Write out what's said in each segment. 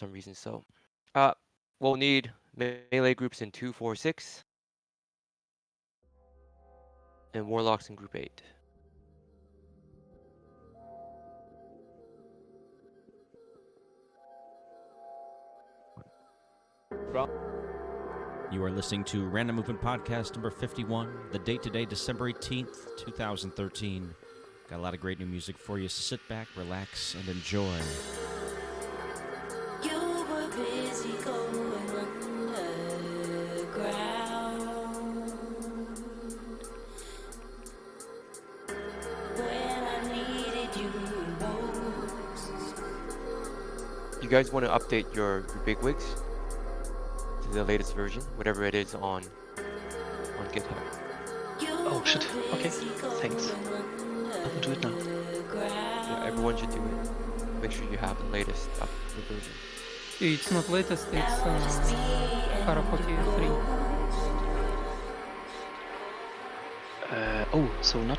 some reason. So, uh, we'll need melee groups in 2, 4, 6, and warlocks in group 8. You are listening to Random Movement Podcast number 51, the date today, December 18th, 2013. Got a lot of great new music for you, so sit back, relax, and enjoy. You were busy going underground when I needed you most. You guys want to update your bigwigs to the latest version, whatever it is on GitHub. Oh shit, okay, thanks. I will do it now. Yeah, everyone should do it. Make sure you have the latest updated version. It's not latest, it's Hara 43. So not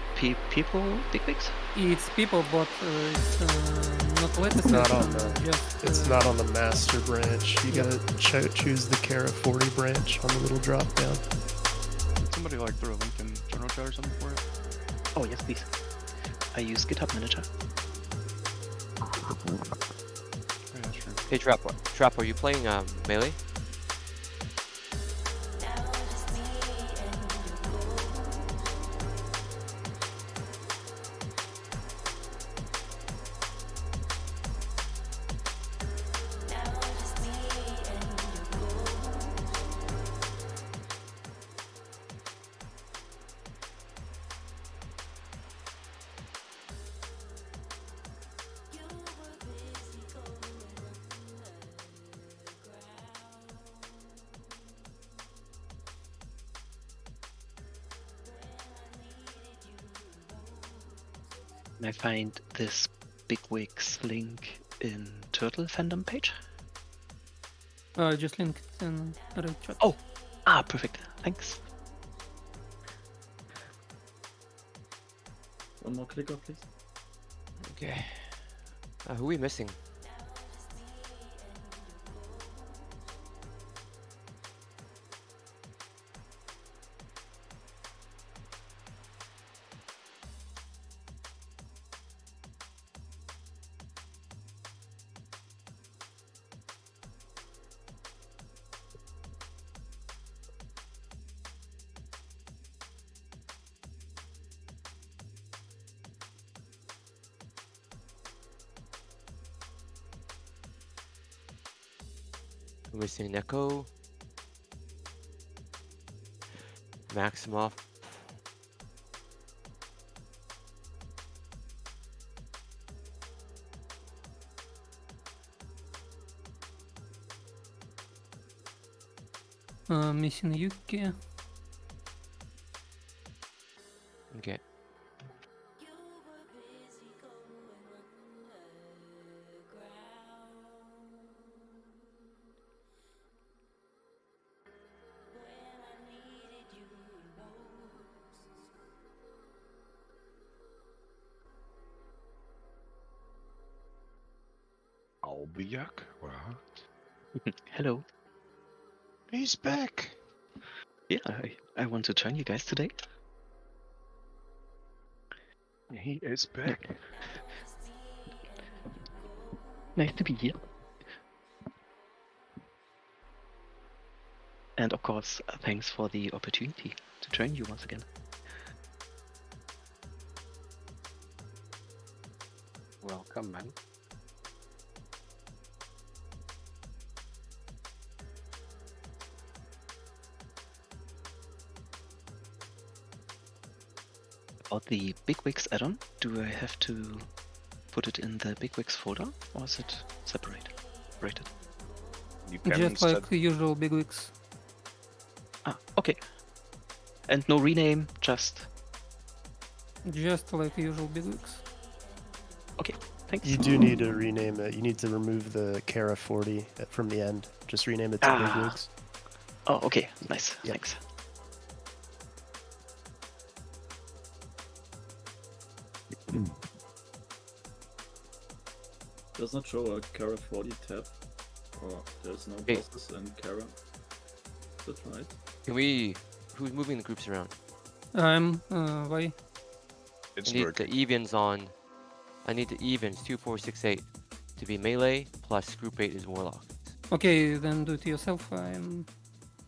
people bigwigs? It's people, but it's not latest. It's not on just, not on the master branch. You gotta choose the Kara 40 branch on the little drop down. Did somebody like throw a link in general chat or something for it? Oh yes, please. I use GitHub Manager. Yeah, sure. Hey Trap, are you playing melee? Can I find this bigwigs link in Turtle fandom page? just link it in red chat. Oh, perfect. Thanks. One more clicker, please. Okay. Who are we missing? We're missing Neko, Maximoff, Missing Yuki. okay. Albiak? What? Hello. He's back! Yeah, I want to join you guys today. He is back. Nice to be here. And of course, thanks for the opportunity to join you once again. Welcome, man. About the bigwigs add-on, do I have to put it in the bigwigs folder, or is it separated? You can Just instead... like the usual bigwigs. Okay. And no rename, just... Just like usual bigwigs. Okay, thanks. You do need to rename it. You need to remove the Kara 40 from the end. Just rename it to Bigwigs. Oh, okay, nice, Yep. thanks. Does not show a Kara 40 tab Or there's no Hey. bosses in Kara. Is that right? Can we? Who's moving the groups around? Why? It's I need working. the evens on. I need the evens 2, 4, 6, 8 to be melee plus group 8 is warlock. Okay, then do it yourself. I'm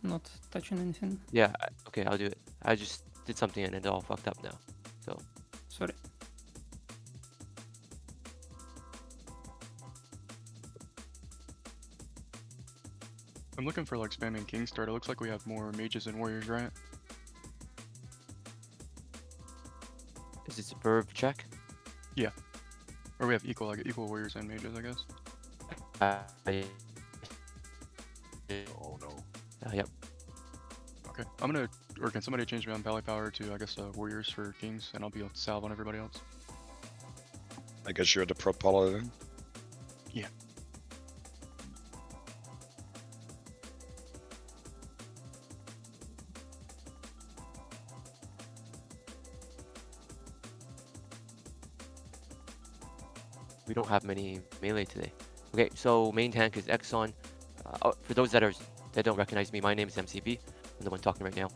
not touching anything. Yeah. Okay, I'll do it. I just did something and it's all fucked up now. So Sorry. I'm looking for like spamming King start. It looks like we have more mages and warriors, right? is this a verb check? Or we have equal warriors and mages, I guess. I- Oh no. yep. Okay, I'm gonna, or can somebody change me on Pally Power to, I guess, warriors for kings, and I'll be able to salve on everybody else. I guess you're the pro paladin. Yeah. We don't have many melee today. Okay, so main tank is Exxon. For those that don't recognize me, my name is MCB. I'm the one talking right now.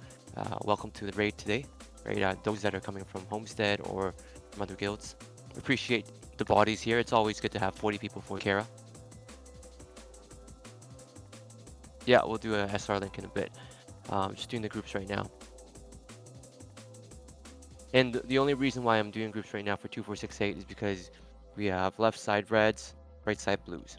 Welcome to the raid today. Right, those that are coming from Homestead or from other guilds. Appreciate the bodies here. It's always good to have 40 people for Kara. Yeah, we'll do a SR link in a bit. Just doing the groups right now. And the only reason why I'm doing groups right now for 2, 4, 6, 8 is because we have left side reds, right side blues.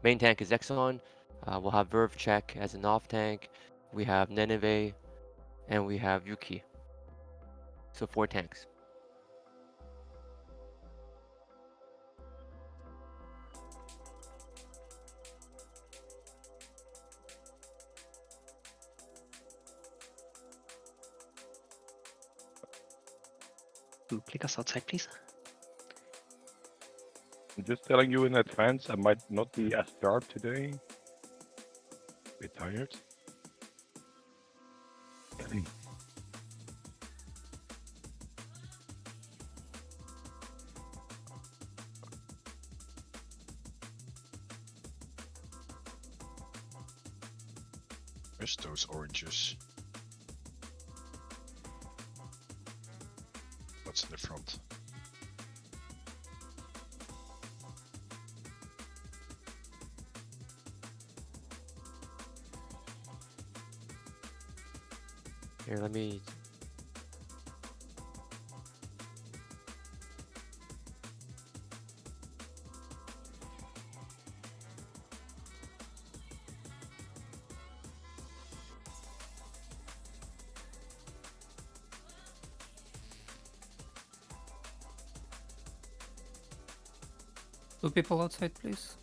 Main tank is Exxon. We'll have Verve check as an off tank. We have Nineveh, and we have Yuki. So 4 tanks. Who click us outside, please? I'm just telling you in advance, I might not be as sharp today. Bit tired. Where's those oranges? What's in the front? Here, let me. Two people outside, please.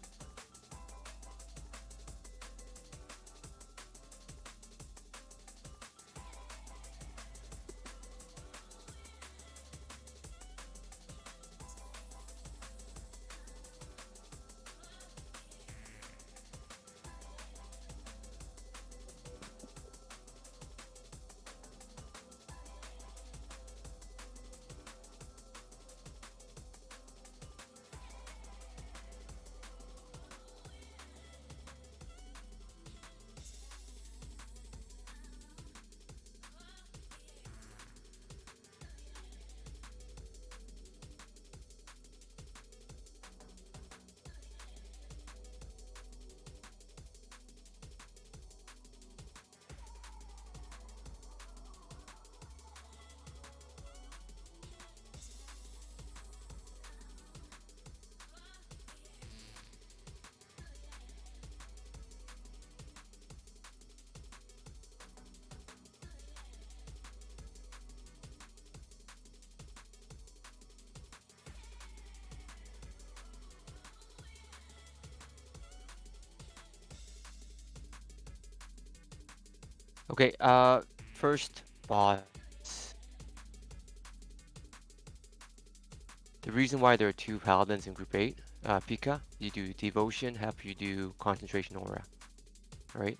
Okay, first boss. The reason why there are 2 paladins in group 8, Pika, you do devotion, Hep, you do concentration aura. Alright?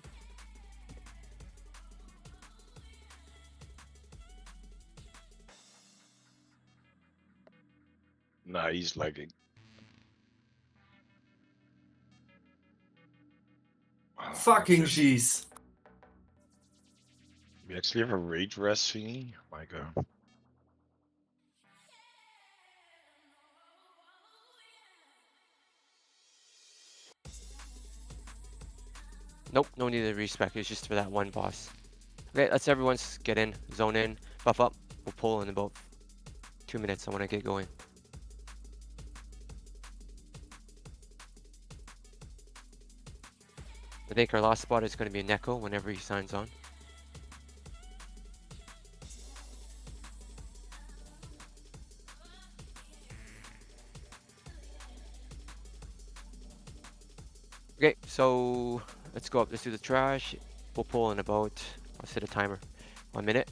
Nah, he's lagging. Fucking jeez. We actually have a rage rest thingy. My god. Nope, no need to respec. It's just for that one boss. Okay, let's everyone get in, zone in, buff up. We'll pull in about 2 minutes. I want to get going. I think our last spot is going to be Neko whenever he signs on. Okay, so let's go up. Let's do the trash. We'll pull in about, I'll set a timer, 1 minute.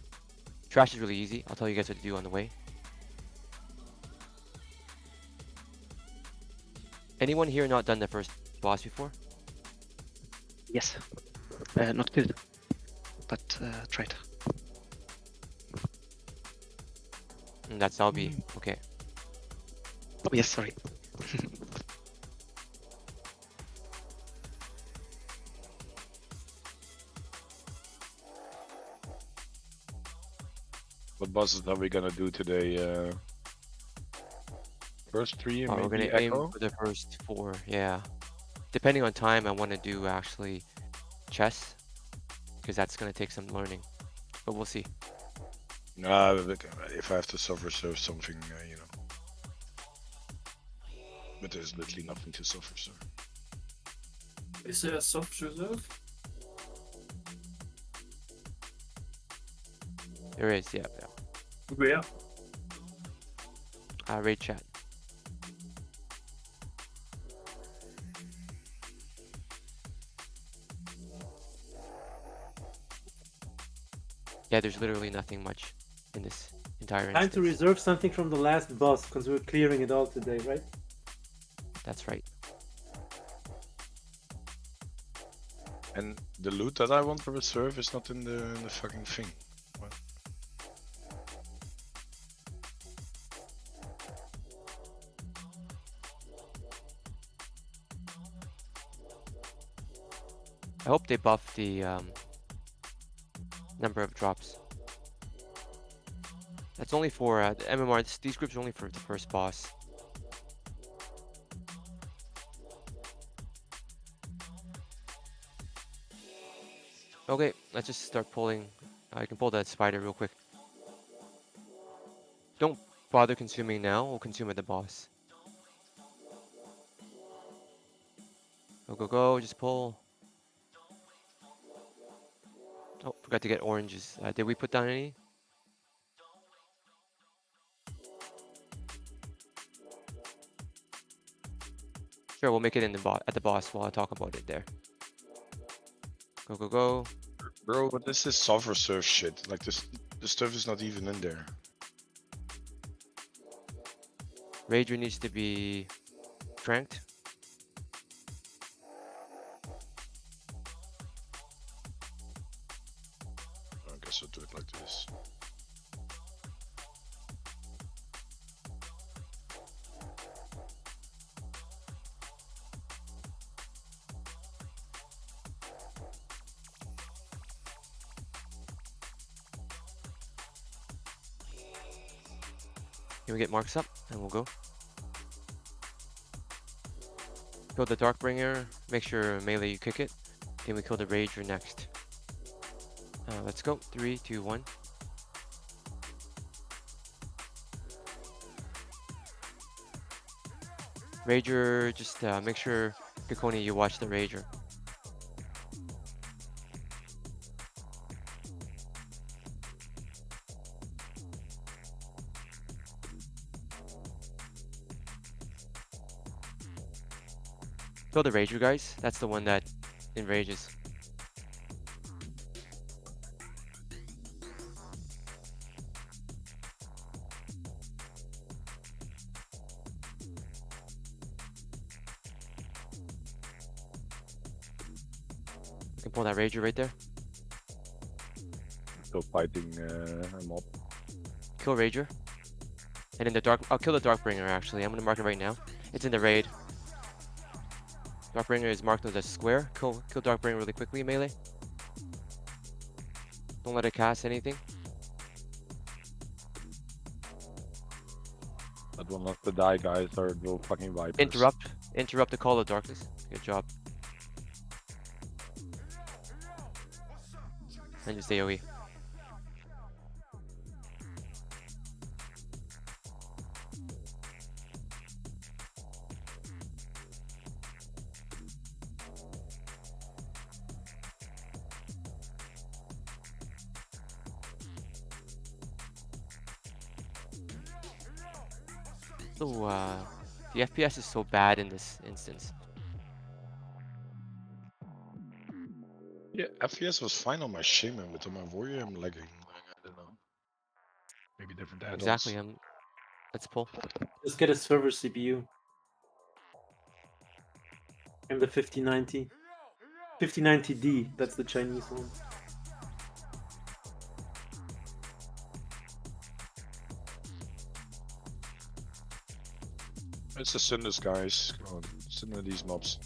Trash is really easy. I'll tell you guys what to do on the way. Anyone here not done the first boss before? Yes. Not good, but tried. And that's LB. Okay. Oh yes, sorry. What bosses are we gonna do today? First three, Oh, we're maybe gonna aim Echo? for the first 4. Yeah. Depending on time, I want to do actually chess, because that's gonna take some learning. But we'll see. Nah, but if I have to suffer so something, you know. But there's literally nothing to suffer, so. Is there a soft reserve? There is, yeah. Where? Raid chat. Yeah, there's literally nothing much in this entire Time instance. to reserve something from the last boss because we're clearing it all today, right? That's right. And the loot that I want to reserve is not in the fucking thing. What? I hope they buff the number of drops. That's only for the MMR. These groups are only for the first boss. Okay, let's just start pulling. I can pull that spider real quick. Don't bother consuming now. We'll consume at the boss. Go, go, go. Just pull. Oh, forgot to get oranges. Did we put down any? Sure, we'll make it in the at the boss while I talk about it there. Go, go, go. Bro, what is this soft reserve shit? Like this, the stuff is not even in there. Rager needs to be cranked. I guess I'll do it like this. Can we get marks up and we'll go. Kill the Darkbringer. Make sure melee you kick it. Then we kill the Rager next. Let's go. 3, 2, 1. Rager, just make sure, Kikoni, you watch the Rager. Kill the Rager, guys. That's the one that enrages. You can pull that Rager right there. Still fighting a mob. Kill Rager. And in the dark, I'll kill the Darkbringer actually. I'm gonna mark it right now. It's in the raid. Darkbringer is marked with a square. Kill Darkbringer really quickly, melee. Don't let it cast anything. That will not die, guys, or it will fucking wipe us. Interrupt the Call of Darkness. Good job. And just AoE. So, the FPS is so bad in this instance. Yeah, FPS was fine on my Shaman, but on my Warrior I'm lagging. I don't know. Maybe different add-ons. Exactly. Let's pull. Just get a server CPU. And the 5090. 5090D, that's the Chinese one. It's the Sundus, guys. Come on, send in these mobs.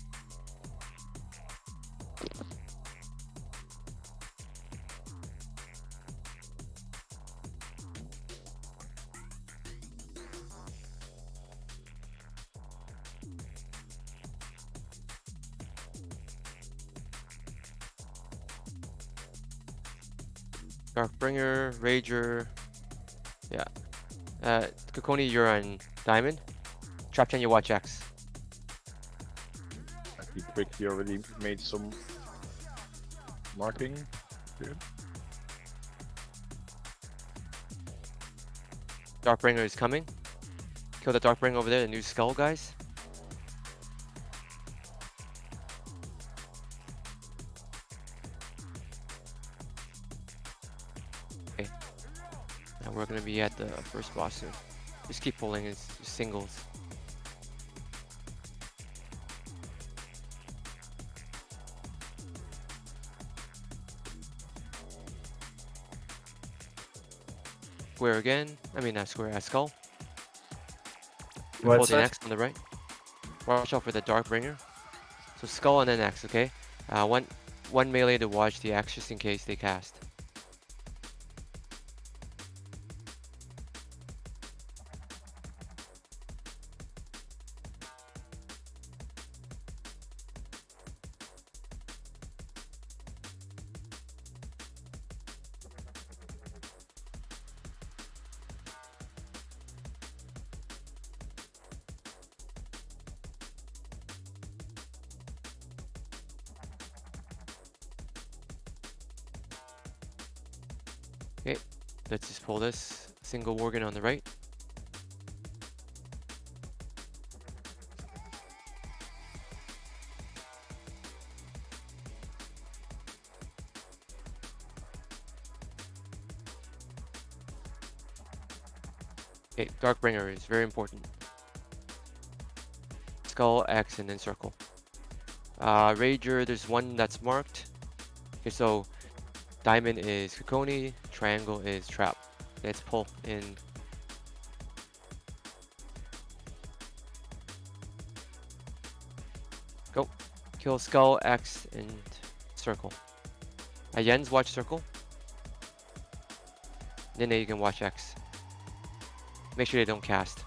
Darkbringer, Rager. Yeah. Kokoni, you're on Diamond. Trapchan, you watch X. I think Quick already made some marking. Good. Darkbringer is coming. Kill the Darkbringer over there, the new skull, guys. Okay. Now we're gonna be at the first boss soon. Just keep pulling his singles. Square again. I mean, not square, skull. Right Hold the side. X on the right. Watch out for the Darkbringer. So skull and then X, okay? One melee to watch the X just in case they cast. Okay, let's just pull this single Worgen on the right. Okay, Darkbringer is very important. Skull, X, and then circle. Rager, there's one that's marked. Okay, so diamond is Kokoni, triangle is trap. Let's pull in. Go. Kill skull, X, and circle. Jens, watch circle. Nene, you can watch X. Make sure they don't cast.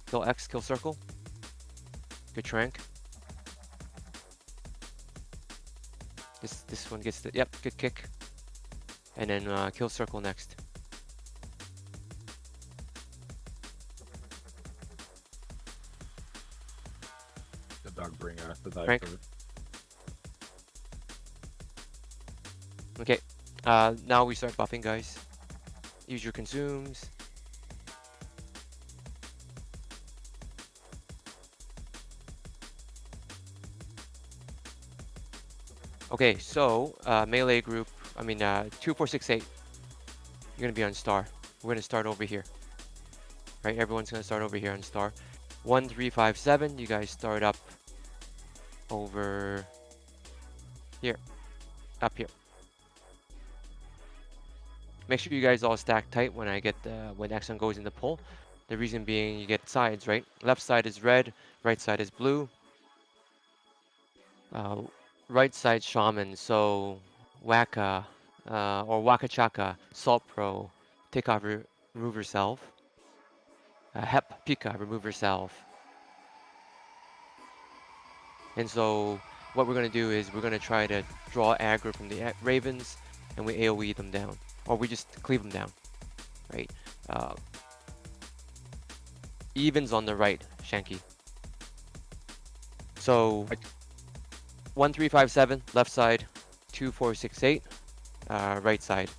Kill X, kill circle. Good trank. This one gets the, yep, good kick. And then kill circle next. The Darkbringer, the Frank. diver. Okay, now we start buffing, guys. Use your consumes. Okay, so melee group, I mean 2468. You're gonna be on star. We're gonna start over here. Right, everyone's gonna start over here on star. 1357, you guys start up over here. Up here. Make sure you guys all stack tight when when Exxon goes into pull. The reason being you get sides, right? Left side is red, right side is blue. Right side shaman, so Waka or Waka Chaka, Salt Pro, take off, remove yourself. Hep Pika, remove yourself. And so what we're gonna do is we're gonna try to draw aggro from the Ravens, and we AoE them down, or we just cleave them down, right? Uh, Evens on the right, Shanky. So 1357 left side, 2468 right side.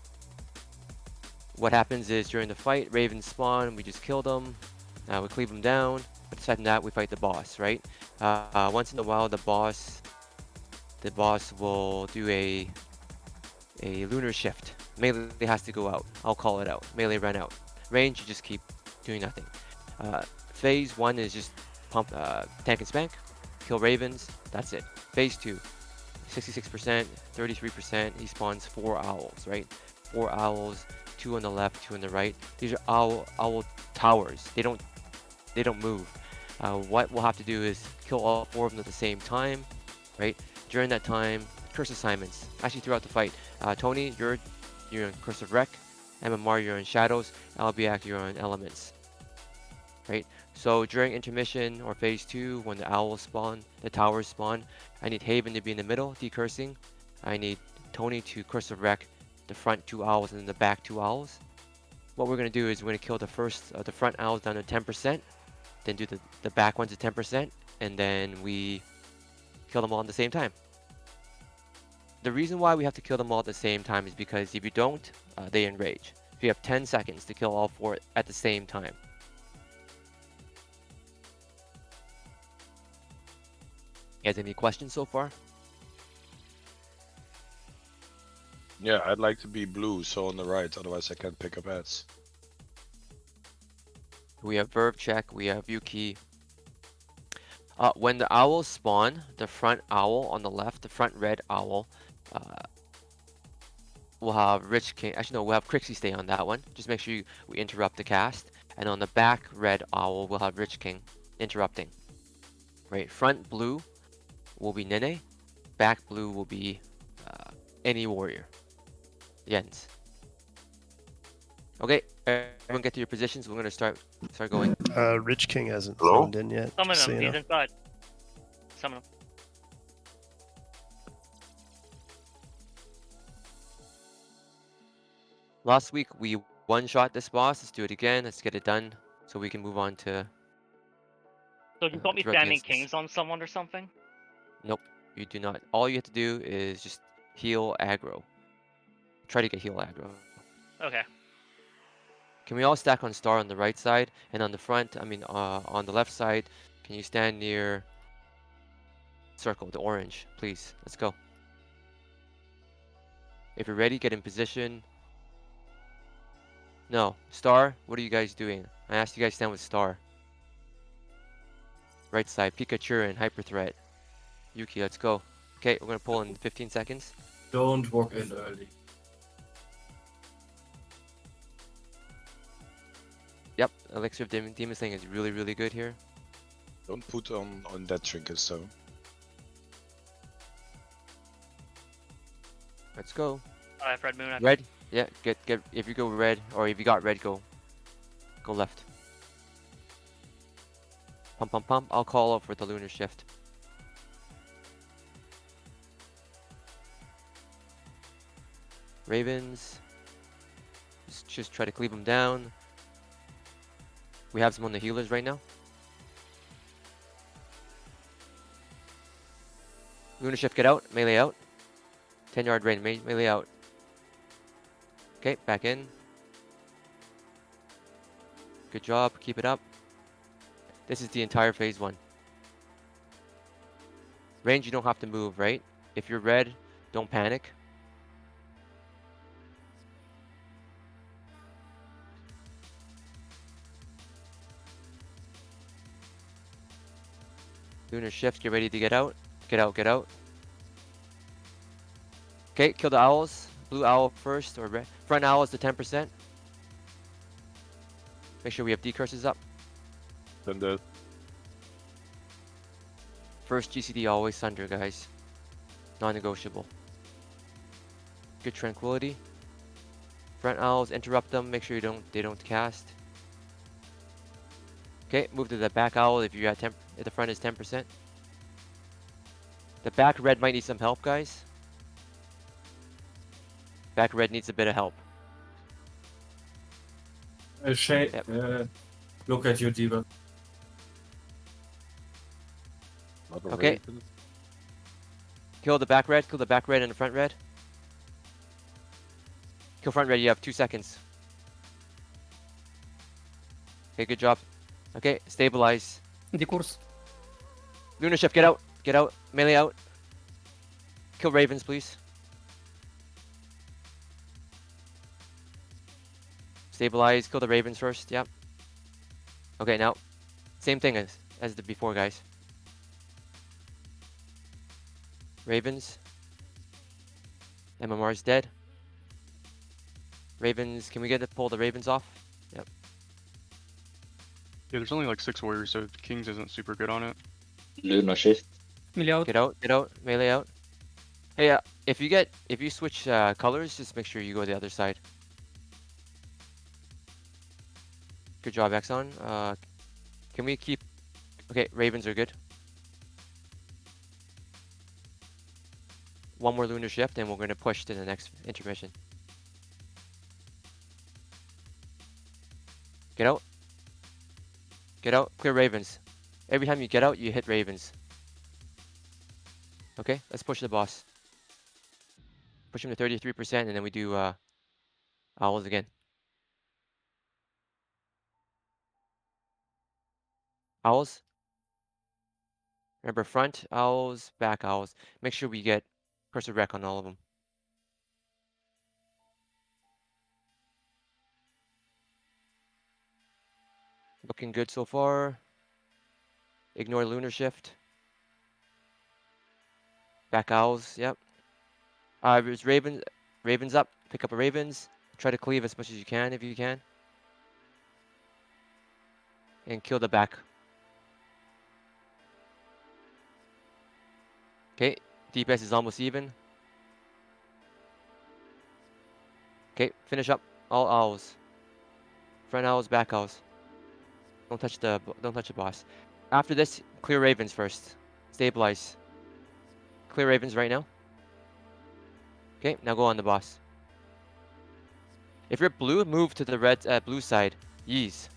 What happens is during the fight, Ravens spawn, we just kill them, we cleave them down. But aside from that, we fight the boss, right? Once in a while, the boss will do a lunar shift. Melee has to go out. I'll call it out. Melee run out. Range, you just keep doing nothing. Phase 1 is just pump tank and spank, kill Ravens. That's it. Phase 2, 66%, 33%. He spawns 4 owls, right? 4 owls, 2 on the left, 2 on the right. These are owl towers. They don't move. What we'll have to do is kill all 4 of them at the same time, right? During that time, curse assignments. Actually, throughout the fight, Tony, you're in Curse of Wreck. MMR, you're in Shadows. Albiak, you're on Elements, right? So during intermission or phase 2, when the owls spawn, the towers spawn, I need Haven to be in the middle, decursing. I need Tony to Curse of Wreck the front 2 owls and then the back 2 owls. What we're gonna do is we're gonna kill the front owls down to 10%, then do the back ones at 10%, and then we kill them all at the same time. The reason why we have to kill them all at the same time is because if you don't, they enrage. So you have 10 seconds to kill all 4 at the same time. You guys have any questions so far? Yeah, I'd like to be blue, so on the right, otherwise I can't pick up ads. We have Verve check, we have Yuki. When the owls spawn, the front owl on the left, the front red owl, we'll have Rich King. Actually, no, we'll have Crixie stay on that one. Just make sure we interrupt the cast. And on the back red owl, we'll have Rich King interrupting. Right, front blue will be Nene. Back blue will be any warrior. Jens. Okay, everyone get to your positions. We're gonna start going. Rich King hasn't phoned in yet. Summon just so him, you he's know. inside. Summon him. Last week we one-shot this boss. Let's do it again. Let's get it done so we can move on to. So you caught me direct standing instance. kings on someone or something? Nope, you do not. All you have to do is just heal aggro. Try to get heal aggro. Okay. Can we all stack on star on the right side and on the front? I mean, on the left side. Can you stand near circle, the orange, please? Let's go. If you're ready, get in position. No, star. What are you guys doing? I asked you guys to stand with star. Right side, Pikachu and Hyper Threat. Yuki, let's go. Okay, we're gonna pull in 15 seconds. Don't walk in early. Yep, Elixir of Demon Slaying is really, really good here. Don't put on that trinkets though. Let's go. I have red moon. Red? Yeah, get if you go red, or if you got red, go left. Pump, pump, pump. I'll call up for the lunar shift. Ravens. Just try to cleave them down. We have some on the healers right now. Lunar shift, get out. Melee out. 10-yard range, melee out. Okay, back in. Good job, keep it up. This is the entire phase 1. Range, you don't have to move, right? If you're red, don't panic. Lunar shift, get ready to get out. Get out, get out. Okay, kill the owls. blue owl first or red. Front owl is the 10%. Make sure we have decurses up. Then the First GCD always Sunder, guys. Non-negotiable. Good tranquility. Front owls, interrupt them. Make sure they don't cast. Okay, move to the back owl if you're at 10. If the front is 10%. The back red might need some help, guys. Back red needs a bit of help. Shay, Yep. look at you, Diva. Okay. Kill the back red. Kill the back red and the front red. Kill front red. You have 2 seconds. Okay, good job. Okay, stabilize. Decurs. Lunar Shift, get out. Get out. Melee out. Kill ravens, please. Stabilize. Kill the ravens first. Yep. Okay, now same thing as the before, guys. Ravens. MMR is dead. Ravens. Can we get to pull the ravens off? Yep. Yeah, there's only like 6 warriors, so Kings isn't super good on it. Lunar shift. Melee out. Get out. Get out. Melee out. Hey, if you switch colors, just make sure you go the other side. Good job, Exxon. Can we keep? Okay, ravens are good. One more lunar shift, and we're going to push to the next intermission. Get out. Get out. Clear ravens. Every time you get out, you hit ravens. Okay, let's push the boss. Push him to 33%, and then we do owls again. Owls. Remember, front owls, back owls. Make sure we get cursor wreck on all of them. Looking good so far. Ignore lunar shift. Back owls, yep. There's ravens up. Pick up a ravens. Try to cleave as much as you can if you can. And kill the back. Okay, DPS is almost even. Okay, finish up all owls. Front owls, back owls. Don't touch the boss. After this, clear ravens first. Stabilize. Clear ravens right now. Okay, now go on the boss. If you're blue, move to the red blue side. Yeez.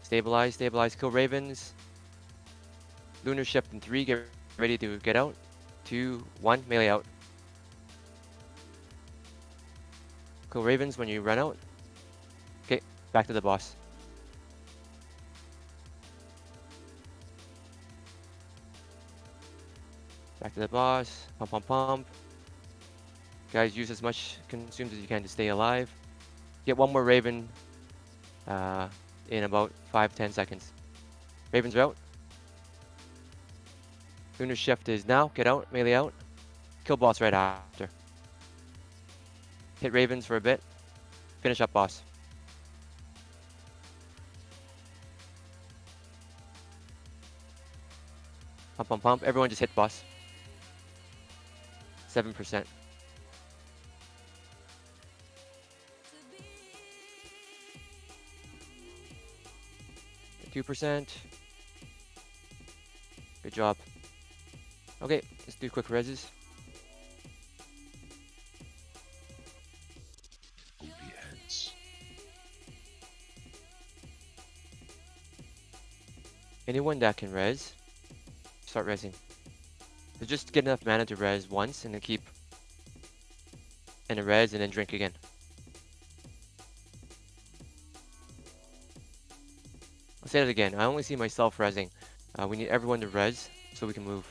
Stabilize, stabilize, kill ravens. Lunar shift in 3, get ready to get out. 2, 1, melee out. Kill ravens when you run out. Okay, back to the boss. Back to the boss. Pump, pump, pump. Guys, use as much consumed as you can to stay alive. Get one more raven in about 5-10 seconds. Ravens are out. Lunar shift is now. Get out. Melee out. Kill boss right after. Hit ravens for a bit. Finish up boss. Pump, pump, pump. Everyone just hit boss. 7%. 2%. Good job. Okay, let's do quick reses. Booty heads. Anyone that can res, start resing. So just get enough mana to res once and then keep and a res and then drink again. I'll say it again. I only see myself resing. We need everyone to res so we can move.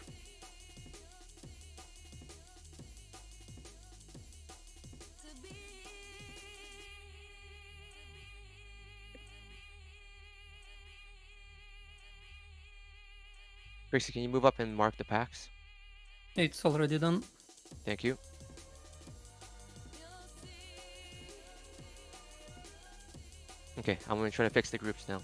Trixie, can you move up and mark the packs? It's already done. Thank you. Okay, I'm gonna try to fix the groups now.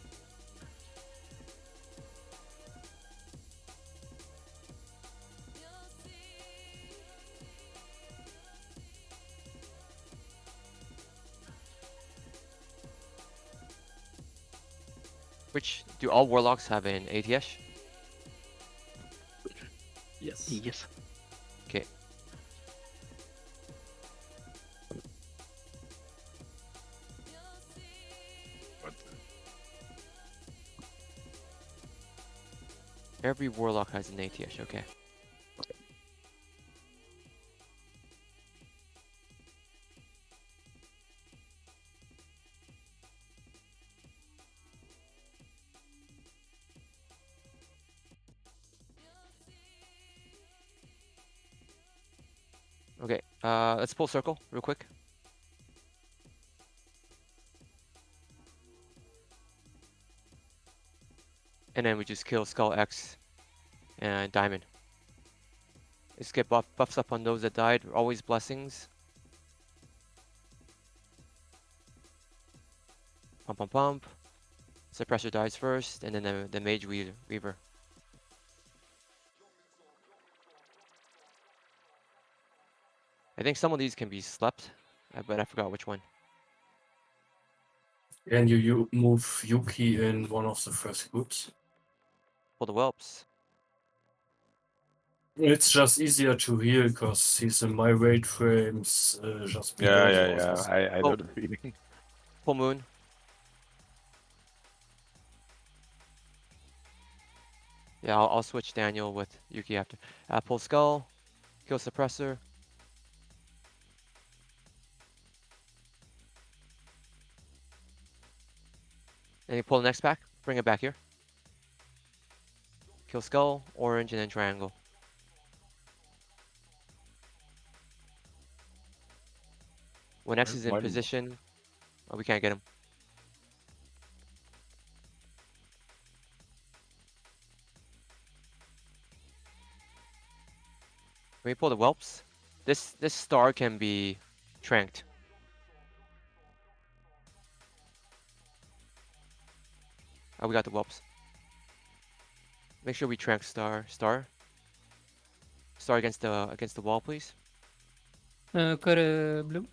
Which do all warlocks have an ATS? Yes. Yes. Okay. But Every warlock has an ATS. Okay. Okay. Let's pull circle real quick. And then we just kill Skull X and Diamond. Let's get buffs up on those that died. Always blessings. Pump, pump, pump. Suppressor dies first, and then the Mage Weaver. I think some of these can be slept, but I forgot which one. And you move Yuki in one of the first groups. Pull the whelps. It's just easier to heal because he's in my weight frames just below yeah, the others. I know the feeling. Full moon. Yeah, I'll switch Daniel with Yuki after. Pull skull. Kill suppressor. And you pull the next pack. Bring it back here. Kill skull, orange, and then triangle. When X is in position, oh, we can't get him. When we pull the whelps, this star can be tranked. Oh, we got the whelps. Make sure we trank star. Star against the wall, please. Care blue.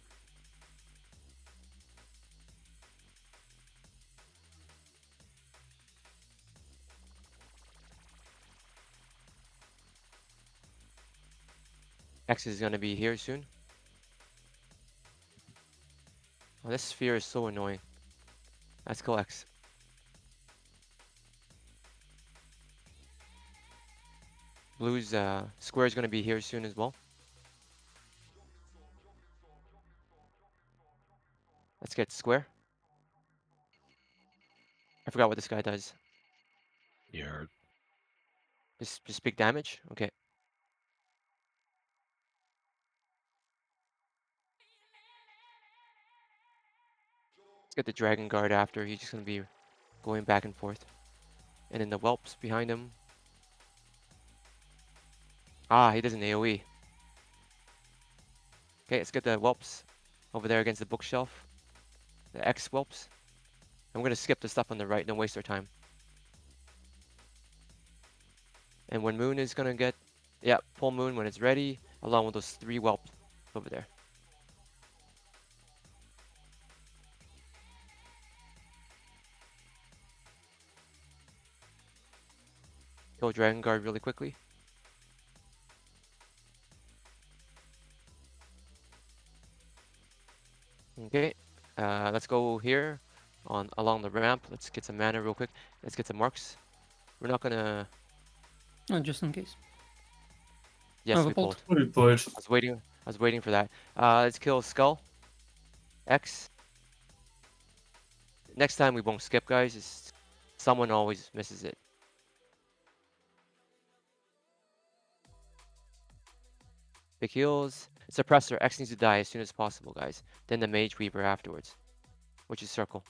X is gonna be here soon. Oh, this sphere is so annoying. Let's kill X. Blue's square is gonna be here soon as well. Let's get square. I forgot what this guy does. Yeah. Just big damage? Okay. Let's get the Dragon Guard after. He's just gonna be going back and forth. And then the whelps behind him. Ah, he does an AoE. Okay, let's get the whelps over there against the bookshelf. The X whelps. I'm gonna skip the stuff on the right, don't waste our time. And when Moon is gonna get, yeah, pull Moon when it's ready, along with those 3 whelps over there. Kill Dragon Guard really quickly. Okay, let's go here along the ramp. Let's get some mana real quick. Let's get some marks. We're not gonna. Just in case. Yes, we pulled. I was waiting for that. Let's kill Skull. X. Next time we won't skip, guys. Someone always misses it. Big heals. Suppressor. X needs to die as soon as possible, guys. Then the Mage Weaver afterwards, which is circle.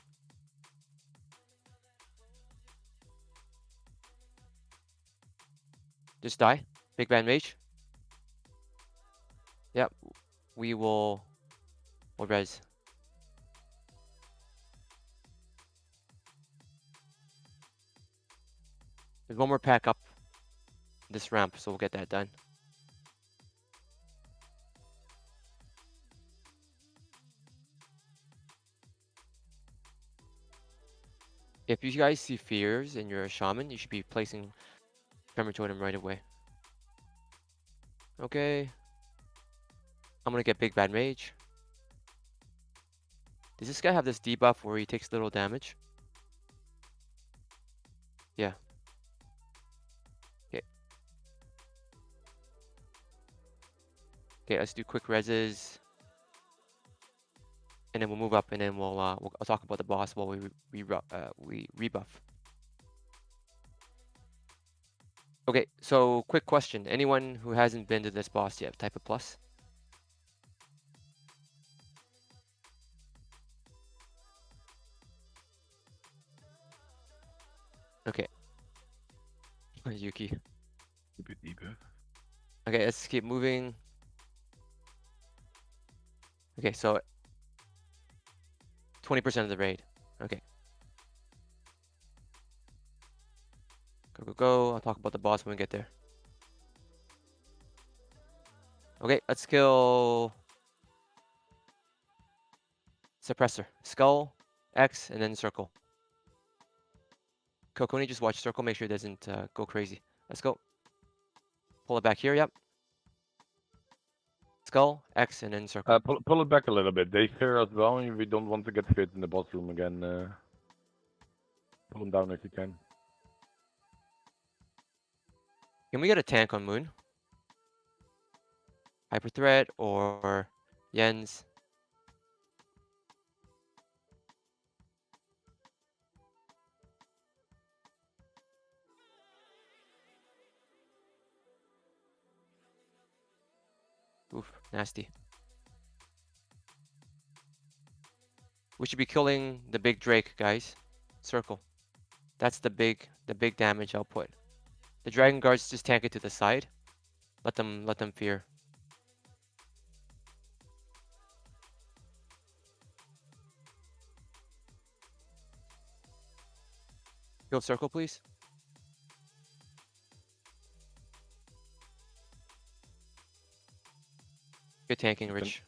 Just die. Big Bad Mage. Yep. We will. We'll res. There's one more pack up this ramp, so we'll get that done. If you guys see fears and you're a shaman, you should be placing Tremor Totem right away. Okay. I'm gonna get Big Bad Mage. Does this guy have this debuff where he takes little damage? Yeah. Okay. Okay, let's do quick reses. And then we'll move up and then I'll talk about the boss while we rebuff. Okay, so quick question. Anyone who hasn't been to this boss yet, type a plus. Okay. Yuki. Okay, let's keep moving. Okay, so 20% of the raid. Okay. Go, go, go. I'll talk about the boss when we get there. Okay, let's kill Suppressor. Skull, X, and then Circle. Kokoni, just watch Circle, make sure it doesn't go crazy. Let's go. Pull it back here, yep. Skull, X, and then Circle. Pull it back a little bit. They fear as well, and we don't want to get fit in the boss room again. Pull them down if you can. Can we get a tank on Moon? Hyper Threat or Jens? Oof, nasty. We should be killing the big Drake, guys. Circle. That's the big damage output. The Dragon Guards just tank it to the side. Let them fear. Kill Circle, please. Good tanking, Rich.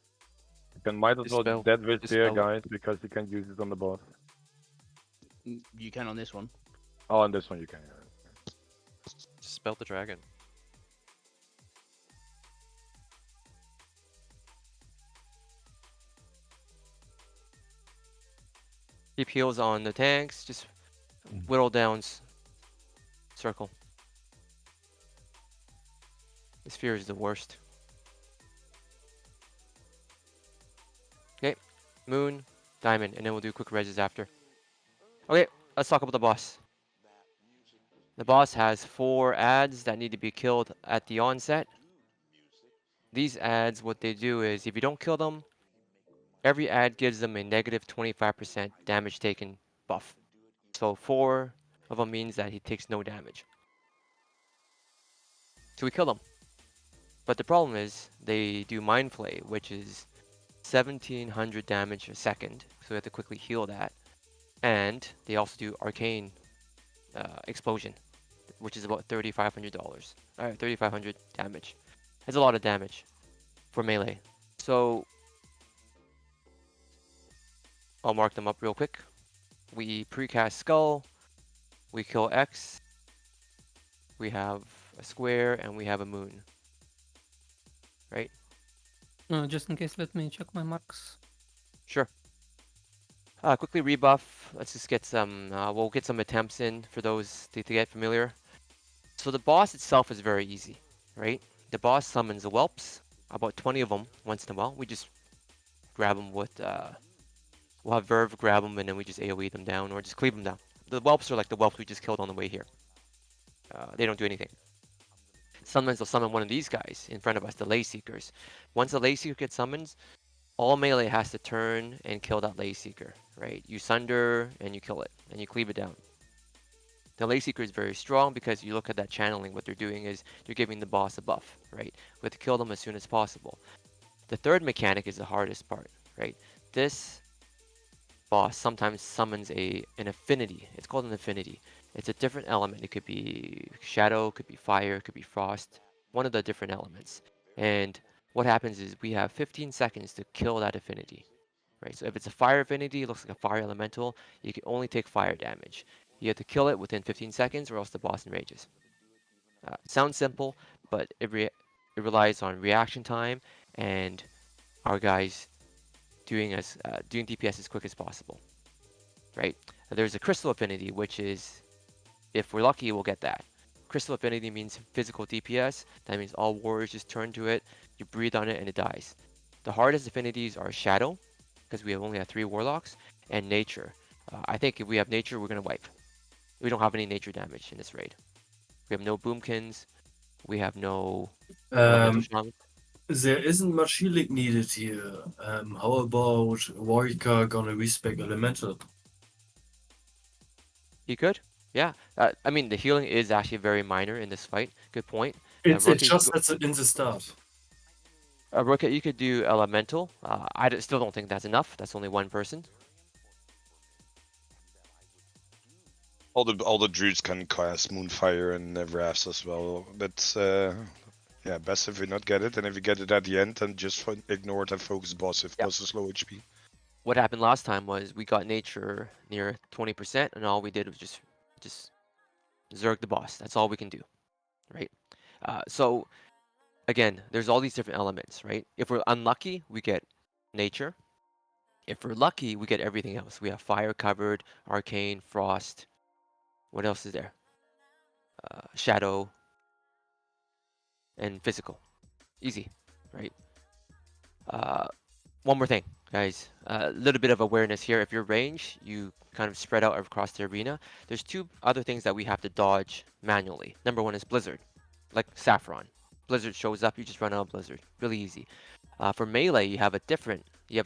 You can might as well Dispel. dead with here, Dispel. guys, because you can use it on the boss. You can on this one. Oh, on this one you can. Dispel the dragon. Keep heals on the tanks. Just whittle down Circle. This fear is the worst. Okay, Moon, Diamond, and then we'll do quick reses after. Okay, let's talk about the boss. The boss has 4 ads that need to be killed at the onset. These ads, what they do is, if you don't kill them, every ad gives them a negative 25% damage taken buff. So 4 of them means that he takes no damage. So we kill them. But the problem is, they do Mind Flay, which is 1700 damage a second. So we have to quickly heal that. And they also do Arcane Explosion, which is about $3,500. Alright, 3,500 damage. That's a lot of damage for melee. So I'll mark them up real quick. We precast Skull, we kill X, we have a square, and we have a moon. Right? Just in case, let me check my marks. Sure. Quickly rebuff. Let's just get some, we'll get some attempts in for those to get familiar. So the boss itself is very easy, right? The boss summons the whelps, about 20 of them once in a while. We just grab them with, we'll have Verve grab them and then we just AoE them down or just cleave them down. The whelps are like the whelps we just killed on the way here. They don't do anything. Sometimes they'll summon one of these guys in front of us, the Lay Seekers. Once the Lay Seeker gets summoned, all melee has to turn and kill that Lay Seeker, right? You sunder and you kill it and you cleave it down. The Lay Seeker is very strong because you look at that channeling, what they're doing is they're giving the boss a buff, right? We have to kill them as soon as possible. The third mechanic is the hardest part, right? This boss sometimes summons an affinity. It's called an affinity. It's a different element. It could be shadow, could be fire, could be frost, one of the different elements. And what happens is we have 15 seconds to kill that affinity, right? So if it's a fire affinity, it looks like a fire elemental, you can only take fire damage. You have to kill it within 15 seconds or else the boss enrages. Sounds simple, but it relies on reaction time and our guys doing DPS as quick as possible, right? There's a crystal affinity, which is, if we're lucky, we'll get that. Crystal affinity means physical DPS. That means all warriors just turn to it, you breathe on it, and it dies. The hardest affinities are shadow, because we only have 3 warlocks, and nature. I think if we have nature, we're gonna wipe. We don't have any nature damage in this raid. We have no boomkins. We have no elemental shaman. There isn't much healing needed here. How about Warika gonna respec Elemental? He could, yeah. I mean, the healing is actually very minor in this fight. Good point. It's Rocket, just that's in the start. Rocket, you could do elemental. Still don't think that's enough. That's only one person. All the druids can cast Moonfire and Wrath as well. But yeah, best if we not get it, and if you get it at the end, then just ignore it and focus boss if boss is low HP. What happened last time was we got nature near 20%, and all we did was just zerg the boss. That's all we can do, right? So again, there's all these different elements, right? If we're unlucky, we get nature. If we're lucky, we get everything else. We have fire covered, arcane, frost. What else is there? Shadow and physical. Easy, right? One more thing, guys. A little bit of awareness here. If you're range, you kind of spread out across the arena. There's 2 other things that we have to dodge manually. Number 1 is Blizzard, like Saffron. Blizzard shows up, you just run out of Blizzard. Really easy. For melee, you have a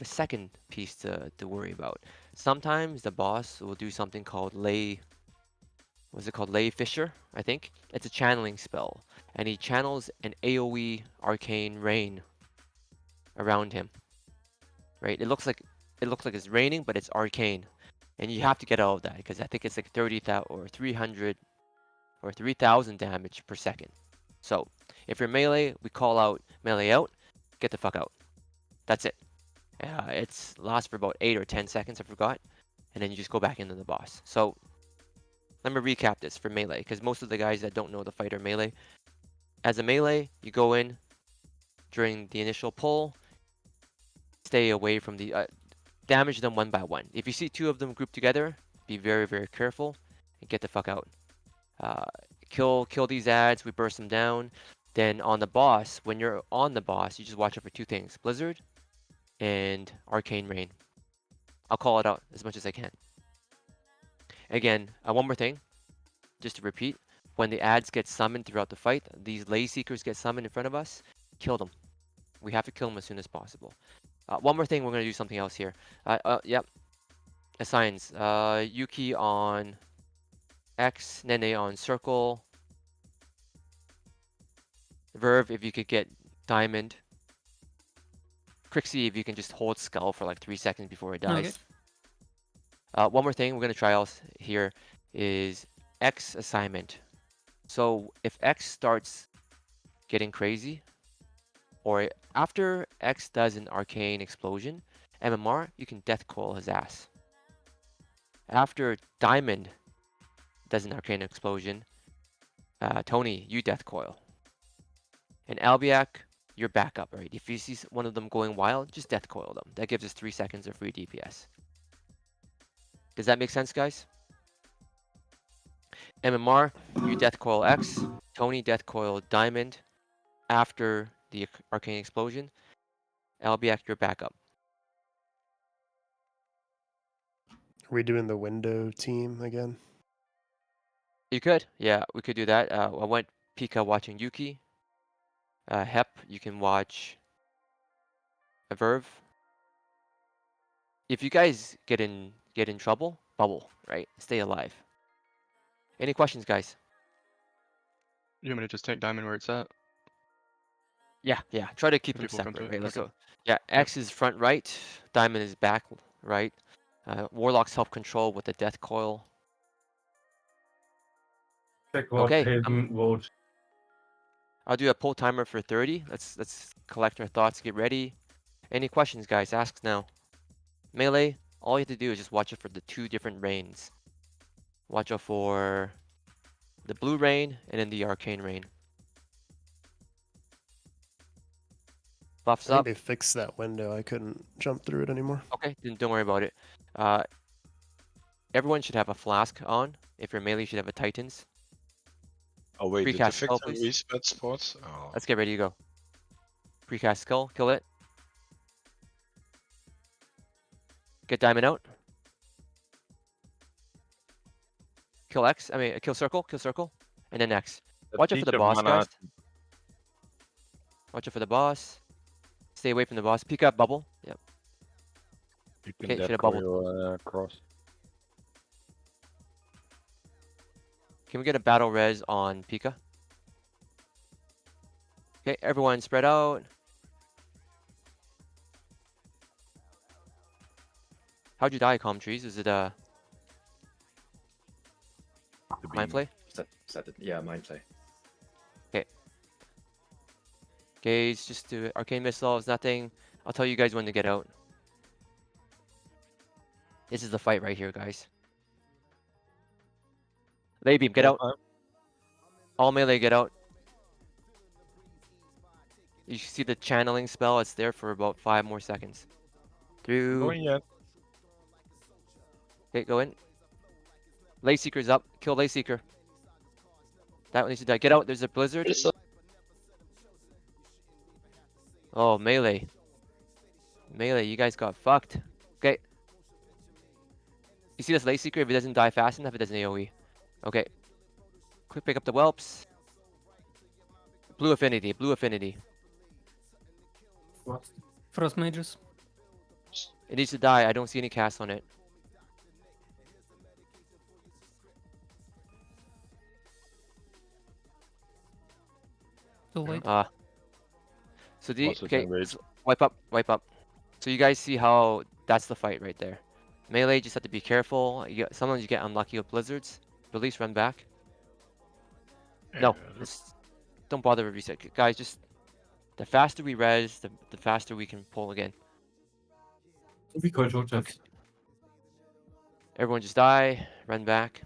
second piece to worry about. Sometimes the boss will do something called what's it called? Lay Fisher, I think. It's a channeling spell, and he channels an AoE arcane rain around him. Right? It looks like it's raining, but it's arcane, and you have to get out of that because I think it's like 30,000 or 300 or 3,000 damage per second. So if you're melee, we call out melee out, get the fuck out. That's it. It's lasts for about 8 or 10 seconds, I forgot, and then you just go back into the boss. So let me recap this for melee, because most of the guys that don't know the fight are melee. As a melee, you go in during the initial pull, stay away from the damage them one by one. If you see 2 of them grouped together, be very, very careful and get the fuck out. Kill these ads, we burst them down. Then on the boss, when you're on the boss, you just watch out for 2 things, Blizzard and Arcane Rain. I'll call it out as much as I can. Again, one more thing, just to repeat, when the ads get summoned throughout the fight, these Lay Seekers get summoned in front of us, kill them. We have to kill them as soon as possible. One more thing, we're going to do something else here. Yep. Assigns. Yuki on X, Nene on circle. Verve, if you could get diamond. Crixie, if you can just hold skull for like 3 seconds before it dies. Okay. One more thing we're going to try else here is X assignment. So if X starts getting crazy, or after X does an arcane explosion, MMR, you can death coil his ass. After Diamond does an arcane explosion, Tony, you death coil. And Albiak, you're backup, right? If you see one of them going wild, just death coil them. That gives us 3 seconds of free DPS. Does that make sense, guys? MMR, you death coil X. Tony, death coil Diamond after the arcane explosion. Albiak, you're backup. Are we doing the window team again? You could, yeah, we could do that. I went Pika watching Yuki. Hep, you can watch a Verve. If you guys get in trouble, bubble, right? Stay alive. Any questions, guys? You want me to just take diamond where it's at? Yeah, yeah. Try to keep If them people come to separate, it. right? Like, Okay. so, yeah, X is front right, diamond is back right. Warlock's help control with the death coil. Check what Okay, Hayden vote. I'll do a poll timer for 30. Let's collect our thoughts, get ready. Any questions, guys? Ask now. Melee, all you have to do is just watch out for the 2 different rains. Watch out for the blue rain and then the arcane rain. Buffs I think up. they fixed that window. I couldn't jump through it anymore. Okay, then don't worry about it. Uh, everyone should have a flask on. If you're melee, you should have a Titans. Oh wait, did the Precast skull, victim please. reset spot? Oh. Let's get ready to go. Precast skull, kill it. Get diamond out. Kill X, kill circle, and then X. Watch out for the boss, guys. Watch out for the boss. Stay away from the boss. Peek up, bubble. Yep. You can Okay, should death have bubbled. coil cross. Can we get a battle res on Pika? Okay, everyone spread out. How'd you die, Calm Trees? Is it mind play? Set it. Yeah, mind play. Okay. Gaze, just do it. Arcane missiles, nothing. I'll tell you guys when to get out. This is the fight right here, guys. Lay beam, get out. All melee, get out. You see the channeling spell. It's there for about 5 more seconds. Through. Going yet. Okay, go in. Lay Seeker's up. Kill Lay Seeker. That one needs to die. Get out. There's a blizzard. Oh, melee. Melee, you guys got fucked. Okay. You see this Lay Seeker? If it doesn't die fast enough, it doesn't AoE. Okay. Quick pick up the whelps. Blue affinity. Blue affinity. Frost mages. It needs to die. I don't see any cast on it. Too late. So the What's it okay, then, Rage? so wipe up, wipe up. So you guys see how that's the fight right there. Melee, just have to be careful. Sometimes you get unlucky with blizzards. Release, run back. No, just don't bother with reset, guys. Just the faster we res, the faster we can pull again. Okay. Everyone just die, run back.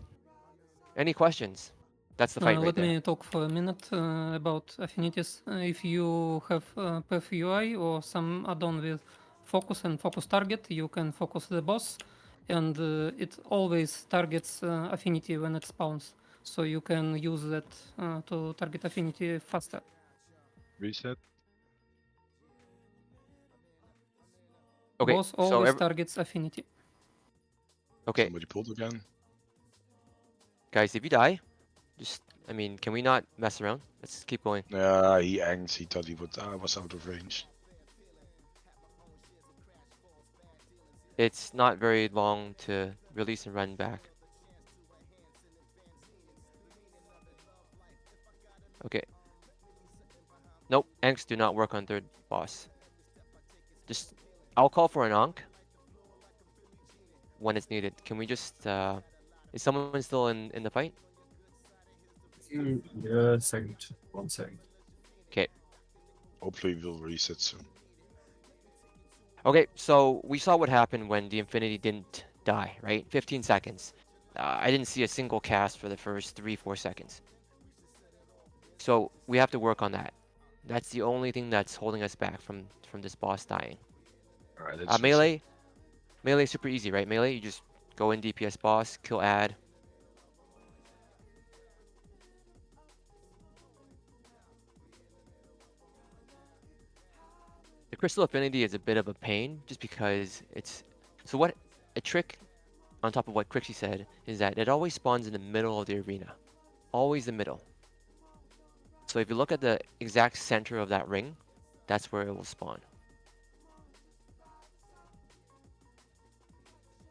Any questions? That's the fight right Let there. me talk for a minute about affinities. If you have Perf UI or some add-on with focus and focus target, you can focus the boss, and it always targets affinity when it spawns. So you can use that to target affinity faster. Reset. Okay, Boss so always targets affinity. okay, Somebody pulled again. guys, if you die, just can we not mess around? Let's keep going. Yeah, he angst. He thought he would. I was out of range. It's not very long to release and run back. Okay. Nope, Anks do not work on third boss. Just, I'll call for an Ankh when it's needed. Can we just, is someone still in the fight? Yeah, second. 1 second. Okay. Hopefully we'll reset soon. Okay, so we saw what happened when the Infinity didn't die, right? 15 seconds. I didn't see a single cast for the first 3-4 seconds. So we have to work on that. That's the only thing that's holding us back from this boss dying. Alright, melee. Melee is super easy, right? Melee, you just go in DPS boss, kill add. The Crystal Affinity is a bit of a pain just because it's... So what a trick on top of what Crixie said is that it always spawns in the middle of the arena. Always the middle. So if you look at the exact center of that ring, that's where it will spawn.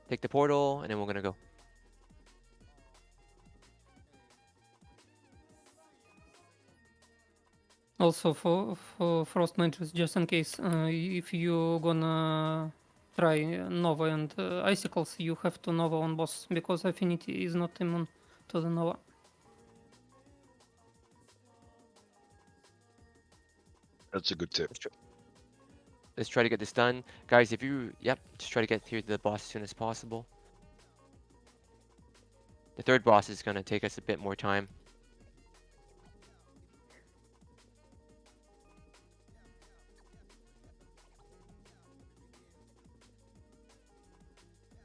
Take the portal, and then we're gonna go. Also for frost mages, just in case, if you gonna try Nova and Icicles, you have to Nova on boss, because Affinity is not immune to the Nova. That's a good tip. Let's try to get this done. Guys, if you, just try to get here to the boss as soon as possible. The third boss is gonna take us a bit more time.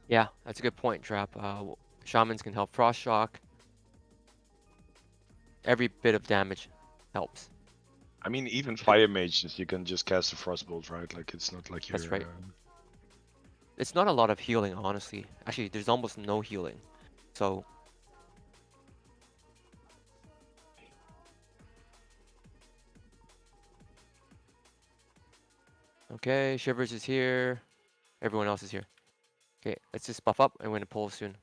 Yeah, that's a good point, Trap. Shamans can help Frost Shock. Every bit of damage helps. I mean, even fire mages, you can just cast a frostbolt, right? Like it's not like you're. That's right. It's not a lot of healing, honestly. Actually, there's almost no healing. So okay, Shivers is here. Everyone else is here. Okay, let's just buff up and we're gonna pull soon.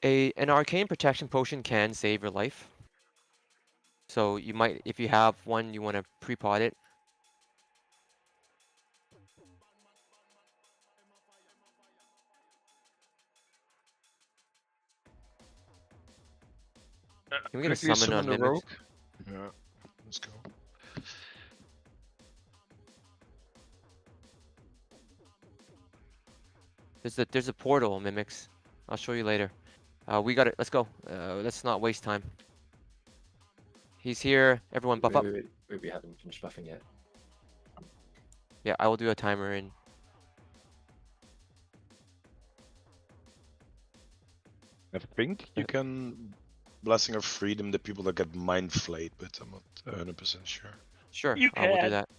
An arcane protection potion can save your life. So you might, if you have one, you want to pre-pot it. Can we get a Quickly summon on summon a Mimics? rogue. Yeah, let's go. There's a portal, Mimics. I'll show you later. We got it. Let's go. Let's not waste time. He's here. Everyone buff up. We haven't finished buffing yet. Yeah, I will do a timer in. I think you can Blessing of Freedom the people that get mind flayed, but I'm not 100% sure. Sure, You I will do can. that.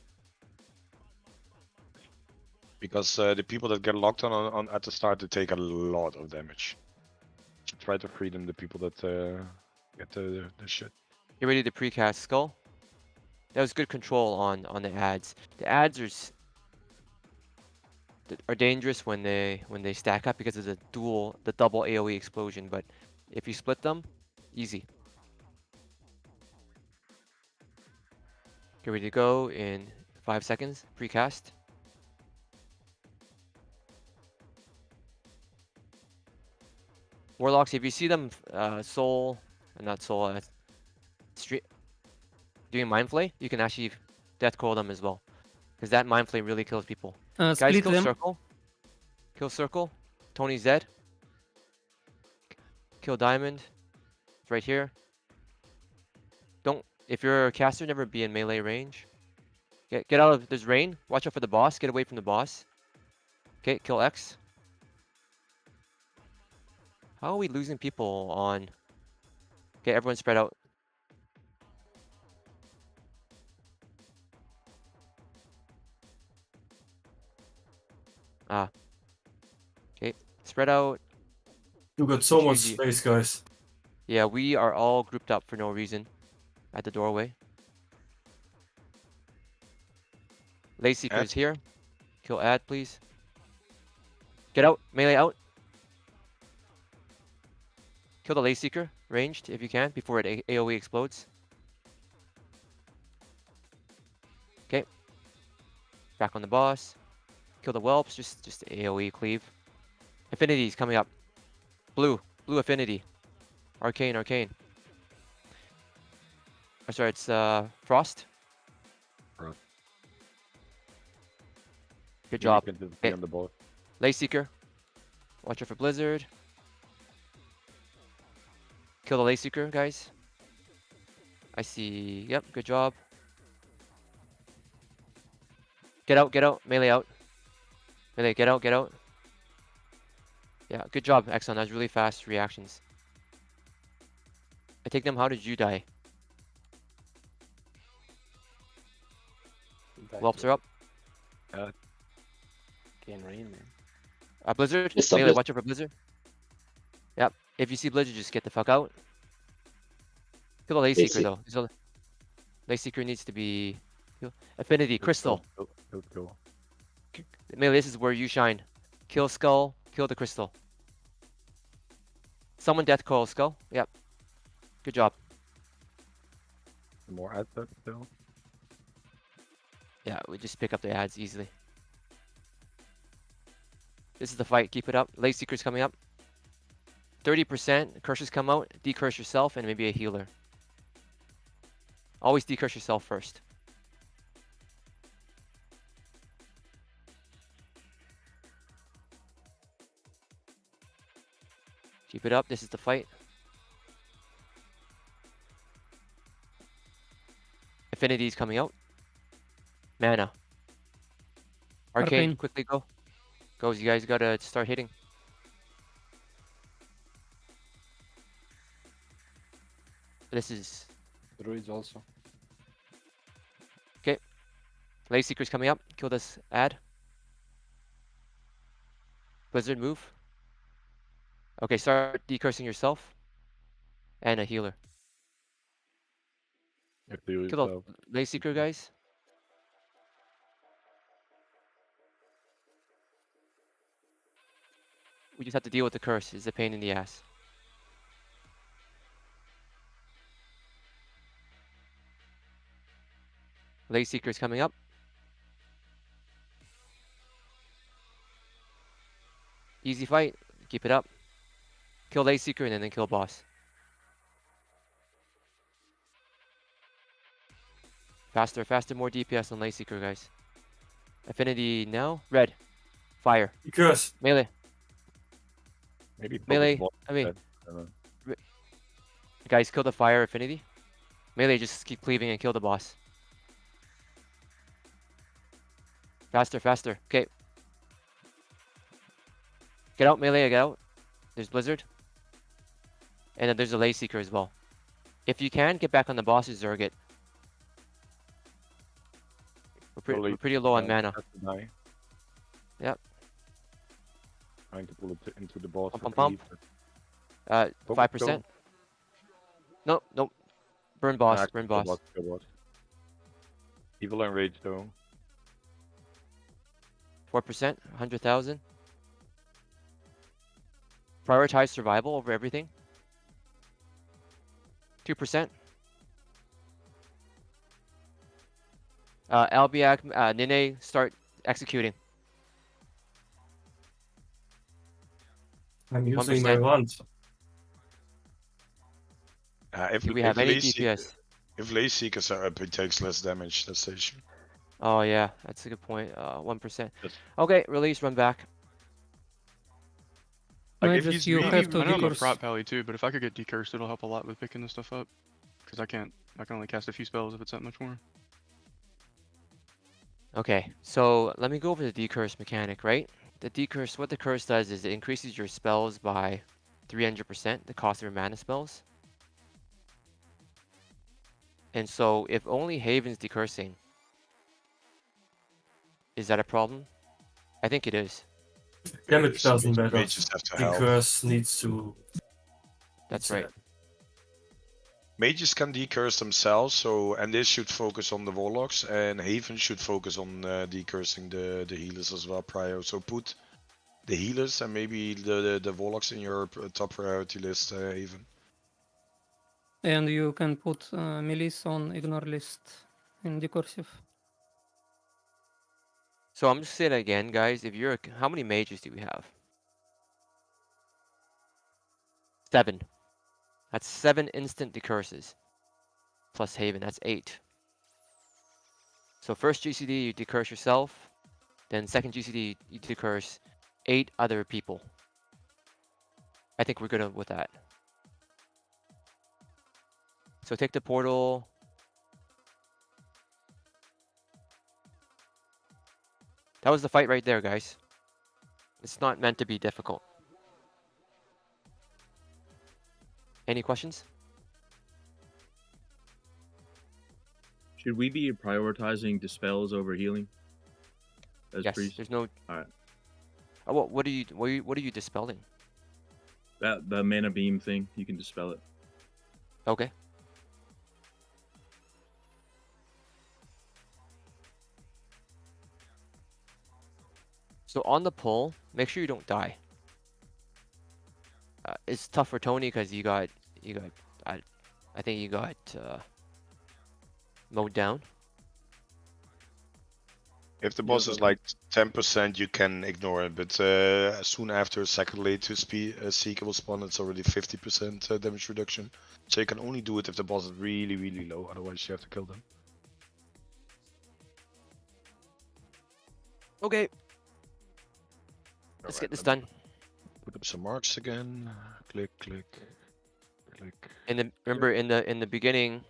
Because the people that get locked on at the start, they take a lot of damage. Try to free them, the people that get the shit. You ready to precast Skull? That was good control on the ads. The ads are dangerous when they stack up because of the double AoE explosion. But if you split them, easy. Get ready to go in 5 seconds. Precast. Warlocks, if you see them doing Mind Flay, you can actually Death Coil them as well. Because that Mind Flay really kills people. Guys, Split kill them. Circle. Kill Circle. Tony's dead. Kill Diamond. It's right here. If you're a caster, never be in melee range. Get out of, there's rain. Watch out for the boss. Get away from the boss. Okay, kill X. How are we losing people on? Okay, everyone spread out. Okay, spread out. You got so much GG. space, guys. Yeah, we are all grouped up for no reason at the doorway. Lay Seeker is here. Kill Ad, please. Get out. Melee out. Kill the Lay Seeker, ranged, if you can, before it AoE explodes. Okay. Back on the boss. Kill the Whelps, just AoE cleave. Affinity is coming up. Blue Affinity. Arcane. Oh, sorry, it's Frost. Frost. Good job. You can just be on the boss. Lay Seeker. Watch out for Blizzard. Kill the Lay Seeker, guys. I see. Yep, good job. Get out. Melee out. Melee, get out. Yeah, good job, Exxon. That was really fast reactions. I take them. How did you die? Whelps are up. Getting rain, man. Blizzard. Yes, stop Melee, it. watch out for Blizzard. Yep. If you see Blizzard, just get the fuck out. Kill the Lay Seeker, though. Lay Seeker needs to be... Affinity, Crystal. Go. Melee, this is where you shine. Kill Skull. Kill the Crystal. Someone Death Coil Skull. Yep. Good job. some more assets still. Yeah, we just pick up the ads easily. This is the fight. Keep it up. Late Seeker's coming up. 30%. Curses come out. Decurse yourself and maybe a healer. Always decurse yourself first. Keep it up. This is the fight. Affinity's coming out. Mana. Arcane, quickly go. Goes, you guys gotta start hitting. This is... Druids also. Okay. Lay Seeker's coming up. Kill this ad. Blizzard, move. Okay, start decursing yourself. And a healer. Kill the Lay Seeker, guys. We just have to deal with the curse. It's a pain in the ass. Lay Seeker's coming up. Easy fight. Keep it up. Kill Lay Seeker and then kill boss. Faster, faster, more DPS on Lay Seeker, guys. Affinity now. Red. Fire. Curse. Melee. Maybe Melee. boss I mean, instead. guys, kill the fire affinity. Melee, just keep cleaving and kill the boss. Faster, faster. Okay. Get out, Melee, get out. There's Blizzard. And then there's a Lay Seeker as well. If you can, get back on the boss's Zergit. We're pretty low on mana. Yep. Trying to pull it into the boss. Pump, pump, pump. 5%. No, no. Burn boss, Nah, burn kill boss. kill boss. Evil and Rage though. 4%, 100,000. Prioritize survival over everything. 2%. Albiak, Nene, start executing. I'm using my 1%. wand. Do we have any DPS? If Lay Seekers are up, it takes less damage. That's the issue. Oh yeah, that's a good point. 1%. Okay, release, run back. Like if he's really, I know I'm a decurse. frot pally too, but if I could get decursed, it'll help a lot with picking this stuff up. Because I can only cast a few spells if it's that much more. Okay, so let me go over the decurse mechanic, right? The decurse, what the curse does is it increases your spells by 300%, the cost of your mana spells. And so if only Haven's decursing, is that a problem? I think it is. Damage doesn't matter. Mages have to help. Decurse needs to. That's right. Mages can decurse themselves, so and they should focus on the warlocks, and Haven should focus on decursing the healers as well prior. So put the healers and maybe the warlocks in your top priority list, Haven. And you can put melees on ignore list in decursive. So I'm just saying it again, guys. If you're, how many mages do we have? 7. That's 7 instant decurses. Plus Haven, that's 8. So first GCD, you decurse yourself. Then second GCD, you decurse 8 other people. I think we're good with that. So take the portal. That was the fight right there, guys. It's not meant to be difficult. Any questions? Should we be prioritizing dispels over healing? As Yes. priest? There's no. All right. Oh, what are you dispelling? That the mana beam thing, you can dispel it. Okay. So on the pull, make sure you don't die. It's tough for Tony because I think you got mowed down. If the boss is like 10%, you can ignore it, but soon after second late to Seeker will spawn, it's already 50% damage reduction. So you can only do it if the boss is really, really low, otherwise you have to kill them. Okay. Let's get this done. Put up some marks again. Click, click, click. And remember, in the beginning,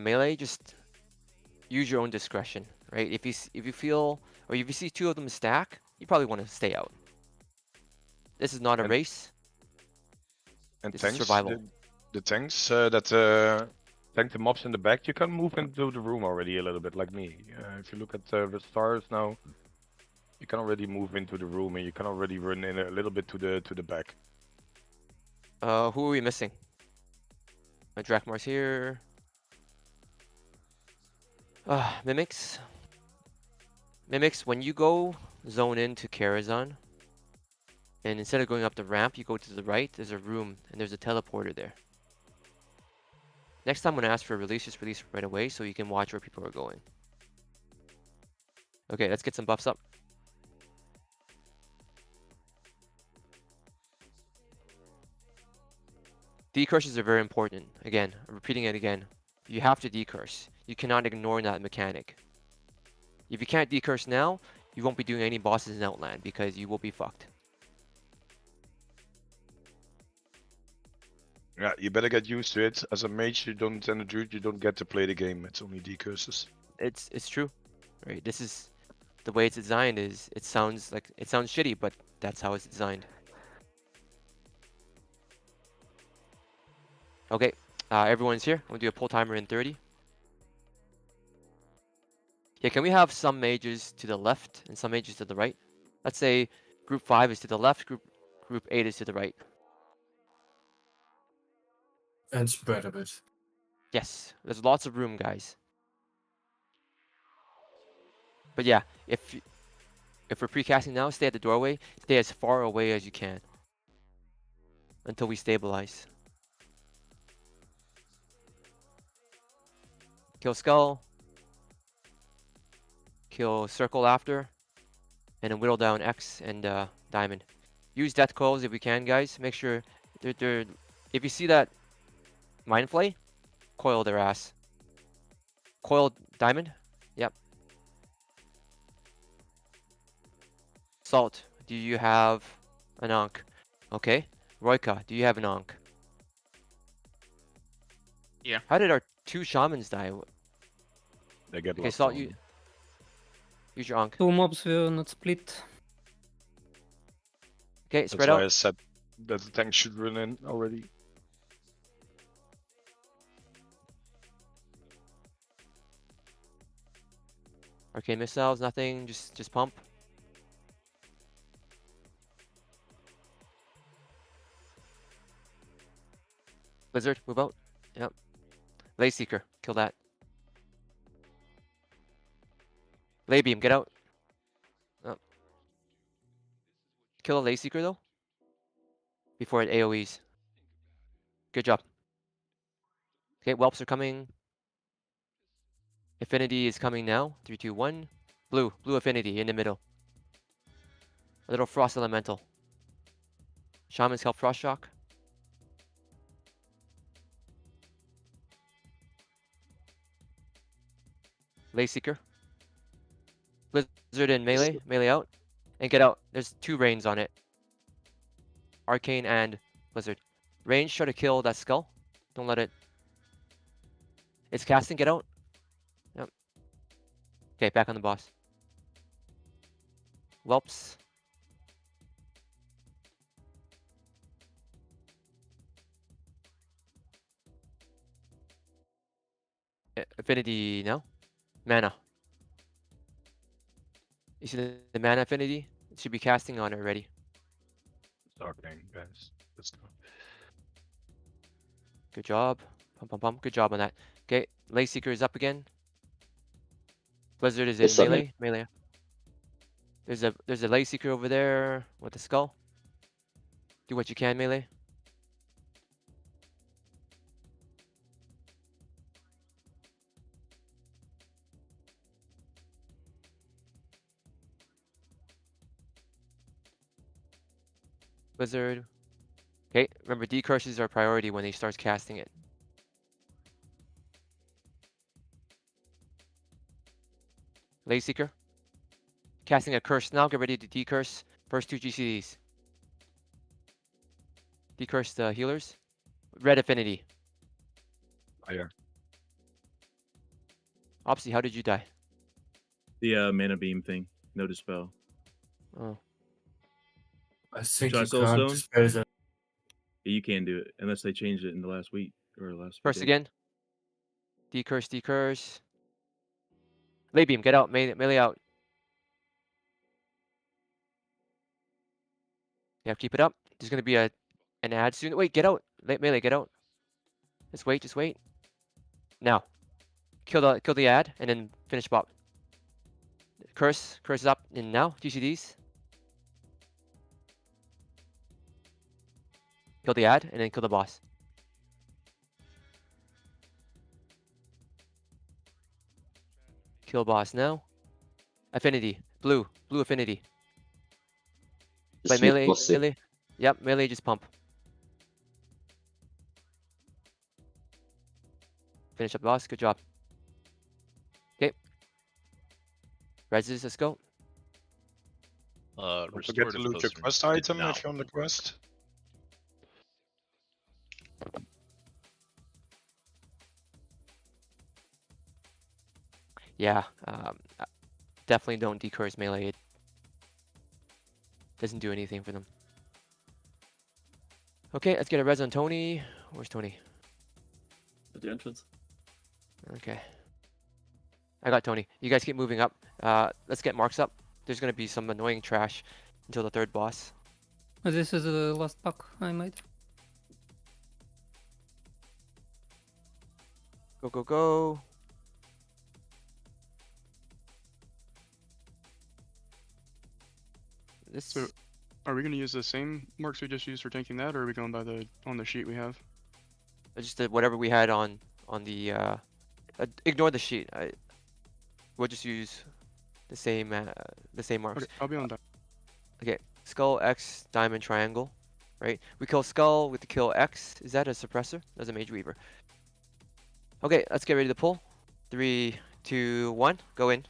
melee, just use your own discretion, right? If you feel, or if you see two of them stack, you probably want to stay out. This is not a race. And This tanks, is survival. the tanks that tank the mobs in the back, you can move into the room already a little bit, like me. If you look at the stars now, you can already move into the room and you can already run in a little bit to the back. Who are we missing? Drakmar's here. Mimics. Mimics, when you go zone into Karazhan, and instead of going up the ramp, you go to the right, there's a room, and there's a teleporter there. Next time when I ask for a release, just release right away so you can watch where people are going. Okay, let's get some buffs up. Decurses are very important. Again, I'm repeating it again. You have to decurse. You cannot ignore that mechanic. If you can't decurse now, you won't be doing any bosses in Outland because you will be fucked. Yeah, you better get used to it. As a mage, you don't, and a druid, you don't get to play the game. It's only decurses. It's true, right? This is the way it's designed. Is it sounds shitty, but that's how it's designed. Okay, everyone's here. I'm gonna do a pull timer in 30. Yeah, can we have some mages to the left and some mages to the right? Let's say group 5 is to the left, group 8 is to the right. And spread a bit. Yes, there's lots of room, guys. But yeah, if we're precasting now, stay at the doorway. Stay as far away as you can until we stabilize. Kill skull. Kill circle after, and then whittle down X and diamond. Use death coils if we can, guys. Make sure they're if you see that mind flay, coil their ass. Coil diamond. Yep. Salt, do you have an Ankh? Okay. Roika, do you have an Ankh? Yeah. How did our 2 shamans die? They get Okay, locked Salt, on. use your Ankh. 2 mobs were not split. Okay, spread That's why out. I said that the tank should run in already. Arcane missiles, nothing, just pump. Blizzard, move out. Yep. Lay Seeker, kill that. Lay Beam, get out. Oh. Kill a Lay Seeker though. Before it AoEs. Good job. Okay, whelps are coming. Affinity is coming now. 3, 2, 1. Blue affinity in the middle. A little frost elemental. Shamans help frost shock. Lay Seeker. Blizzard in melee out. And get out. There's 2 rains on it. Arcane and Blizzard. Range, try to kill that skull. Don't let it. It's casting, get out. Yep. Okay, back on the boss. Whelps. Affinity now. Mana. You see the mana affinity? It should be casting on it already. Darkening, guys. Let's go. Good job. Pump, pump, pump. Good job on that. Okay, Lay Seeker is up again. Blizzard is in melee. Melee. There's a Lay Seeker over there with the skull. Do what you can, melee. Blizzard. Okay, remember decurses are priority when he starts casting it. Lay Seeker. Casting a curse now. Get ready to decurse. First 2 GCDs. Decurse the healers. Red Affinity. Fire. Opsy, how did you die? The mana beam thing. No dispel. Oh. I think Try you Soul can't Stone? dispel that. Yeah, you can do it unless they changed it in the last week or last few Curse days. again. Decurse, decurse. Lay beam, get out. Melee out. Yeah, keep it up. There's gonna be an ad soon. Wait, get out. Melee, get out. Just wait, just wait. Now. Kill the ad and then finish Bob. Curse is up and now. GCDs. Kill the ad and then kill the boss. Kill boss now. Affinity. Blue affinity. Wait, melee. Yep, melee just pump. Finish up the boss. Good job. Okay. Reses, let's go. Don't forget to loot your quest item if you're on the quest. Yeah, definitely don't decurse melee. It doesn't do anything for them. Okay, let's get a res on Tony. Where's Tony? At the entrance. Okay. I got Tony. You guys keep moving up. Let's get marks up. There's gonna be some annoying trash until the third boss. This is the last pack I made. Go, go, go. So, are we going to use the same marks we just used for tanking that, or are we going by on the sheet we have? Just whatever we had on the. Ignore the sheet. We'll just use the same marks. Okay, I'll be on that. Okay, skull X diamond triangle, right? We kill skull with the kill X. Is that a suppressor? That's a mage weaver. Okay, let's get ready to pull. 3, 2, 1, go in.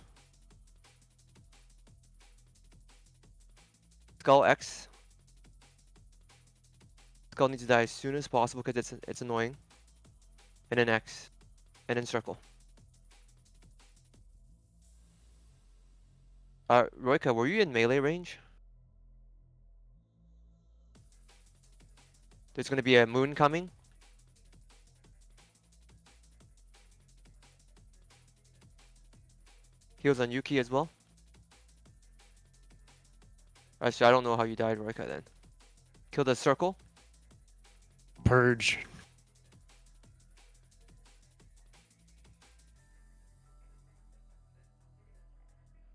Skull X. Skull needs to die as soon as possible because it's annoying. And then X, and then circle. Roika, were you in melee range? There's gonna be a moon coming. Heals on Yuki as well. Actually, I don't know how you died, Roika, then. Kill the circle. Purge.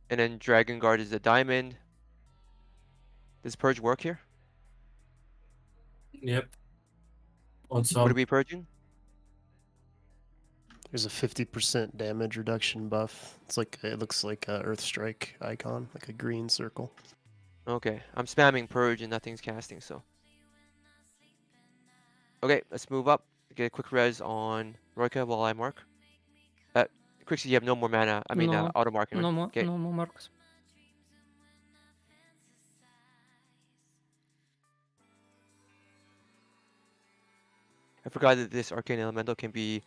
And then Dragon Guard is a diamond. Does Purge work here? Yep. On What some. are we purging? There's a 50% damage reduction buff. It looks like a Earth Strike icon, like a green circle. Okay, I'm spamming Purge and nothing's casting, so. Okay, let's move up. Get a quick res on Roika while I mark. Quixie, you have no more mana. I mean, No, auto marking, right? no more, Okay. no more marks. I forgot that this arcane elemental can be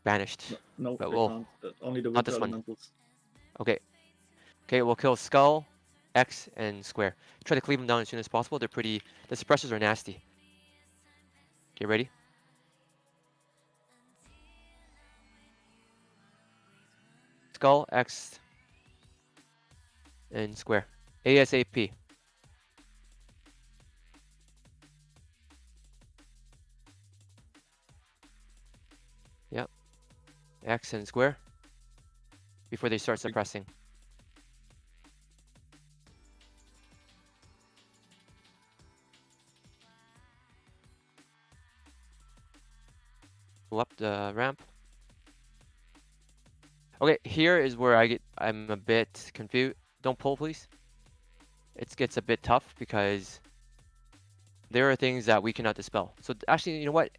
banished. No, But they can't. Only the not winter this one. elementals. Okay. Okay, we'll kill Skull, X, and Square. Try to cleave them down as soon as possible. The suppressors are nasty. Get ready. Skull, X, and Square. ASAP. Yep. X and Square. Before they start suppressing. Go up the ramp. Okay, here is where I'm a bit confused. Don't pull, please. it gets a bit tough because there are things that we cannot dispel. So actually, you know what?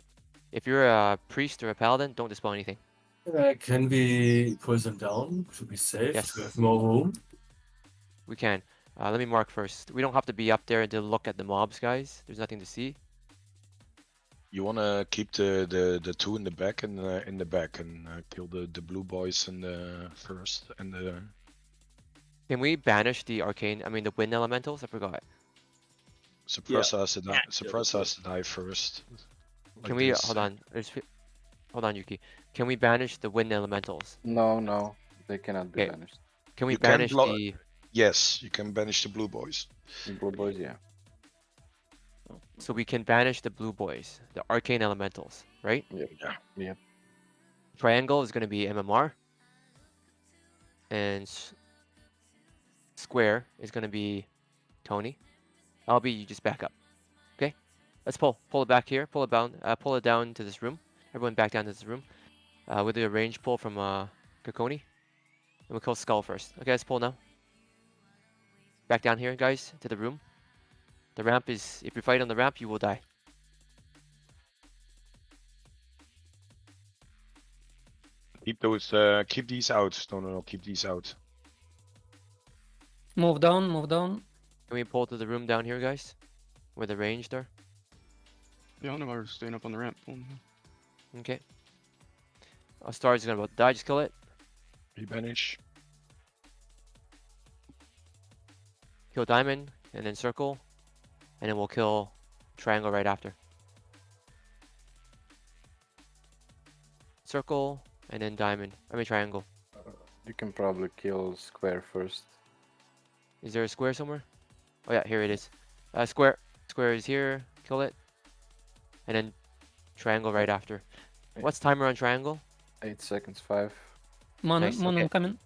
If you're a priest or a paladin, don't dispel anything. Can we pull them down to be safe, Yes. to have more room? We can. Let me mark first. We don't have to be up there to look at the mobs, guys. There's nothing to see. You wanna keep the two in the back and kill the blue boys in the first and the. Can we banish the arcane? I mean, the wind elementals. I forgot. Suppressor has to die. Suppressor has to die first. Can Like we this. hold on? Hold on, Yuki. Can we banish the wind elementals? No, they cannot be Okay. banished. Can we You can banish block. the? Yes, you can banish the blue boys. The blue boys, yeah. So we can banish the blue boys, the arcane elementals, right? Yep. Yeah. Yep. Triangle is going to be MMR, and square is going to be Tony. LB, you just back up. Okay. Let's pull it back here. Pull it down. Pull it down to this room. Everyone back down to this room. We'll do a range pull from Kakoni. And we'll kill Skull first. Okay, let's pull now. Back down here, guys, to the room. The ramp is, if you fight on the ramp, you will die. Keep those. Keep these out. No. Keep these out. Move down, move down. Can we pull to the room down here, guys? Where the ranged are? Yeah, I don't know why we're staying up on the ramp. Okay. Star is gonna about to die. Just kill it. Rebanish. Kill Diamond, and then Circle. And then we'll kill Triangle right after. Circle, and then Diamond. I mean Triangle. You can probably kill square first. Is there a square somewhere? Oh yeah, here it is. Square. Square is here. Kill it. And then Triangle right after. What's timer on Triangle? 8 seconds, 5. Moon, Nice, Moon okay. incoming.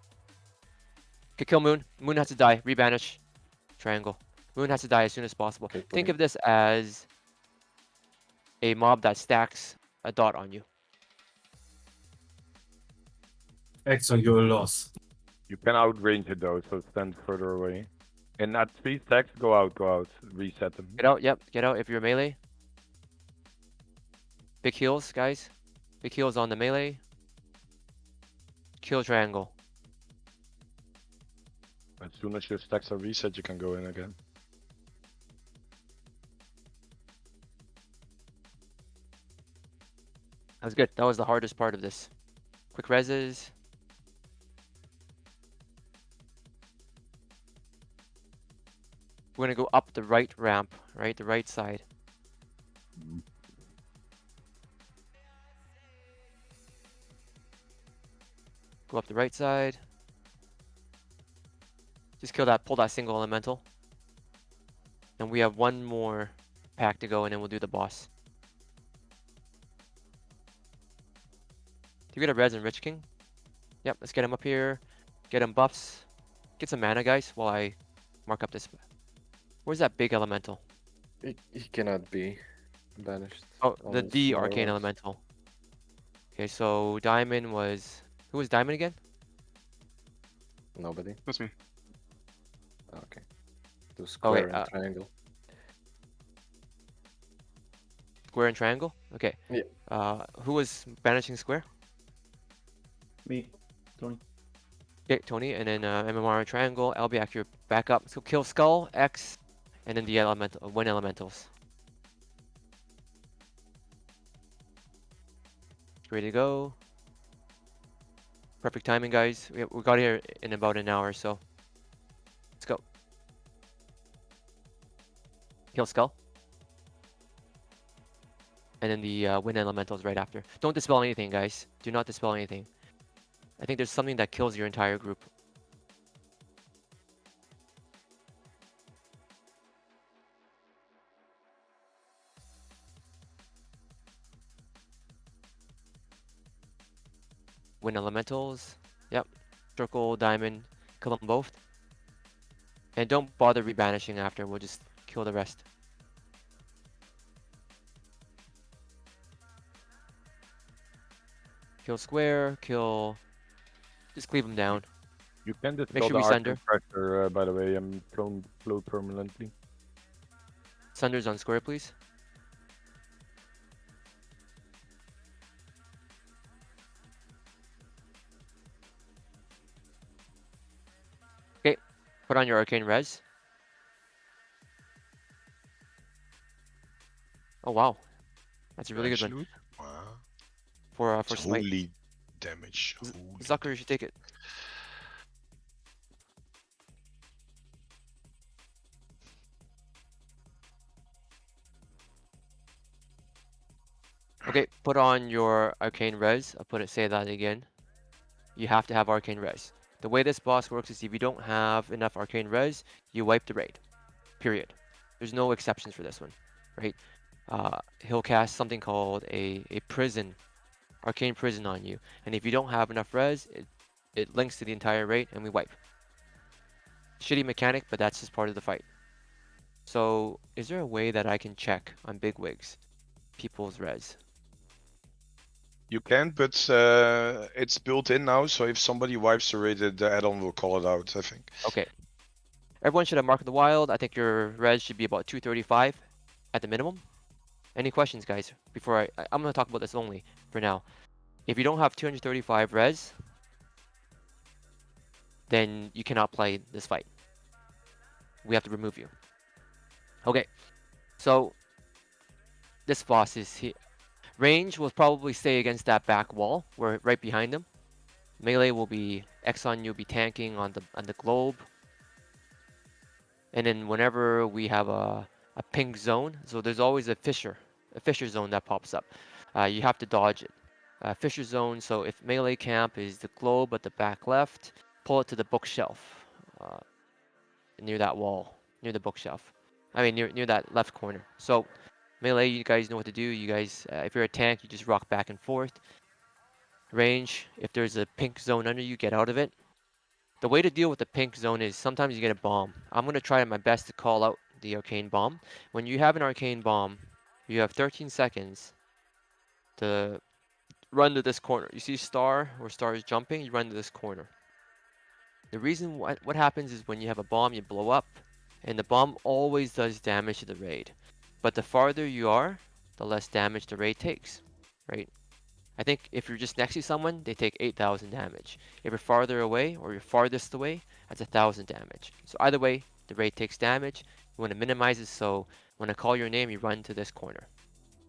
Okay, kill Moon. Moon has to die. Rebanish. Triangle. Moon has to die as soon as possible. Okay, Think of this as a mob that stacks a dot on you. Exxon, you're a loss. You can outrange it though, so stand further away. And at 3 stacks, go out. Reset them. Get out, yep, get out if you're melee. Big heals, guys. Big heals on the melee. Kill Triangle. As soon as your stacks are reset, you can go in again. That was good. That was the hardest part of this. Quick reses. We're gonna go up the right ramp, right? The right side. Go up the right side. Just kill that, pull that single elemental. And we have one more pack to go and then we'll do the boss. Do you get a res and Rich King? Yep, let's get him up here. Get him buffs. Get some mana, guys, while I mark up this. Where's that big elemental? He cannot be banished. Oh, All the D smaller arcane ones. elemental. Okay, so Diamond was... Who was Diamond again? Nobody? That's me. Okay. Do square wait, and triangle. Square and triangle? Okay. Yeah. Who was banishing square? Me, Tony. Okay, Tony, and then MMR and triangle. I'll be accurate. Back up. So kill Skull, X, and then the elemental, wind elementals. Ready to go. Perfect timing, guys. We got here in about an hour, so let's go. Kill Skull. And then the wind elementals right after. Don't dispel anything, guys. Do not dispel anything. I think there's something that kills your entire group. Wind elementals. Yep. Circle, diamond. Kill them both. And don't bother rebanishing after. We'll just kill the rest. Kill square. Kill... Just cleave them down. You can Make dispel sure the we arcane sunder. pressure, by the way. I'm thrown flow permanently. Sunder's on square, please. Okay, put on your arcane res. Oh wow, that's a You really good one actually would? Wow. for It's smite. holy damage. Holy Zucker, you should take it. Okay, put on your arcane res. I'll say that again. You have to have arcane res. The way this boss works is if you don't have enough arcane res, you wipe the raid. Period. There's no exceptions for this one, right? He'll cast something called a prison, arcane prison on you, and if you don't have enough res, it links to the entire raid and we wipe. Shitty mechanic, but that's just part of the fight. So, is there a way that I can check on bigwigs people's res? You can, but it's built in now, so if somebody wipes the raid, the add-on will call it out, I think. Okay. Everyone should have Mark of the Wild. I think your res should be about 235 at the minimum. Any questions, guys? Before I'm going to talk about this only for now. If you don't have 235 res, then you cannot play this fight. We have to remove you. Okay, so this boss is here. Range will probably stay against that back wall. We're right behind him. Melee will be Exxon. You'll be tanking on the globe. And then whenever we have a pink zone, so there's always a fissure zone that pops up. You have to dodge it. Fissure zone. So if melee camp is the globe at the back left, pull it to the bookshelf uh, near that wall, near the bookshelf. I mean near that left corner. So melee, you guys know what to do. You guys, if you're a tank, you just rock back and forth. Range, if there's a pink zone under you, get out of it. The way to deal with the pink zone is sometimes you get a bomb. I'm going to try my best to call out the arcane bomb. When you have an arcane bomb, you have 13 seconds to run to this corner. You see star where star is jumping, you run to this corner. The reason what happens is when you have a bomb, you blow up, and the bomb always does damage to the raid. But the farther you are, the less damage the raid takes, right? I think if you're just next to someone, they take 8,000 damage. If you're farther away or you're farthest away, that's 1,000 damage. So either way, the raid takes damage. You want to minimize it, so when I call your name, you run to this corner,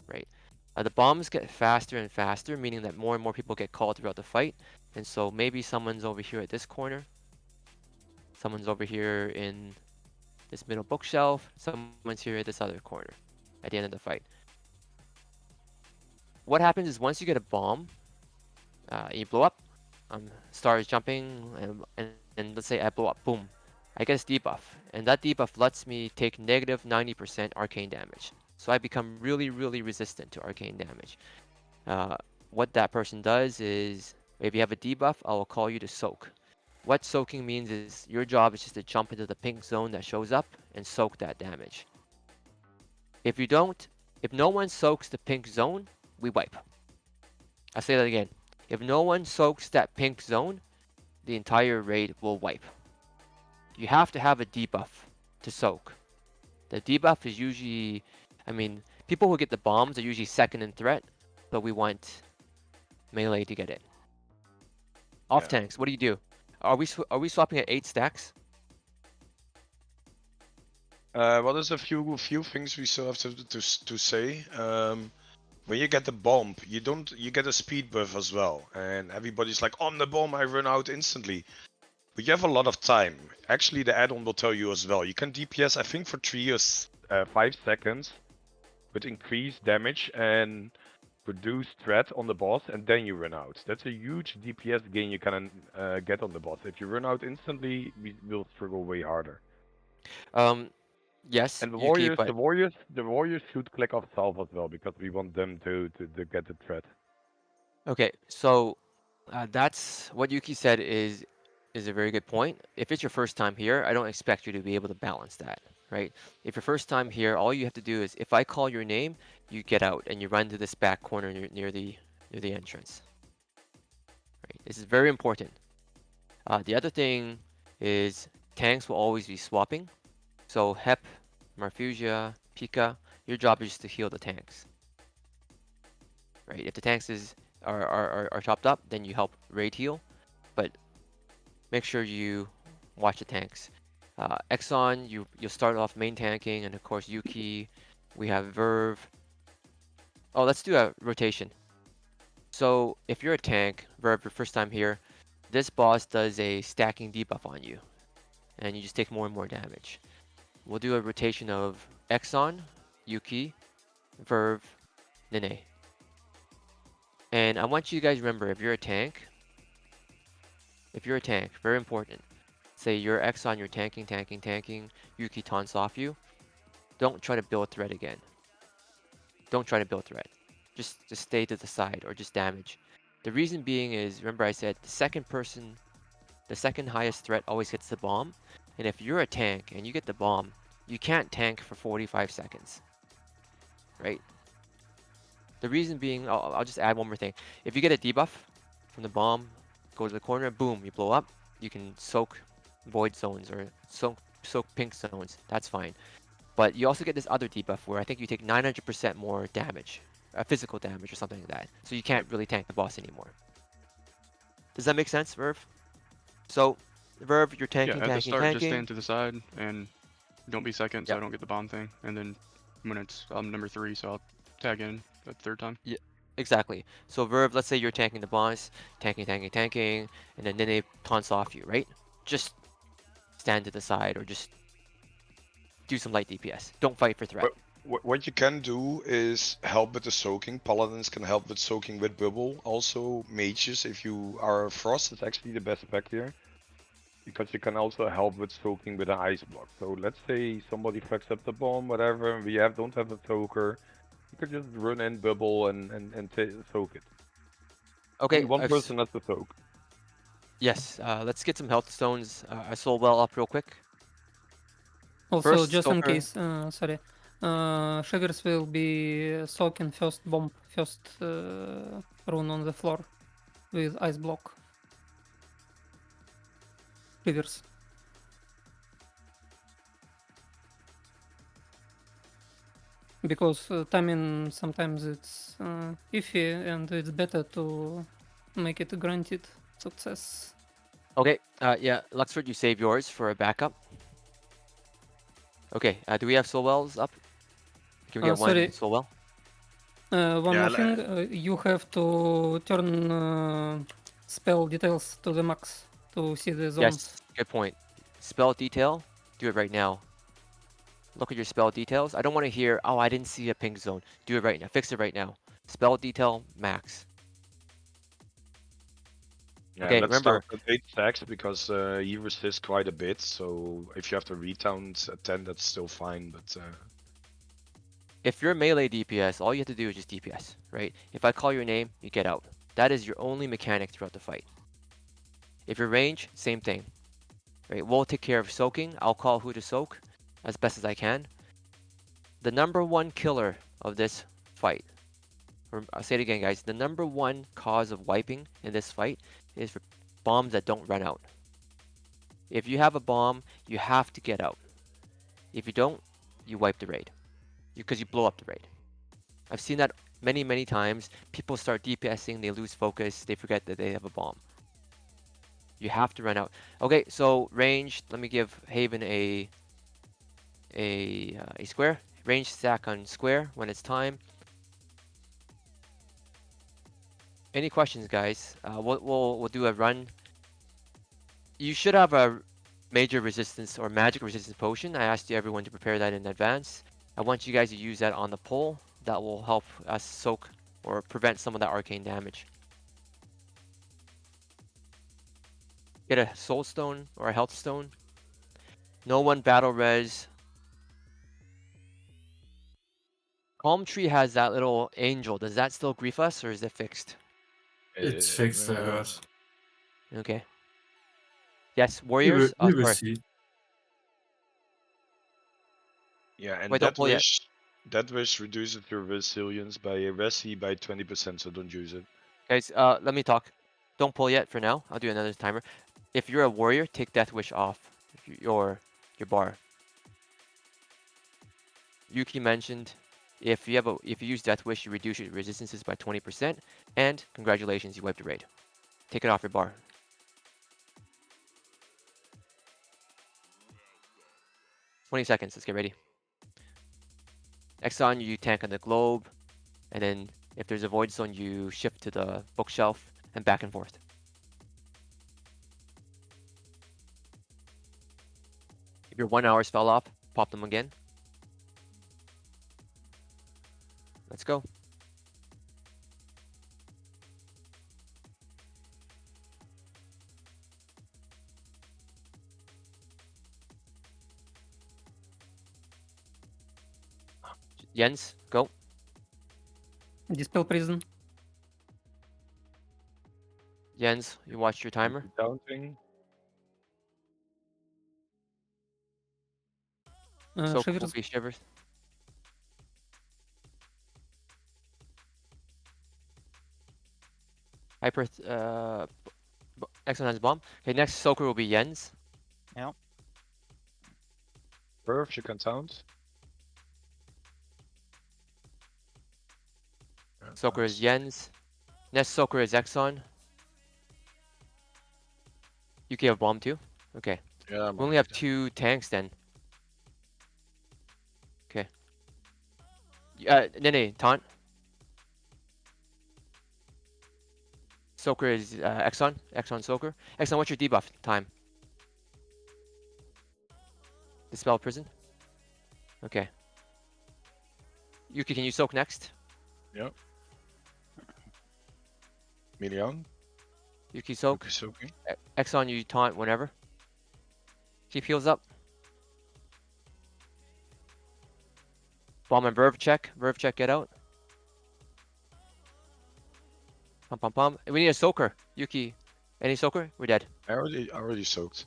right? The bombs get faster and faster, meaning that more and more people get called throughout the fight. And so maybe someone's over here at this corner. Someone's over here in this middle bookshelf. Someone's here at this other corner at the end of the fight. What happens is once you get a bomb, you blow up, star is jumping, and let's say I blow up, boom. I get a debuff, and that debuff lets me take negative 90% arcane damage. So I become really, really resistant to arcane damage. What that person does is, if you have a debuff, I will call you to soak. What soaking means is your job is just to jump into the pink zone that shows up and soak that damage. If you don't, if no one soaks the pink zone, we wipe. I'll say that again. If no one soaks that pink zone, the entire raid will wipe. You have to have a debuff to soak. The debuff is usually, I mean, people who get the bombs are usually second in threat, but we want melee to get it. Off tanks, what do you do? Are we swapping at 8 stacks? Well, there's a few things we still have to say. When you get the bomb, you get a speed buff as well, and everybody's like, on the bomb, I run out instantly. But you have a lot of time. Actually, the add-on will tell you as well. You can DPS, I think, for 3 or 5 seconds with increased damage and reduced threat on the boss, and then you run out. That's a huge DPS gain you can get on the boss. If you run out instantly, we will struggle way harder. Yes. And the Yuki, warriors, but the warriors should click off salve as well because we want them to get the threat. okay, so that's what Yuki said is a very good point. If it's your first time here, I don't expect you to be able to balance that, right? If your first time here, all you have to do is if I call your name, you get out and you run to this back corner near the entrance. Right? This is very important. The other thing is tanks will always be swapping. So Hep, Marfusia, Pika, your job is to heal the tanks. Right? If the tanks are chopped up, then you help raid heal. But make sure you watch the tanks. Exxon, you'll start off main tanking, and of course Yuki. We have Verve. Oh, let's do a rotation. So if you're a tank, Verve, your first time here, this boss does a stacking debuff on you, and you just take more and more damage. We'll do a rotation of Exxon, Yuki, Verve, Nene. And I want you guys to remember, if you're a tank, very important. Say you're Exxon, you're tanking, Yuki taunts off you. Don't try to build threat again. Don't try to build threat. Just stay to the side or just damage. The reason being is, remember I said the second highest threat always gets the bomb. And if you're a tank and you get the bomb, you can't tank for 45 seconds. Right? The reason being, I'll just add one more thing. If you get a debuff from the bomb, go to the corner, boom, you blow up. You can soak void zones or soak pink zones. That's fine. But you also get this other debuff where I think you take 900% more damage, physical damage or something like that. So you can't really tank the boss anymore. Does that make sense, Verve? So, Verve, you're Yeah, tanking, at the tanking, start, just tanking. stand to the side and don't be second, so I Yep. don't get the bomb thing. And then when I'm number 3, so I'll tag in the third time. Yeah, exactly. So Verve, let's say you're tanking the boss, tanking, and then Nene taunts off you, right? Just stand to the side or just do some light DPS. Don't fight for threat. What you can do is help with the soaking. Paladins can help with soaking with bubble. Also, mages, if you are a frost, it's actually the best spec here. Because you can also help with soaking with an ice block. So let's say somebody fucks up the bomb, whatever, and we don't have a soaker. You could just run in bubble and soak it. Okay, Only one person has to soak. Yes, let's get some health stones. I soul well up real quick. Also, First just in soaker. case, sorry, Shivers will be soaking first bomb, first rune on the floor with ice block. Shivers. Because timing sometimes it's iffy, and it's better to make it a granted success. Okay, yeah, Luxford, you save yours for a backup. Okay, do we have soul wells up? Can we get Sorry. one soul well? One more thing, you have to turn spell details to the max to see the zones. Yes, good point. Spell detail, do it right now. Look at your spell details. I don't want to hear, oh, I didn't see a pink zone. Do it right now. Fix it right now. Spell detail, max. Yeah, Okay, let's remember. start with 8 stacks because he resists quite a bit. So if you have to retount at 10, that's still fine. But if you're melee DPS, all you have to do is just DPS, right? If I call your name, you get out. That is your only mechanic throughout the fight. If you're range, same thing. Right? We'll take care of soaking. I'll call who to soak as best as I can. The number one killer of this fight, I'll say it again, guys. The number one cause of wiping in this fight is for bombs that don't run out. If you have a bomb, you have to get out. If you don't, you wipe the raid. Because you blow up the raid. I've seen that many, many times. People start DPSing, they lose focus, they forget that they have a bomb. You have to run out. Okay, so range, let me give Haven a square. Range stack on square when it's time. Any questions, guys? We'll do a run. You should have a major resistance or magic resistance potion. I asked everyone to prepare that in advance. I want you guys to use that on the pole. That will help us soak or prevent some of that arcane damage. Get a soul stone or a health stone. No one battle res. Palm Tree has that little angel. Does that still grief us or is it fixed? It's fixed, I heard. Okay. Yes, warriors. We will Sorry. see. yeah, and Wait, don't pull yet. That wish reduces your resilience by a resi by 20%, so don't use it. Guys, let me talk. Don't pull yet for now. I'll do another timer. If you're a warrior, take Death Wish off your bar. Yuki mentioned if you use Death Wish, you reduce your resistances by 20%, and congratulations, you wiped a raid. Take it off your bar. $20 seconds. Let's get ready. Exxon, you tank on the globe, and then if there's a void zone, you shift to the bookshelf and back and forth. If your 1 hours fell off, pop them again. Let's go. Jens, go. Dispel Prison. Jens, you watch your timer. Counting. So Shivers. cool, Shivers. Hyper, Exxon has bomb. Okay, next Soaker will be Jens. Yeah. Perf, you can sound. Soaker is Jens. Next Soaker is Exxon. You have bomb too? Okay. Yeah, we only have 2 tanks then. Okay. Nene, taunt. Soaker is Exxon. Exxon Soaker. Exxon, what's your debuff time? Dispel Prison. Okay. Yuki, can you soak next? Yep. Million. Yuki soak. Yuki soaking. Exxon, you taunt whenever. Keep heals up. Bomb and Verve check. Verve check, get out. Pum pum pum. We need a soaker. Yuki, any soaker? We're dead. I already soaked.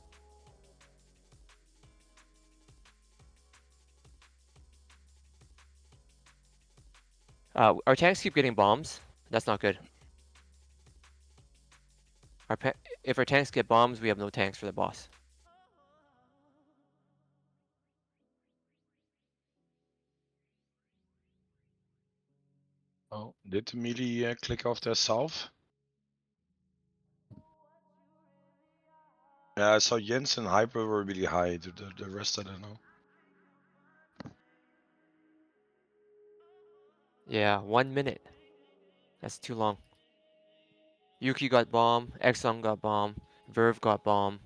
Our tanks keep getting bombs. That's not good. If our tanks get bombs, we have no tanks for the boss. Oh, did the melee click off their salve? Yeah, I saw Jens and Hyper were really high. The rest I don't know. Yeah, 1 minute. That's too long. Yuki got bomb. Exxon got bomb. Verve got bomb.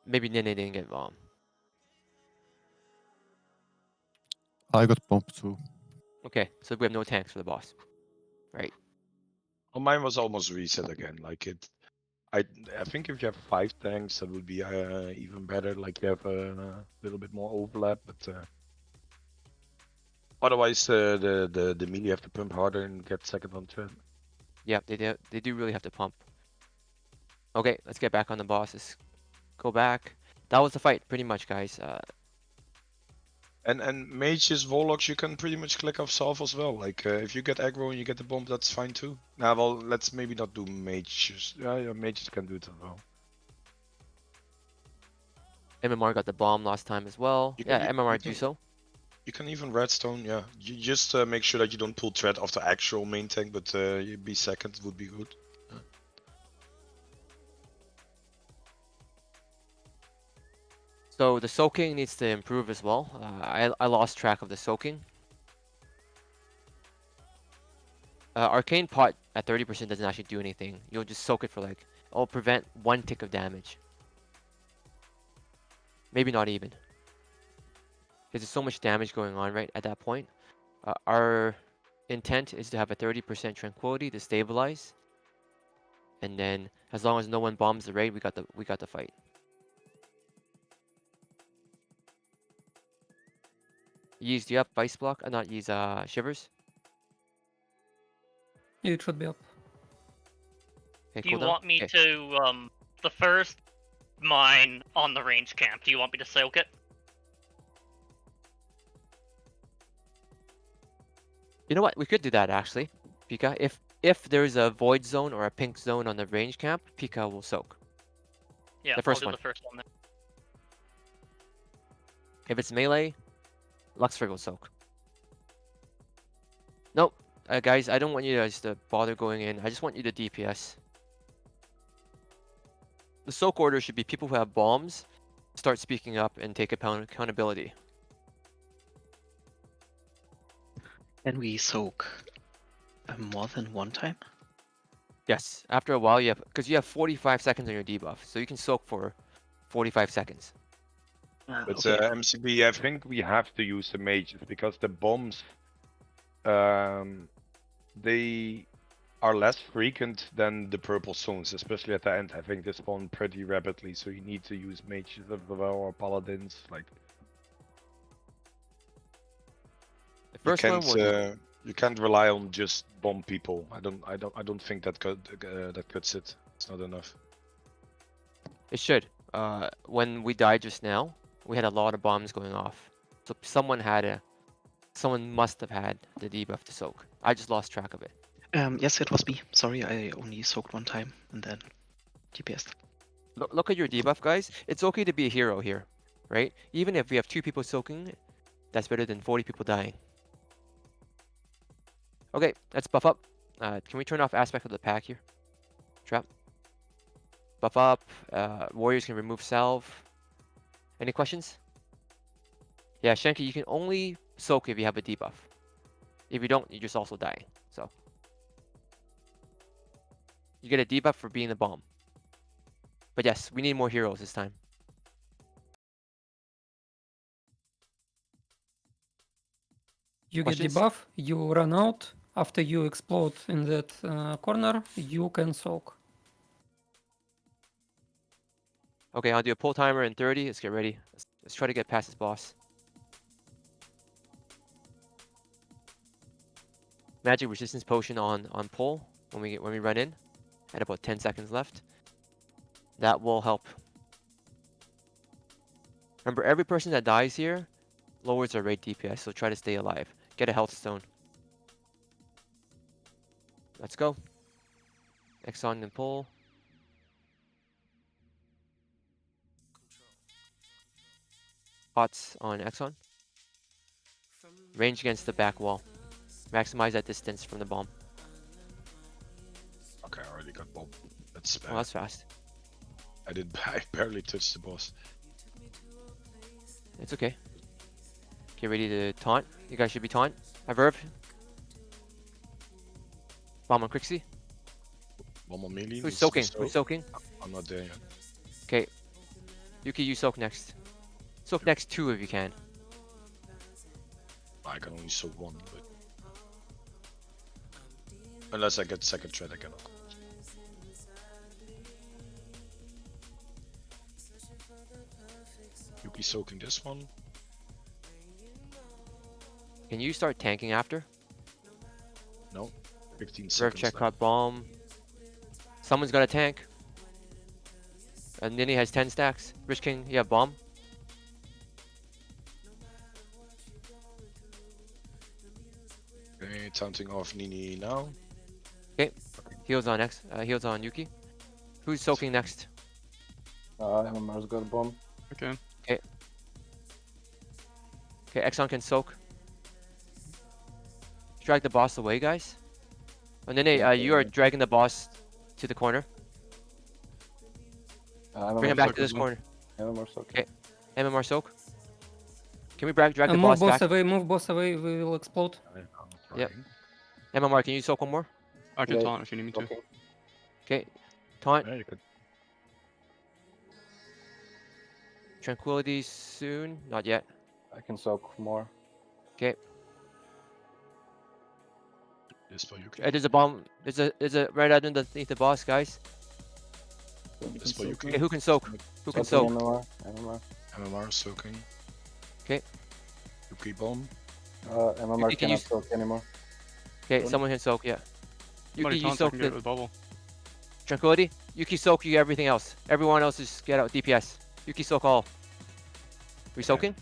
Maybe Nene didn't get bomb. I got bumped too. Okay, so we have no tanks for the boss. Right. Oh, mine was almost reset again. Like it, I think if you have 5 tanks, that would be even better. Like you have a little bit more overlap, but otherwise the melee have to pump harder and get second on threat. Yeah, they do really have to pump. Okay, let's get back on the boss. Let's go back. That was the fight, pretty much, guys. And mages, warlocks, you can pretty much click off salve as well. Like if you get aggro and you get the bomb, that's fine too. Now, well, let's maybe not do mages. Yeah, mages can do it as well. MMR got the bomb last time as well. MMR do so. You can even redstone, yeah. You just make sure that you don't pull threat off the actual main tank, but you be second would be good. Yeah. So the soaking needs to improve as well. I lost track of the soaking. Arcane Pot at 30% doesn't actually do anything. You'll just soak it for like, it'll prevent 1 tick of damage. Maybe not even. Because there's so much damage going on right at that point. Our intent is to have a 30% tranquility to stabilize. And then as long as no one bombs the raid, we got the fight. Yeez, do you have Vice Block? Not Yeez, Shivers? It should be up. Okay, Do you cooldown? want me Okay. to, the first mine on the range camp, do you want me to soak it? You know what? We could do that actually, Pika. if there's a void zone or a pink zone on the range camp, Pika will soak. Yeah, The first I'll do one. the first one then. If it's melee, Luxford will soak. Nope. Guys, I don't want you guys to bother going in. I just want you to DPS. The soak order should be people who have bombs start speaking up and take accountability. Can we soak more than one time? Yes. After a while, because you have 45 seconds on your debuff, so you can soak for 45 seconds. But Okay. MCB, I think we have to use the mages because the bombs, they are less frequent than the purple zones, especially at the end. I think they spawn pretty rapidly, so you need to use mages as well or paladins. Like The first one was you can't rely on just bomb people. I don't think that cuts it. It's not enough. it should. When we died just now, we had a lot of bombs going off. So someone must have had the debuff to soak. I just lost track of it. Yes, it was me. Sorry, I only soaked one time and then DPS. Look at your debuff, guys. It's okay to be a hero here, right? Even if we have 2 people soaking, that's better than 40 people dying. Okay, let's buff up. Can we turn off aspect of the pack here? Trap. Buff up. Warriors can remove salve. Any questions? Yeah, Shanky, you can only soak if you have a debuff. If you don't, you're just also dying. So you get a debuff for being the bomb. But yes, we need more heroes this time. You Questions? get debuff, you run out. After you explode in that corner, you can soak. Okay, I'll do a pull timer in 30. Let's get ready. Let's try to get past this boss. Magic resistance potion on pull when we run in, at about 10 seconds left. That will help. Remember, every person that dies here lowers their raid DPS, so try to stay alive. Get a health stone. Let's go. Exxon and pull. Pots on Exxon. Range against the back wall. Maximize that distance from the bomb. Okay, I already got bomb. That's bad. Oh, that's fast. I barely touched the boss. It's okay. Get ready to taunt. You guys should be taunt. Have Verve. Bomb on Crixie. Bomb on melee. Who's soaking? Who's soaking? I'm not there yet. Okay. Yuki, you soak next. Soak next 2 if you can. I can only soak 1, but unless I get second threat, I cannot. Yuki soaking this one. Can you start tanking after? No. 15 Verve seconds. check left. caught bomb. Someone's got a tank. And Nini has 10 stacks. Rich King, you have bomb. Okay, taunting off Nini now. Okay. Heals on heals on Yuki. Who's soaking next? MMR's got a bomb. Okay. Okay. Okay, Exxon can soak. Drag the boss away, guys. And then you are dragging the boss to the corner. Bring him back to this corner. MMR soak. Okay. MMR soak. Can we drag the Move boss boss back? away, move boss away, we will explode. Yep. MMR, can you soak one more? I can taunt if you need me to. Okay. Taunt. yeah, you could. Tranquility soon. Not yet. I can soak more. Okay. This for Yuki. There's a bomb. There's a right underneath the boss, guys. This for Yuki. Okay, who can soak? Who can Soaking soak? MMR. MMR soaking. Okay. Yuki bomb. MMR Yuki, can you cannot soak anymore. Okay, someone can soak. Yeah. Somebody Yuki, you taunts, I soak can get the with bubble. Tranquility. Yuki soak you everything else. Everyone else is get out DPS. Yuki soak all. We soaking?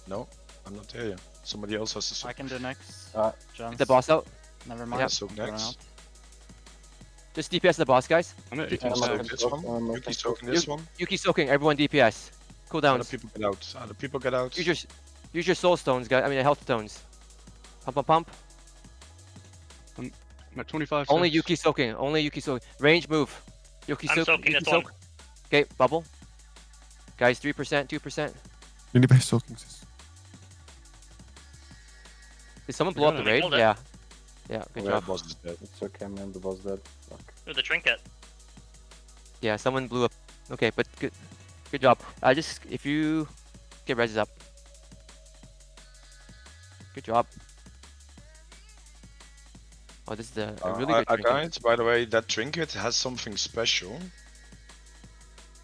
No, I'm not there yet. Somebody else has to soak. I can do next. Get the boss out. Never Yep. mind. Soak Going next. out. Just DPS the boss, guys. I'm at Yuki 18 soak can this soak, one. Emma Yuki can soaking soak. this one. Yuki soaking. Everyone DPS. Cooldowns. Other people get out. Other people get out. Use your soul stones, guys. I mean, health stones. Pump, pump, pump. I'm at 25 Only seconds. Yuki soaking. Only Yuki soaking. Range move. Yuki I'm soak. soaking Yuki this one. soak. Okay, bubble. Guys, 3%, 2%. Anybody soaking this? Did someone We blow up got the it. raid? Nailed it. Yeah. Yeah, good Yeah, job. boss is dead. It's okay, man. The boss dead. Fuck. With the trinket. Yeah, someone blew up. Okay, but good job. Just if you get res up. Good job. Oh, this is a really good trinket. Guys, by the way, that trinket has something special.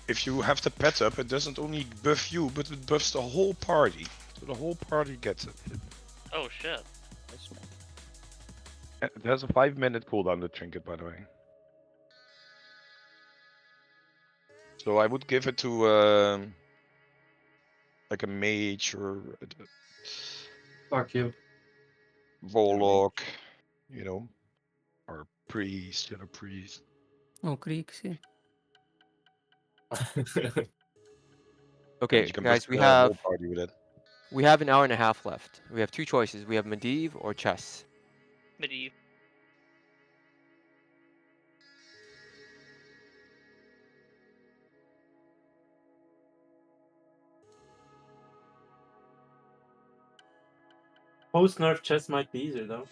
If you have the pet up, it doesn't only buff you, but it buffs the whole party. So the whole party gets it. Oh shit. Nice, man. It has a 5-minute cooldown, the trinket, by the way. So I would give it to like a mage or Fuck you. warlock, you know, or priest, priest. Oh, Krixie. Okay, You can guys, buff the whole party with it. we have an hour and a half left. We have two choices. We have Medivh or chess. Medivh. Post nerf chess might be easier though.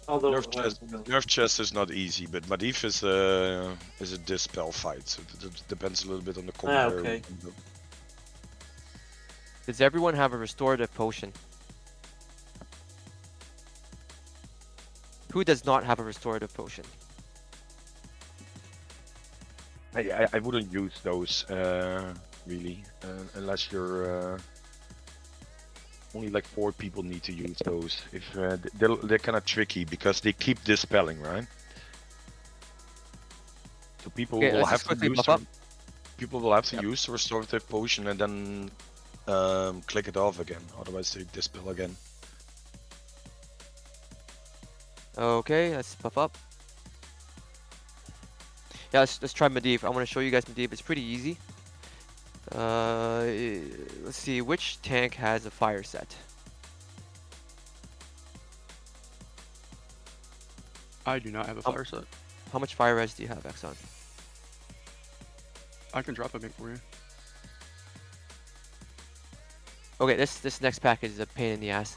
Although Nerf chest is not easy, but Medivh is a dispel fight, so it depends a little bit on the combo. okay. Does everyone have a restorative potion? Who does not have a restorative potion? I wouldn't use those really, unless you're only like 4 people need to use those. If they're kind of tricky because they keep dispelling, right? So people Okay, will let's have just to quickly use buff up. people will have to use the restorative potion and then click it off again. Otherwise they dispel again. Okay, let's buff up. Yeah, let's try Medivh. I want to show you guys Medivh. It's pretty easy. Let's see, which tank has a fire set? I do not have a fire set. How much fire res do you have, Exxon? I can drop a bit for you. Okay, this next package is a pain in the ass.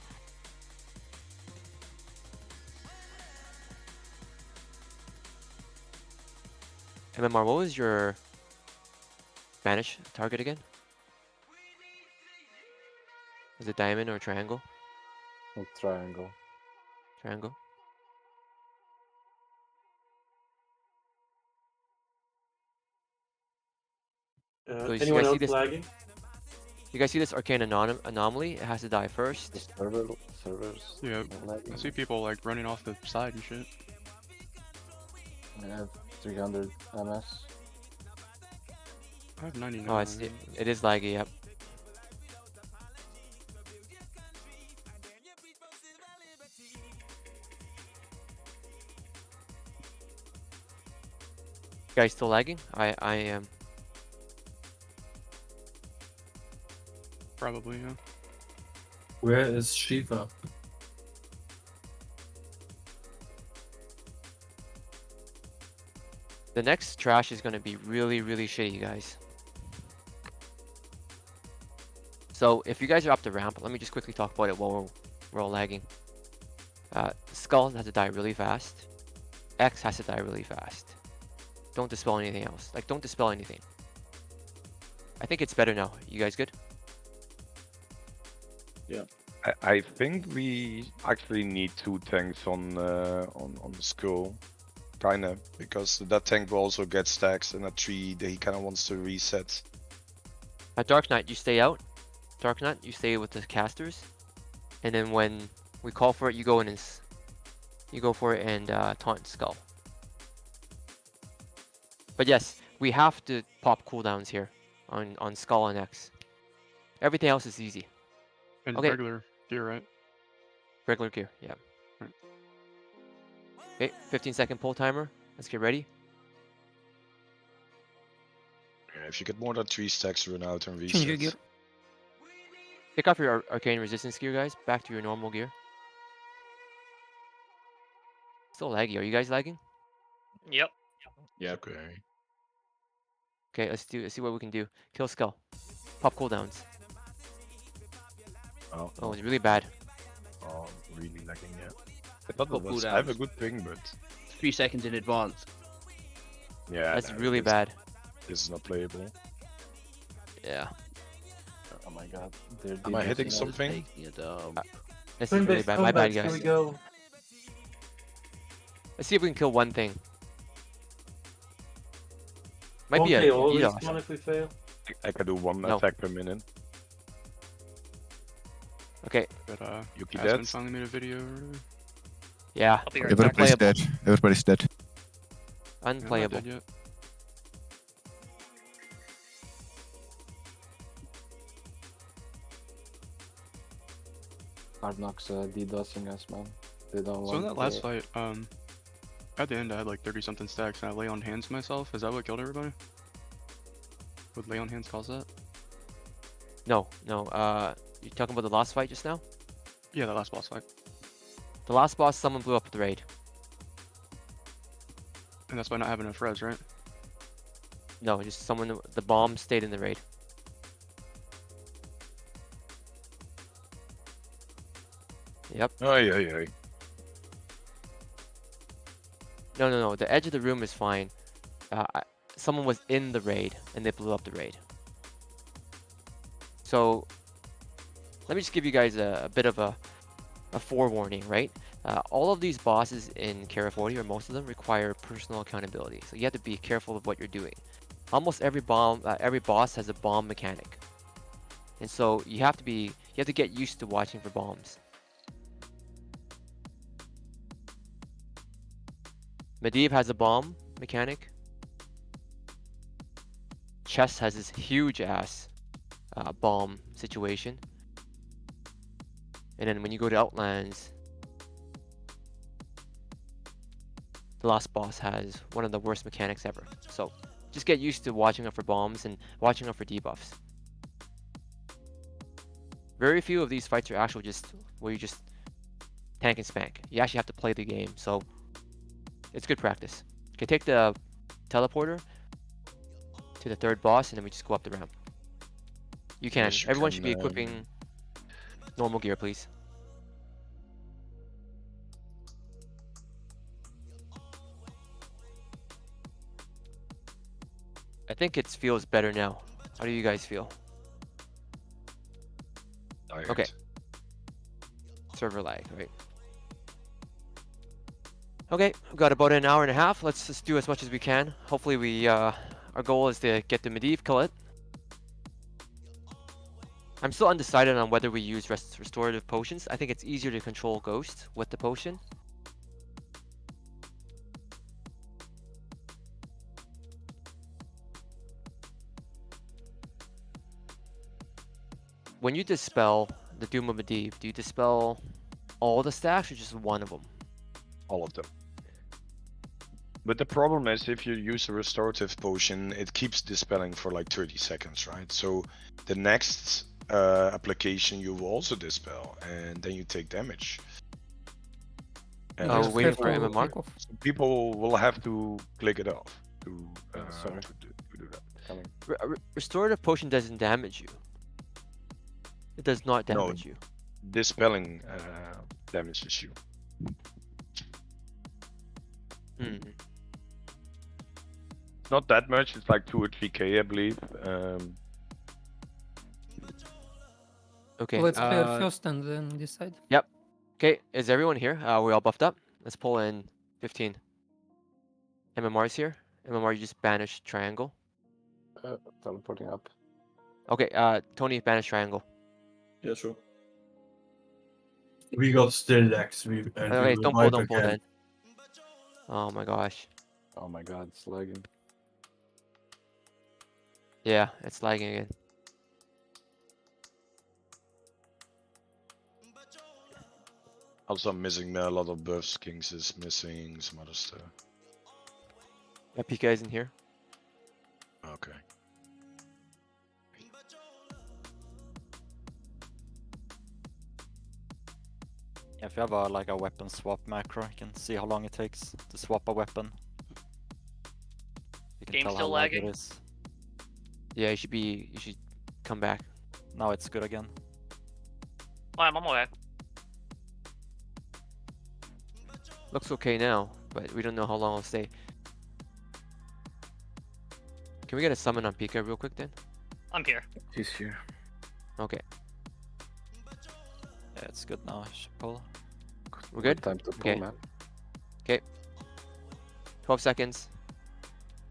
MMR, what was your Spanish target again? Was it diamond or triangle? Triangle. Triangle. So you anyone guys see else this? lagging? You guys see this arcane anomaly? It has to die first. Servers. Yeah, I see people like running off the side and shit. I have 300 MS. I have 99. Oh, it is laggy. Yep. Guys, still lagging? I am. Probably, yeah. Where is Shiva? The next trash is gonna be really, really shitty, guys. So if you guys are up the ramp, let me just quickly talk about it while we're all lagging. Skull has to die really fast. X has to die really fast. Don't dispel anything else. Like, don't dispel anything. I think it's better now. You guys good? Yeah. I think we actually need 2 tanks on the skull, kinda, because that tank will also get stacks, and that tree he kind of wants to reset. Dark Knight, you stay out. Dark Knight, you stay with the casters, and then when we call for it, you go in and you go for it and taunt Skull. But yes, we have to pop cooldowns here on Skull and X. Everything else is easy. And Okay. regular gear, right? Regular gear, yeah. Okay, 15-second pull timer. Let's get ready. Yeah, if you get more than 3 stacks, run out and Change your gear. reset. Take off your arcane resistance gear, guys. Back to your normal gear. Still laggy. Are you guys lagging? Yep. Yeah. Okay. Okay, let's see what we can do. Kill skull. Pop cooldowns. Oh, Oh, it's really bad. Oh, really lagging, yeah. I thought Pop it was. I have a cooldowns. good ping, but 3 seconds in advance. yeah, That's no, really this- bad. This is not playable. Yeah. Oh my god. They're Am I hitting DDoSing us. something? Taking a dump. This is really bad. My bad, Here we guys. go. Let's see if we can kill one thing. Might be Okay, a all DDoS. respawn if we fail. I can do one No. attack per minute. Okay. But Yuki Aspen dead? finally made a video or whatever. Yeah. I'll be right back. Everybody's Unplayable. dead. Everybody's dead. Yeah, I'm not Unplayable. dead yet. Hard Knocks DDoSing us, man. They don't So in want that last fight, at the end I had like 30 something stacks and I lay on hands myself. Is that what killed everybody? Would lay on hands cause that? No, no. You talking about the last fight just now? Yeah, that last boss fight. The last boss, someone blew up the raid. And that's by not having enough res, right? No, just someone. The bomb stayed in the raid. Yep. Oh yeah. No, no, no. The edge of the room is fine. Someone was in the raid and they blew up the raid. So let me just give you guys a bit of a forewarning, right? All of these bosses in Kara 40, or most of them, require personal accountability. So you have to be careful of what you're doing. Almost every boss has a bomb mechanic, and so you have to get used to watching for bombs. Medivh has a bomb mechanic. Chess has this huge ass bomb situation. And then when you go to Outlands, the last boss has one of the worst mechanics ever. So just get used to watching out for bombs and watching out for debuffs. Very few of these fights are actually just where you just tank and spank. You actually have to play the game, so it's good practice. Okay, take the teleporter to the third boss, and then we just go up the ramp. You can. Yes, you Everyone can, should be equipping normal gear, please. I think it feels better now. How do you guys feel? Tired. Okay. Server lag, right? Okay, we've got about an hour and a half. Let's just do as much as we can. Hopefully we, our goal is to get the Medivh, kill it. I'm still undecided on whether we use restorative potions. I think it's easier to control Ghost with the potion. When you dispel the Doom of Medivh, do you dispel all the stacks or just one of them? All of them. But the problem is, if you use a restorative potion, it keeps dispelling for like 30 seconds, right? So the next application you will also dispel, and then you take damage. And Oh, that's waiting the for problem. MMR? So people will have to click it off to sorry. to do that. Coming. Restorative potion doesn't damage you. It does not No. damage you. Dispelling damages you. Hmm. It's not that much. It's like 2 or 3k, I believe. Okay. Let's clear first and then decide. Yep. Okay, is everyone here? We're all buffed up. Let's pull in 15. MMR's here. MMR, you just banish triangle. Teleporting up. Okay, Tony, banish triangle. Yeah, sure. We got still X. We Okay, don't pull, don't pull then. Oh my gosh. Oh my god, it's lagging. Yeah, it's lagging again. Also, I'm missing a lot of buffs. Kings is missing some other stuff. Yeah, Pika isn't here. Okay. If you have like a weapon swap macro, you can see how long it takes to swap a weapon. You can Game's tell how still lag it lagging? is. Yeah, you should come back. Now it's good again. Oh, I'm on my way. Looks okay now, but we don't know how long it'll stay. Can we get a summon on Pika real quick then? I'm here. He's here. Okay. Yeah, it's good now. I should pull. We're good? Time to pull, Okay. man. Okay. 12 seconds.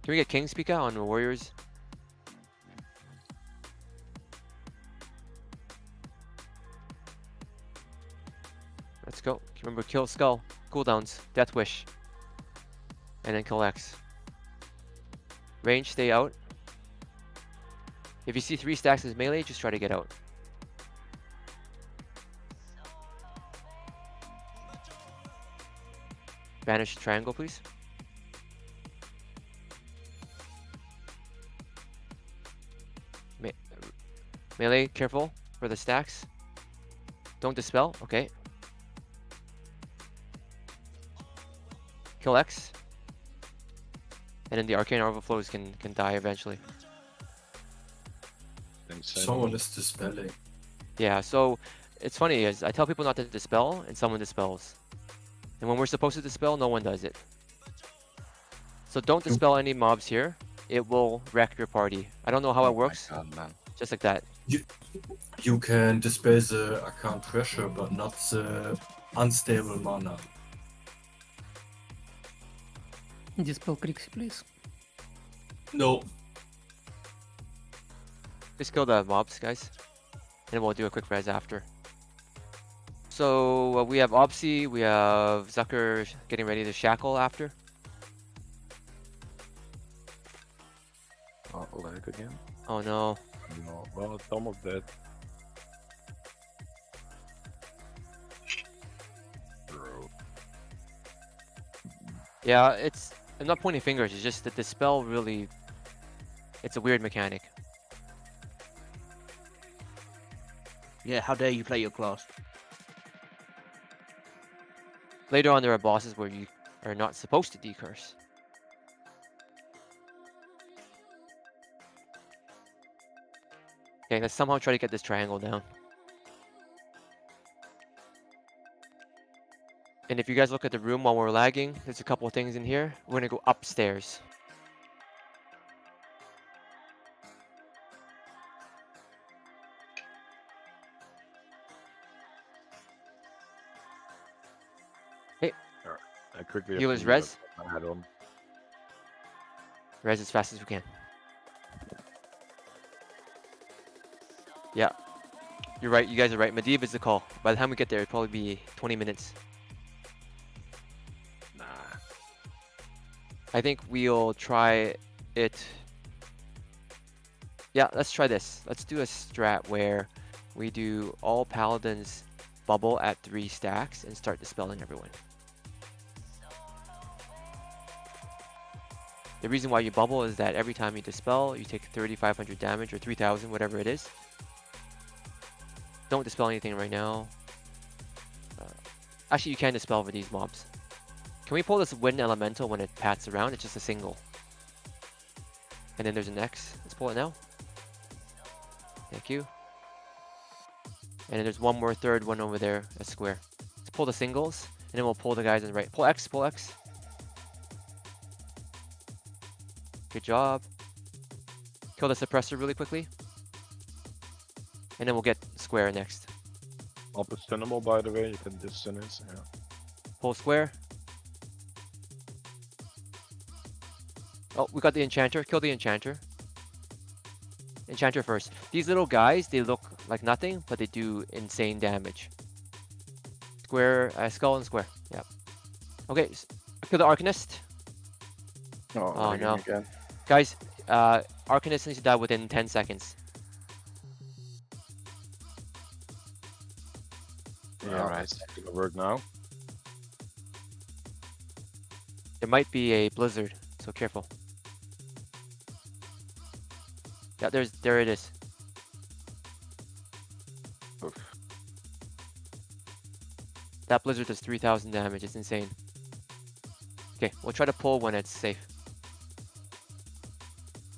Can we get King's Pika on the Warriors? Let's go. Remember, kill Skull. Cooldowns. Death Wish. And then kill X. Range, stay out. If you see 3 stacks as melee, just try to get out. Banish triangle, please. Melee, careful for the stacks. Don't dispel, okay. Kill X. And then the arcane overflows can die eventually. Someone is dispelling. Yeah, so it's funny is I tell people not to dispel and someone dispels. And when we're supposed to dispel, no one does it. So don't dispel any mobs here. It will wreck your party. I don't know how it works. God, man. Just like that. You can dispel the account pressure, but not the unstable mana. Dispel Crixie, please. No. Just kill the mobs, guys. And we'll do a quick res after. So we have Opsy, we have Zucker getting ready to shackle after. Oh, lag again. Oh no. No, well, it's almost dead. Bro. Yeah, I'm not pointing fingers, it's just that the spell really, it's a weird mechanic. Yeah, how dare you play your class? Later on, there are bosses where you are not supposed to decurse. Okay, let's somehow try to get this triangle down. And if you guys look at the room while we're lagging, there's a couple of things in here. We're gonna go upstairs. Hey. I quickly Healers have to res. add on. Res as fast as we can. Yeah. You're right, you guys are right. Medivh is the call. By the time we get there, it'll probably be 20 minutes. Nah. I think we'll try it. Yeah, let's try this. Let's do a strat where we do all paladins bubble at 3 stacks and start dispelling everyone. The reason why you bubble is that every time you dispel, you take 3,500 damage or 3,000, whatever it is. Don't dispel anything right now. Actually, you can dispel for these mobs. Can we pull this wind elemental when it pats around? It's just a single. And then there's an X. Let's pull it now. Thank you. And then there's one more third one over there, a square. Let's pull the singles, and then we'll pull the guys on the right. Pull X, pull X. Good job. Kill the suppressor really quickly. And then we'll get square next. Up is tunable, by the way. You can distin it. Yeah. Pull square. Oh, we got the enchanter. Kill the enchanter. Enchanter first. These little guys, they look like nothing, but they do insane damage. Square, skull and square. Yep. Okay, kill the Arcanist. Oh no. Again. Guys, Arcanist needs to die within 10 seconds. Yeah, right. It's not gonna work now. There might be a blizzard, so careful. Yeah, there it is. That blizzard does 3,000 damage. It's insane. Okay, we'll try to pull when it's safe.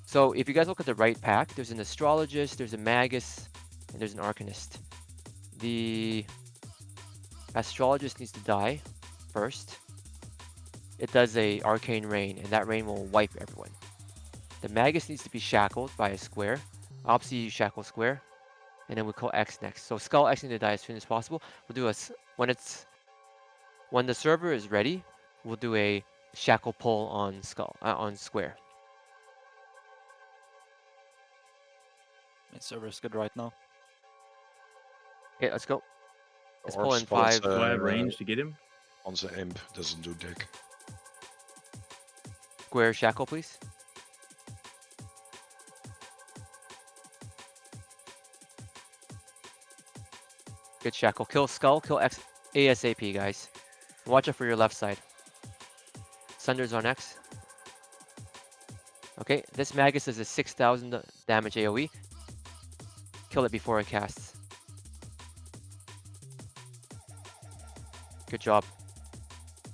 So if you guys look at the right pack, there's an astrologist, there's a magus, and there's an arcanist. The astrologist needs to die first. It does a arcane rain, and that rain will wipe everyone. The magus needs to be shackled by a square. Opposite you shackle square, and then we call X next. So Skull X needs to die as soon as possible. We'll do when the server is ready, we'll do a shackle pull on on square. My server is good right now. Okay, let's go. Let's Or pull in spot, 5. Do I have range to get him? On the imp doesn't do dick. Square shackle, please. Good shackle. Kill Skull, kill X ASAP, guys. Watch out for your left side. Sunder's on X. Okay, this Magus is a 6,000 damage AoE. Kill it before it casts. Good job.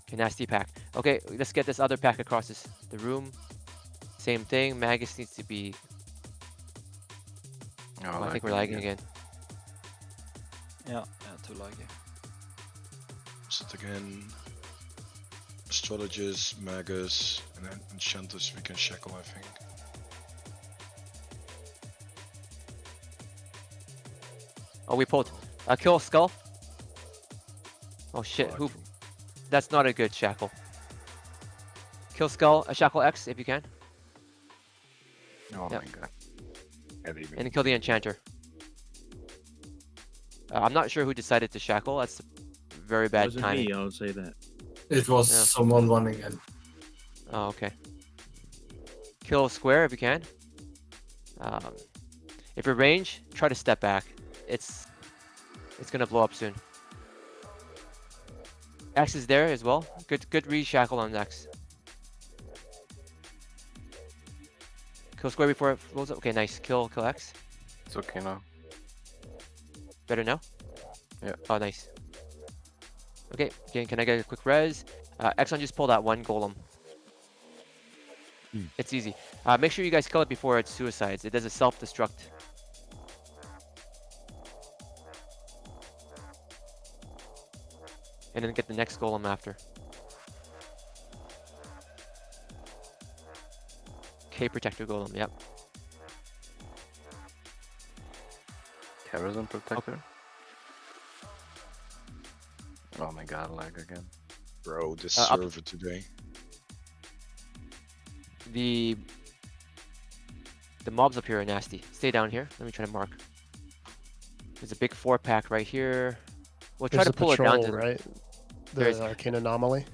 Okay, nasty pack. Okay, let's get this other pack across the room. Same thing. Magus needs to be. Oh, I think we're lagging again. Yeah, too laggy. Sit again. Astrologist, magus, and then enchanters we can shackle, I think. Oh, we pulled. Kill Skull. Oh shit, who? That's not a good shackle. Kill Skull, shackle X if you can. Oh Yep. my god. And then kill the enchanter. I'm not sure who decided to shackle. That's very bad Wasn't timing. me, I would say that. It was Yeah. someone running in. Oh, okay. Kill square if you can. If you're range, try to step back. It's gonna blow up soon. X is there as well. Good re-shackle on X. Kill square before it blows up. Okay, nice. Kill X. It's okay now. Better now? Yeah. Oh, nice. Okay, can I get a quick res? Exxon just pull that one golem. It's easy. Make sure you guys kill it before it suicides. It does a self-destruct. And then get the next golem after. Okay, protector golem, yep. Terrorism protector. Oh my god, lag again. Bro, this Up. server today. The mobs up here are nasty. Stay down here. Let me try to mark. There's a big 4-pack right here. We'll try There's to a pull it down patrol, to right? There's The arcane anomaly.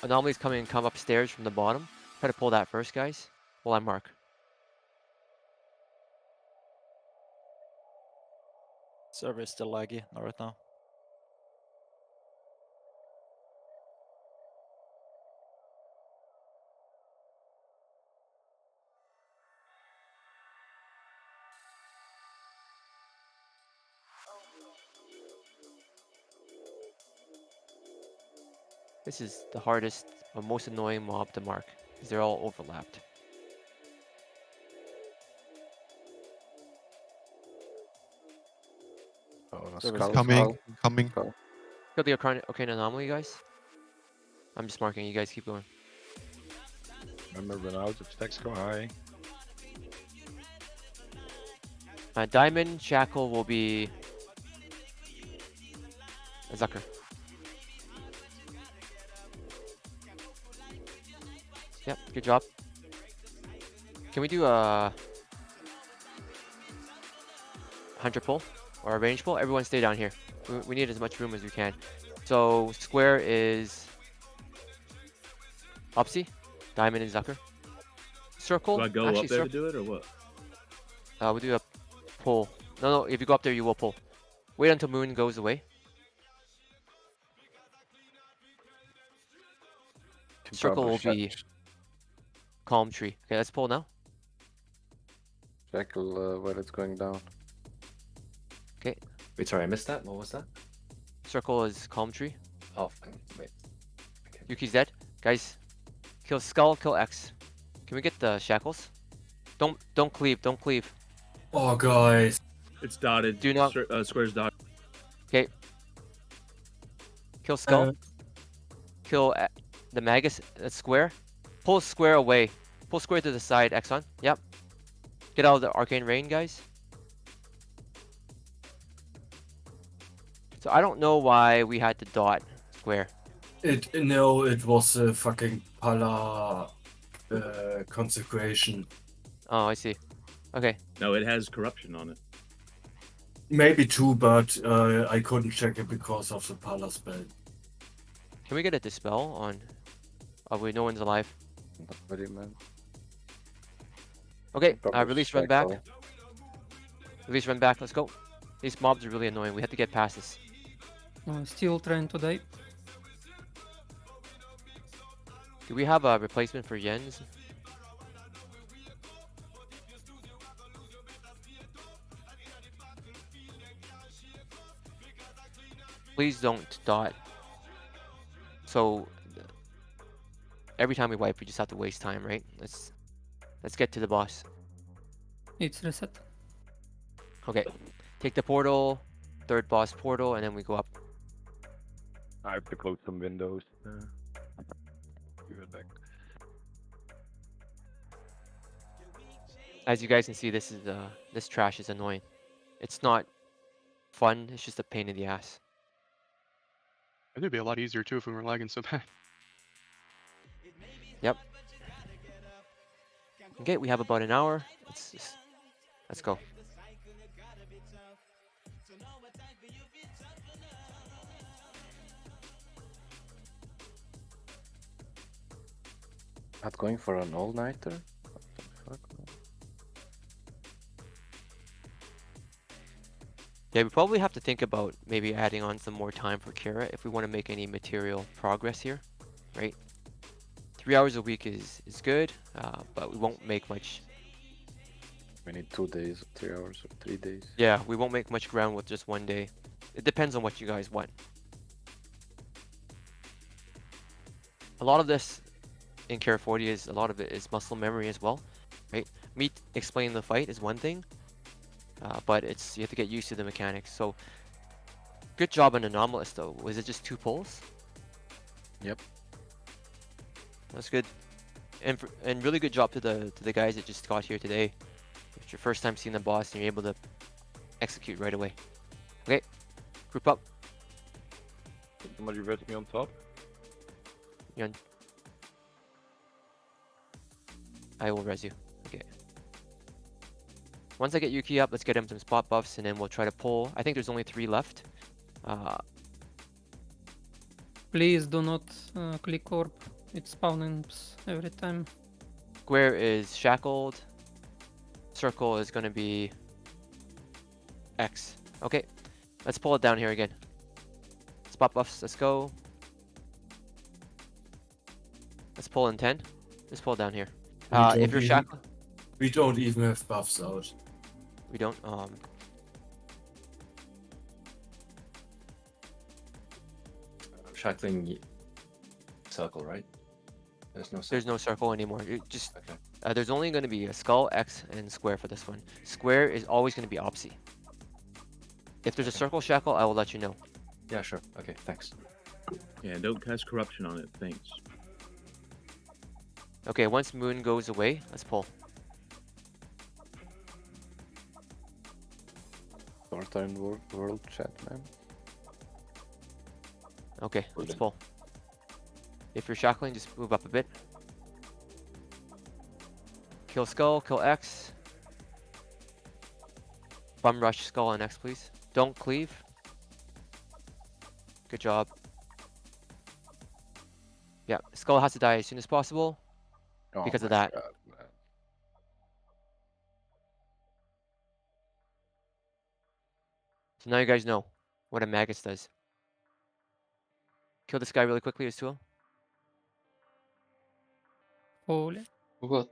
anomalies come upstairs from the bottom. Try to pull that first, guys. While I mark. Server is still laggy, not right now. This is the hardest or most annoying mob to mark, because they're all overlapped. Oh, Server's skull, Coming, coming. skull. Kill the arcane anomaly, guys. I'm just marking. You guys keep going. Remember, run out if stacks go high. Diamond shackle will be a Zucker. Yep, good job. Can we do a hunter pull or a range pull? Everyone stay down here. We need as much room as we can. So square is Opsy, diamond is Zucker. Circle. Do I go actually, up there to do it or what? We'll do a pull. No, if you go up there, you will pull. Wait until moon goes away. Circle will be calm tree. Okay, let's pull now. Shackle where it's going down. Okay. Wait, sorry, I missed that. What was that? Circle is calm tree. Oh, wait. Yuki's dead. Guys, kill skull, kill X. Can we get the shackles? Don't cleave, don't cleave. Oh, guys. It's dotted. Do not. Square's dotted. Okay. Kill skull. Kill the Magus square. Pull square away. Pull square to the side, Exxon. Yep. Get out of the arcane rain, guys. So I don't know why we had to dot square. It was a fucking Pala consecration. Oh, I see. Okay. No, it has corruption on it. Maybe two, but I couldn't check it because of the Pala spell. Can we get a dispel on? Oh wait, no one's alive. Very man. Okay, Probably release, run back. shackle. Release, run back. Let's go. These mobs are really annoying. We have to get past this. Still trying to die. Do we have a replacement for Jens? Please don't dot. So every time we wipe, we just have to waste time, right? Let's get to the boss. It's reset. Okay, take the portal, third boss portal, and then we go up. I have to close some windows. Be right back. As you guys can see, this trash is annoying. It's not fun. It's just a pain in the ass. I think it'd be a lot easier too if we were lagging so bad. Yep. Okay, we have about an hour. Let's go. Not going for an all-nighter? What the fuck, man? Yeah, we probably have to think about maybe adding on some more time for Kira if we want to make any material progress here, right? 3 hours a week is good, but we won't make much. We need 2 days, 3 hours, or 3 days. Yeah, we won't make much ground with just one day. It depends on what you guys want. A lot of this in Kira 40 a lot of it is muscle memory as well, right? Me explaining the fight is one thing, but you have to get used to the mechanics. So good job on Anomalous though. Was it just 2 pulls? Yep. That's good. And really good job to the guys that just got here today. It's your first time seeing the boss and you're able to execute right away. Okay, group up. Somebody res me on top. I will res you. Okay. Once I get Yuki up, let's get him some spot buffs and then we'll try to pull. I think there's only 3 left. Please do not click orb. It spawns every time. Square is shackled. Circle is going to be X. Okay, let's pull it down here again. Spot buffs, let's go. Let's pull in 10. Let's pull it down here. If you're shackled... We don't even have buffs out. We don't? I'm shackling circle, right? There's no circle. There's no circle anymore. There's only going to be a skull, X, and square for this one. Square is always going to be opsy. If there's a circle shackle, I will let you know. Yeah, sure. Okay, thanks. Yeah, don't cast corruption on it. Thanks. Okay, once moon goes away, let's pull. Short-term world chat, man. Okay, let's pull. If you're shackling, just move up a bit. Kill skull, kill X. Bum rush skull and X, please. Don't cleave. Good job. Yeah, skull has to die as soon as possible because of that. God, man. So now you guys know what a Magus does. Kill this guy really quickly as tool. Holy. What?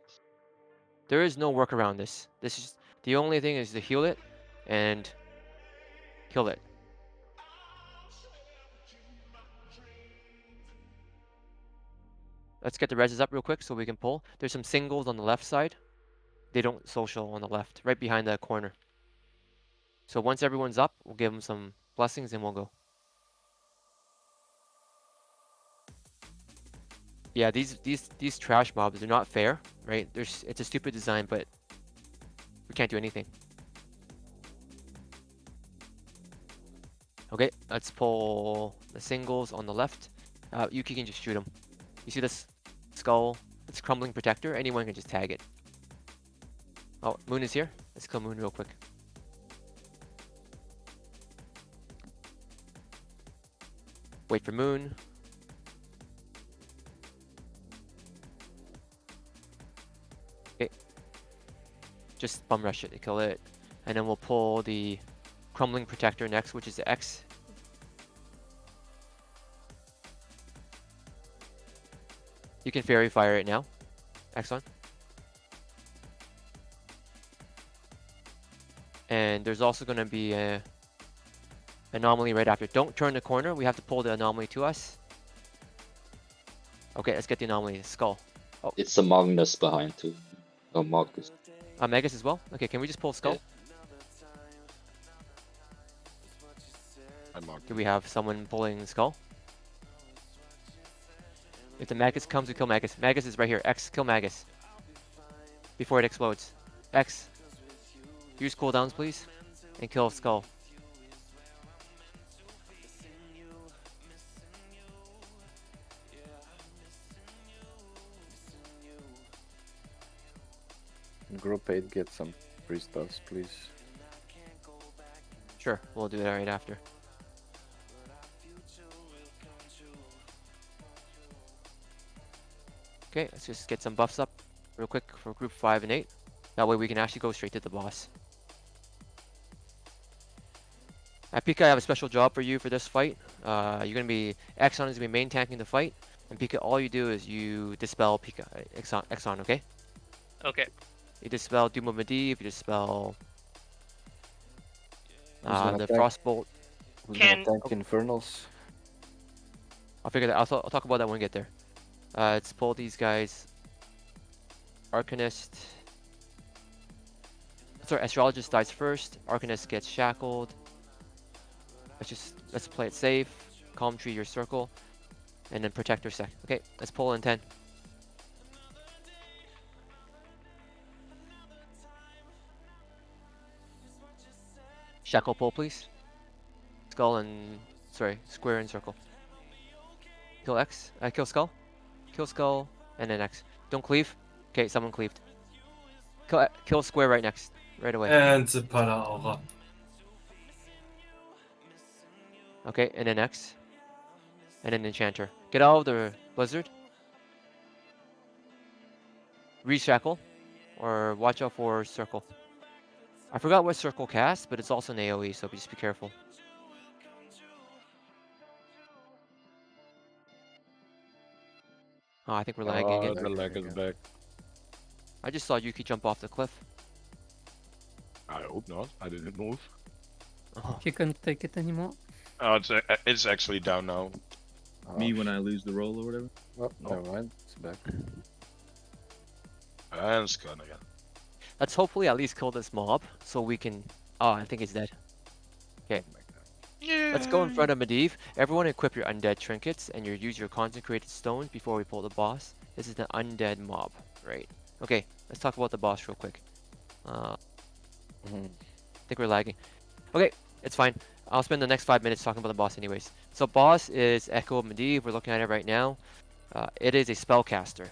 There is no work around this. This is the only thing is to heal it and kill it. Let's get the reses up real quick so we can pull. There's some singles on the left side. They don't social on the left, right behind that corner. So once everyone's up, we'll give them some blessings and we'll go. Yeah, these trash mobs, they're not fair, right? It's a stupid design, but we can't do anything. Okay, let's pull the singles on the left. Yuki can just shoot them. You see this skull? It's crumbling protector. Anyone can just tag it. Oh, Moon is here. Let's kill Moon real quick. Wait for Moon. Okay. Just bum rush it to kill it. And then we'll pull the crumbling protector next, which is the X. You can fairy fire it now. Exxon. And there's also going to be a anomaly right after. Don't turn the corner. We have to pull the anomaly to us. Okay, let's get the anomaly. Skull. Oh. It's a Magnus behind too. Oh, Marcus. Magus as well? Okay, can we just pull Skull? Yeah. Do we have someone pulling Skull? If the Magus comes, we kill Magus. Magus is right here. X, kill Magus. Before it explodes. X. Use cooldowns, please. And kill Skull. Group 8, get some priest buffs, please. Sure, we'll do that right after. Okay, let's just get some buffs up real quick for group 5 and 8. That way we can actually go straight to the boss. At Pika, I have a special job for you for this fight. You're going to be... Exxon is going to be main tanking the fight. And Pika, all you do is you dispel Pika. Exxon, okay? Okay. You dispel Doom of Medivh, you dispel... the tank? Frostbolt. Who's gonna tank Infernals? I'll figure that out. I'll talk about that when we get there. Let's pull these guys. Arcanist. Sorry, Astrologist dies first. Arcanist gets shackled. Let's play it safe. Calm Tree your circle. And then Protector sec. Okay, let's pull in 10. Shackle pull, please. Skull and... Sorry, square and circle. Kill X. Kill Skull. Kill Skull, and then X. Don't cleave. Okay, someone cleaved. Kill square right next. Right away. And the Para. Okay, and then X. And then Enchanter. Get out of the Blizzard. Reshackle. Or watch out for Circle. I forgot what Circle casts, but it's also an AoE, so just be careful. Oh, I think we're lagging again. The lag is back. I just saw Yuki jump off the cliff. I hope not. I didn't move. Oh. He can't take it anymore. Oh, it's actually down now. Me when I lose the roll or whatever? Oh, never mind. It's back. And it's gone again. Let's hopefully at least kill this mob so we can... Oh, I think he's dead. Okay. Yeah. Let's go in front of Medivh. Everyone equip your undead trinkets and use your consecrated stones before we pull the boss. This is the undead mob, right? Okay, let's talk about the boss real quick. I think we're lagging. Okay, it's fine. I'll spend the next 5 minutes talking about the boss anyways. So boss is Echo of Medivh. We're looking at it right now. It is a spellcaster.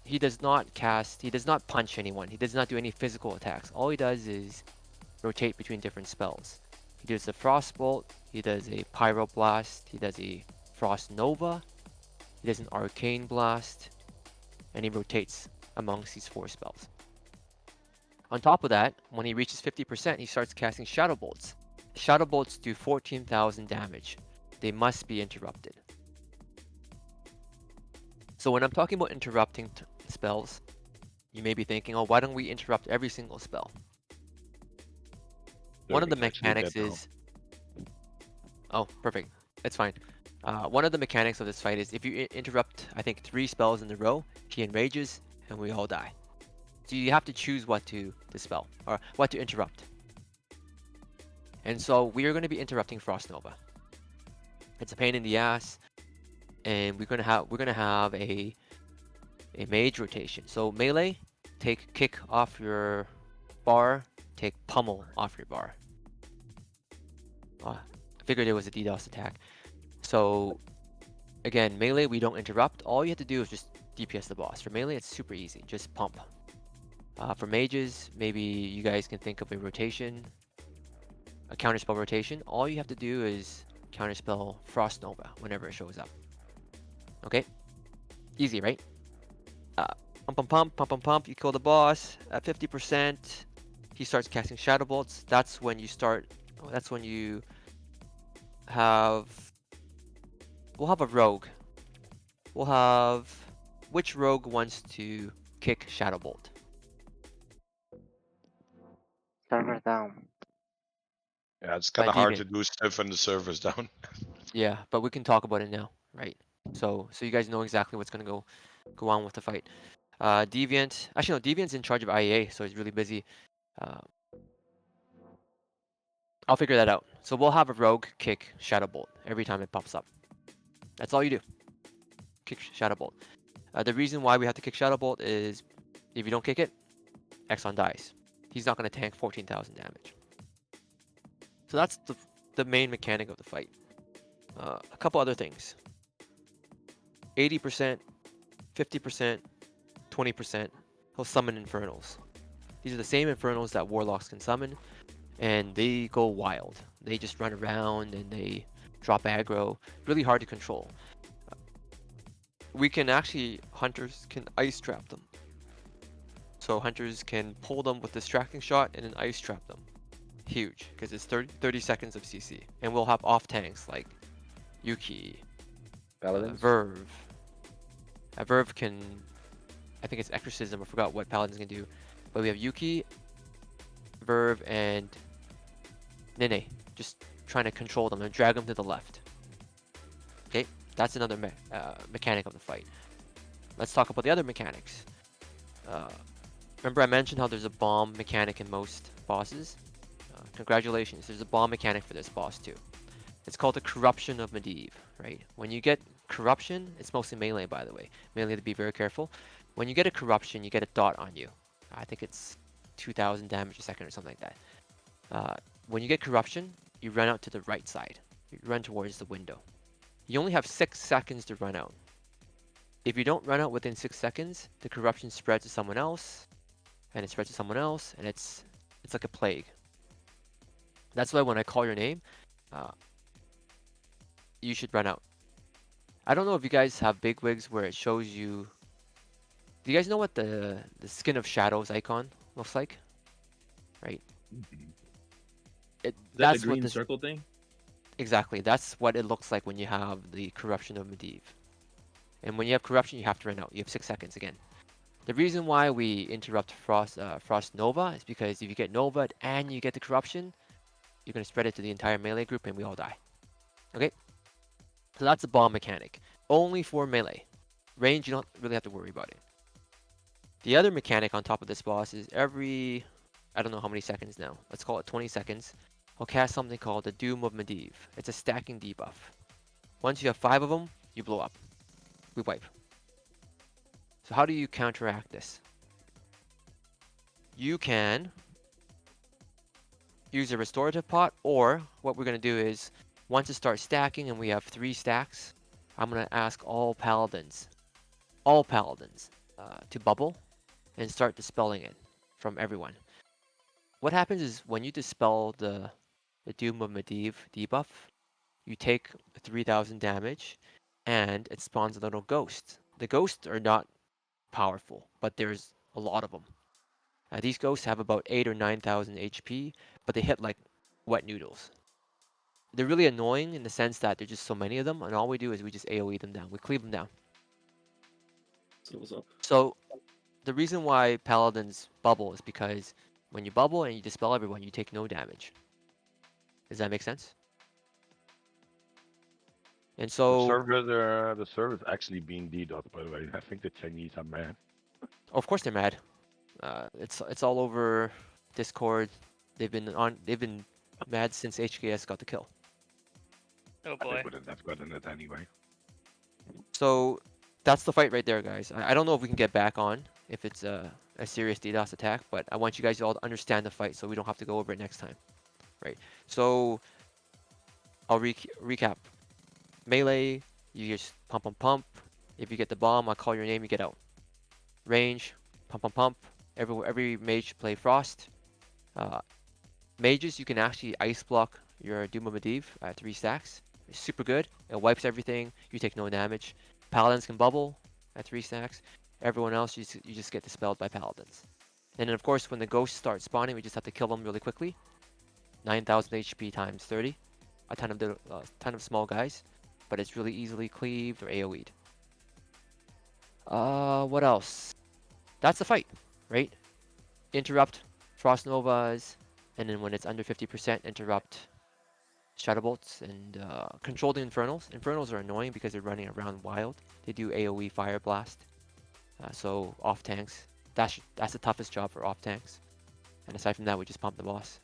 He does not cast, he does not punch anyone. He does not do any physical attacks. All he does is rotate between different spells. He does a Frostbolt, he does a Pyroblast, he does a Frost Nova, he does an Arcane Blast, and he rotates amongst these 4 spells. On top of that, when he reaches 50%, he starts casting Shadow Bolts. Shadow Bolts do 14,000 damage. They must be interrupted. So when I'm talking about interrupting spells, you may be thinking, oh, why don't we interrupt every single spell? One of the mechanics is... Oh, perfect. It's fine. One of the mechanics of this fight is if you interrupt, I think, 3 spells in a row, he enrages, and we all die. So you have to choose what to dispel, or what to interrupt. And so we are going to be interrupting Frost Nova. It's a pain in the ass, and we're gonna have a mage rotation. So melee, take kick off your bar, take pummel off your bar. I figured it was a DDoS attack. So again, melee we don't interrupt. All you have to do is just DPS the boss. For melee, it's super easy. Just pump. For mages, maybe you guys can think of a rotation, a counterspell rotation. All you have to do is counterspell Frost Nova whenever it shows up. Okay? Easy, right? Pump. You kill the boss at 50%. He starts casting shadow bolts. That's when you start. That's when you have. We'll have a rogue. We'll have. Which rogue wants to kick shadow bolt? Server down. Yeah, it's kind of hard to Deviant. do stuff when the server's down. Yeah, but we can talk about it now, right? So you guys know exactly what's gonna go on with the fight. Deviant. Actually, no. Deviant's in charge of IEA, so he's really busy. I'll figure that out. So we'll have a rogue kick Shadow Bolt every time it pops up. That's all you do. Kick Shadow Bolt. The reason why we have to kick Shadow Bolt is if you don't kick it, Exxon dies. He's not going to tank 14,000 damage. So that's the main mechanic of the fight. A couple other things. 80%, 50%, 20%, he'll summon Infernals. These are the same Infernals that Warlocks can summon, and they go wild. They just run around and they drop aggro. Really hard to control. We can actually, hunters can ice trap them. So hunters can pull them with distracting shot and then ice trap them. Huge, because it's 30 seconds of CC. And we'll have off tanks like Yuki, Verve. Verve can, I think it's Exorcism, I forgot what Paladins can do. But we have Yuki, Verve, and Nene, just trying to control them and drag them to the left. Okay, that's another mechanic of the fight. Let's talk about the other mechanics. Remember I mentioned how there's a bomb mechanic in most bosses? Congratulations, there's a bomb mechanic for this boss too. It's called the Corruption of Medivh, right? When you get Corruption, it's mostly melee by the way. Melee to be very careful. When you get a Corruption, you get a dot on you. I think it's 2,000 damage a second or something like that. When you get Corruption, you run out to the right side. You run towards the window. You only have 6 seconds to run out. If you don't run out within 6 seconds, the Corruption spreads to someone else, and it spreads to someone else, and it's like a plague. That's why when I call your name, you should run out. I don't know if you guys have bigwigs where it shows you... Do you guys know what the Skin of Shadows icon looks like? Right? That's the green circle thing? Exactly. That's what it looks like when you have the Corruption of Medivh. And when you have Corruption, you have to run out. You have 6 seconds again. The reason why we interrupt Frost Nova is because if you get Nova and you get the Corruption, you're going to spread it to the entire melee group and we all die. Okay? So that's a bomb mechanic. Only for melee. Range, you don't really have to worry about it. The other mechanic on top of this boss is every... I don't know how many seconds now. Let's call it 20 seconds. I'll cast something called the Doom of Medivh. It's a stacking debuff. Once you have 5 of them, you blow up. We wipe. So how do you counteract this? You can use a restorative pot, or what we're going to do is, once it starts stacking and we have 3 stacks, I'm going to ask all paladins, to bubble and start dispelling it from everyone. What happens is when you dispel the Doom of Medivh debuff, you take 3,000 damage and it spawns a little ghost. The ghosts are not powerful, but there's a lot of them. These ghosts have about 8 or 9,000 HP, but they hit like wet noodles. They're really annoying in the sense that there's just so many of them, and all we do is we just AoE them down. We cleave them down. throws up. So the reason why paladins bubble is because when you bubble and you dispel everyone, you take no damage. Does that make sense? And so, The server's actually being DDoS, by the way. I think the Chinese are mad. of course they're mad. It's all over Discord. They've been mad since HKS got the kill. Oh They boy. wouldn't have gotten it anyway. So that's the fight right there, guys. I don't know if we can get back on if it's a serious DDoS attack, but I want you guys all to understand the fight so we don't have to go over it next time, right? So I'll recap. Melee, you just pump, pump, pump. If you get the bomb, I'll call your name, you get out. Range, pump, pump, pump. Every mage should play Frost. Mages, you can actually ice block your Doom of Medivh at 3 stacks. It's super good. It wipes everything. You take no damage. Paladins can bubble at 3 stacks. Everyone else, you just get dispelled by Paladins. And then, of course, when the ghosts start spawning, we just have to kill them really quickly. 9,000 HP times 30. A ton of small guys, but it's really easily cleaved or AoE'd. What else? That's the fight, right? Interrupt, Frost Novas, and then when it's under 50%, interrupt Shadow Bolts and control the Infernals. Infernals are annoying because they're running around wild. They do AoE Fire Blast. So off tanks. That's the toughest job for off tanks. And aside from that, we just pump the boss.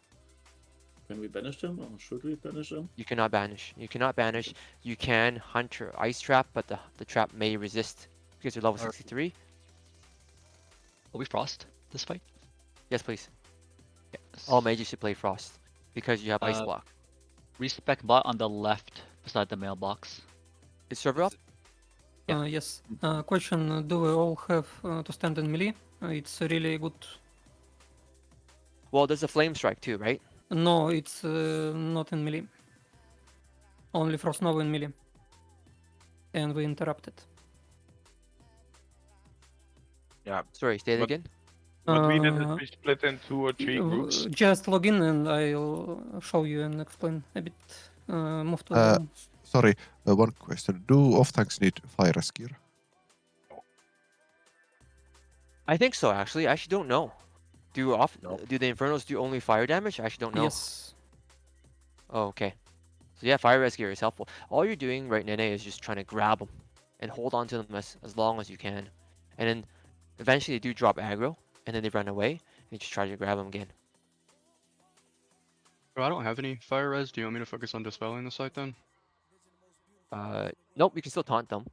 Can we banish them, or should we banish them? You cannot banish. You cannot banish. You can hunt your Ice Trap, but the trap may resist because you're level 63. Will we Frost this fight? Yes, please. Yes. All mages should play Frost because you have Ice Block. Respec bot on the left beside the mailbox. Is server up? Yes. Question: do we all have to stand in melee? It's really good. Well, there's a Flame Strike too, right? No, it's not in melee. Only Frost Nova in melee. And we interrupted. Yeah. Sorry, say it again. But we didn't split in 2 or 3 groups. Just log in and I'll show you and explain a bit. Move to the room. Sorry, one question. Do off tanks need fire gear? I think so, actually. I actually don't know. Do the Infernos do only fire damage? I actually don't know. Yes. Oh, okay. So yeah, fire res gear is helpful. All you're doing right, Nene, is just trying to grab them and hold on to them as long as you can. And then eventually they do drop aggro, and then they run away, and you just try to grab them again. Bro, I don't have any fire res. Do you want me to focus on dispelling the site then? Nope, you can still taunt them.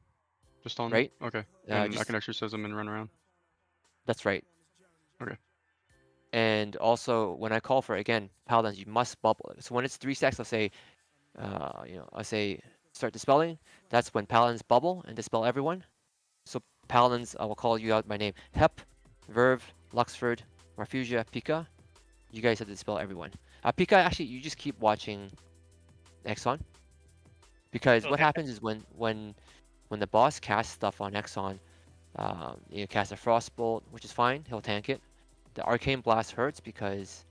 Just on right? Okay. And I can exorcism and run around. That's right. Okay. And also, when I call for it, again, Paladins, you must bubble. So when it's 3 stacks, I'll say, I'll say start dispelling. That's when Paladins bubble and dispel everyone. So Paladins, I will call you out by name. Hep, Verve, Luxford, Marfusia, Pika. You guys have to dispel everyone. Pika, actually, you just keep watching Exxon. Because what happens is when the boss casts stuff on Exxon, you cast a Frostbolt, which is fine. He'll tank it. The Arcane Blast hurts because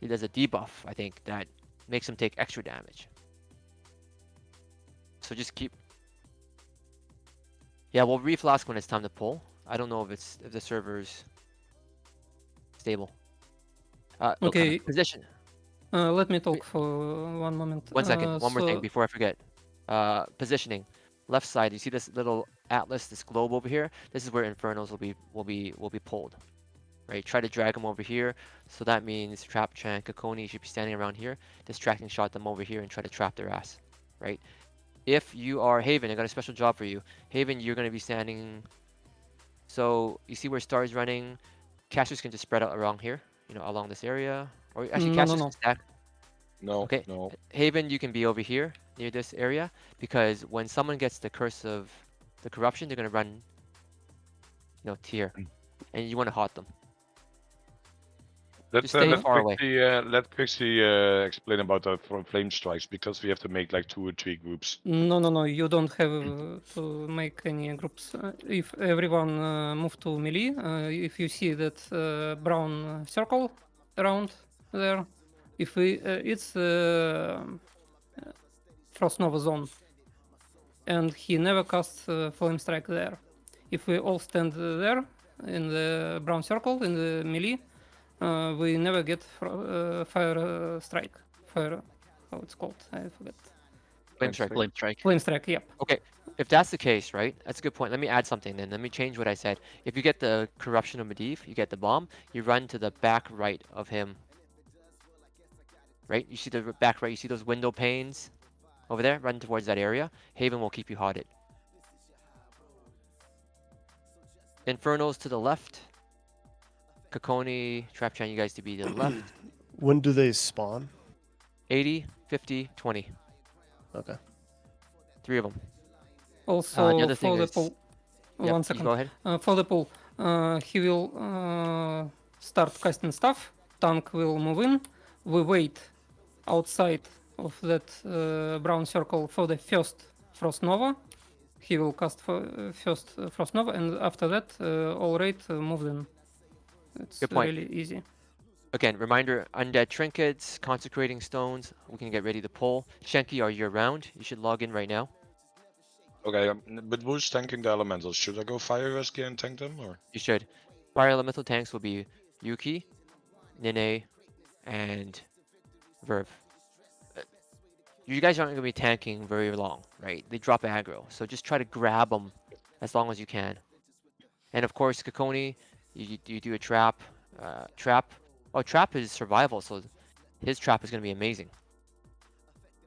he does a debuff, I think, that makes him take extra damage. So just keep... Yeah, we'll reflask when it's time to pull. I don't know if the server's stable. Okay. Position. Let me talk for 1 moment. 1 second. One more thing before I forget. Positioning. Left side. You see this little atlas, this globe over here? This is where Infernos will be pulled. Right? Try to drag them over here. So that means Trap Chan, Kakoni should be standing around here. Distracting shot them over here and try to trap their ass. Right? If you are Haven, I got a special job for you. Haven, you're going to be standing... So, you see where Star's running? Casters can just spread out around here. Along this area. Or actually, casters can stack. No, okay. no. Haven, you can be over here, near this area. Because when someone gets the Curse of the Corruption, they're going to run, tier. And you want to hot them. Let's stay far away. Let's quickly explain about the flame strikes because we have to make like 2 or 3 groups. No, you don't have to make any groups. If everyone move to melee, if you see that brown circle around there, it's Frost Nova zone, and he never casts Flame Strike there. If we all stand there in the brown circle in the melee, we never get fire strike. Fire, how it's called? I forget. Flame strike. Flame strike. Flame strike. Yep. Okay, if that's the case, right? That's a good point. Let me add something then. Let me change what I said. If you get the corruption of Medivh, you get the bomb, you run to the back right of him. Right? You see the back right, you see those window panes over there? Run towards that area. Haven will keep you hotted. Infernos to the left. Kakoni, Trapchan, you guys to be to the left. When do they spawn? 80, 50, 20. Okay. 3 of them. Also, the other thing for the is, pool, yep, one you second. go ahead. For the pool, he will start casting stuff. Tank will move in. We wait outside of that brown circle for the first Frost Nova. He will cast first Frost Nova, and after that, all raid moves in. It's Good point. really easy. Again, reminder, undead trinkets, consecrating stones. We can get ready to pull. Shenki are year-round. You should log in right now. Okay, but who's tanking the elementals? Should I go fire rescue and tank them, or? You should. Fire elemental tanks will be Yuki, Nene, and Verve. You guys aren't going to be tanking very long, right? They drop aggro, so just try to grab them as long as you can. And of course, Kakoni, you do a trap. Trap. Oh, trap is survival, so his trap is going to be amazing.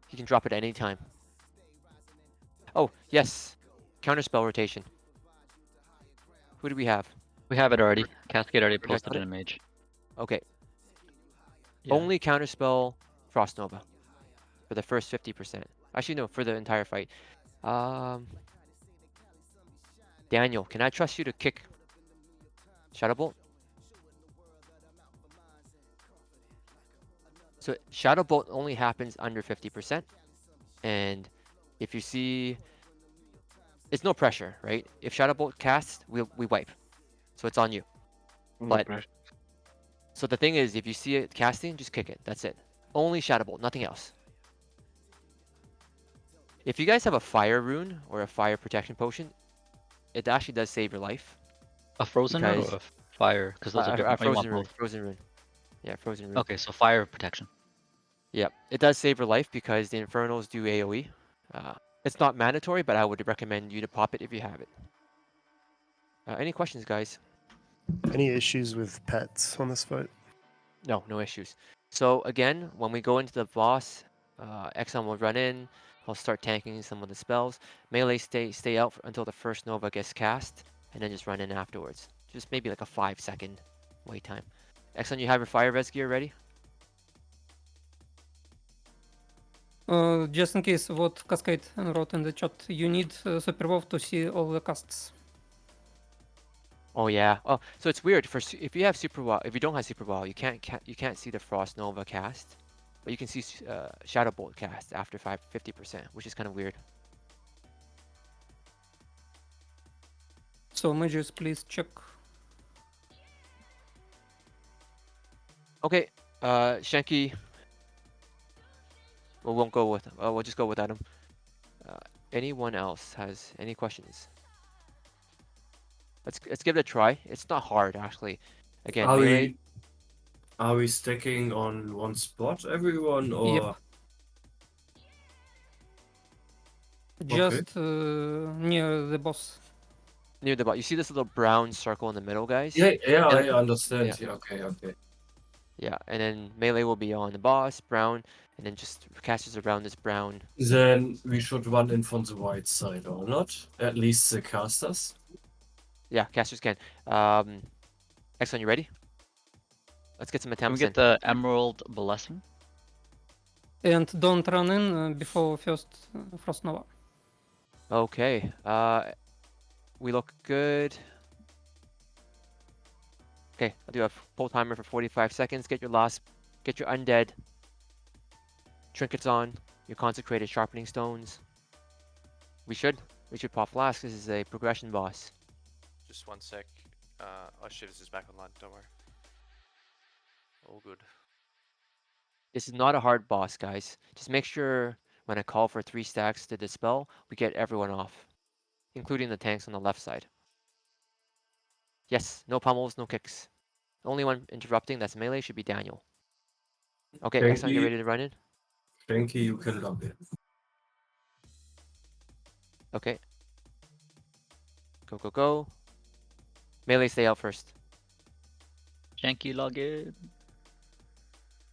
He can drop it at any time. Oh, yes. Counterspell rotation. Who do we have? We have it already. Cascade already You guys posted got in a it? mage. Okay. Yeah. Only counterspell Frost Nova for the first 50%. Actually, no, for the entire fight. Daniel, can I trust you to kick Shadowbolt? So Shadowbolt only happens under 50%. And if you see, it's no pressure, right? If Shadowbolt casts, we wipe. So it's on you. But so the thing is, if you see it casting, just kick it. That's it. Only Shadowbolt, nothing else. If you guys have a fire rune or a fire protection potion, it actually does save your life. A frozen rune or a fire? Because those are different. Oh, you want Frozen rune. both. Frozen rune. Yeah, frozen rune. Okay, so fire protection. Yep, it does save your life because the Infernals do AoE. It's not mandatory, but I would recommend you to pop it if you have it. Any questions, guys? Any issues with pets on this fight? No, no issues. So again, when we go into the boss, Exxon will run in. I'll start tanking some of the spells. Melee stay out until the first Nova gets cast, and then just run in afterwards. Just maybe like a 5-second wait time. Exxon, you have your fire res gear ready? Just in case, what Cascade wrote in the chat, you need Super WoW to see all the casts. Oh yeah. Oh, so it's weird. If you have Super WoW, if you don't have Super WoW, you can't see the Frost Nova cast, but you can see Shadowbolt cast after 50%, which is kind of weird. So mages, please check. Okay, Shenki. We won't go with. We'll just go with Adam. Anyone else has any questions? Let's give it a try. It's not hard actually. Again, melee. Are we stacking on one spot, everyone, or? Yep. Just near the boss. Near the boss. You see this little brown circle in the middle, guys? Yeah, And I understand. yeah. Yeah, okay. Yeah, and then melee will be on the boss, brown, and then just casters around this brown. Then we should run in from the right side, or not? At least the casters. Yeah, casters can. Excellent, you ready? Let's get some attempts. Can we get the Emerald Blessing? And don't run in before first Frost Nova. Okay. We look good. Okay, I'll do a pull timer for 45 seconds. Get your undead trinkets on, your consecrated sharpening stones. We should pop flask. This is a progression boss. Just one sec. Oh shit, this is back online. Don't worry. All good. This is not a hard boss, guys. Just make sure when I call for 3 stacks to dispel, we get everyone off, including the tanks on the left side. Yes, no pummels, no kicks. The only one interrupting that's melee should be Daniel. Okay, Exxon, get ready to run in. Shanky, you can log in. Okay. Go, go, go. Melee, stay out first. Janky login.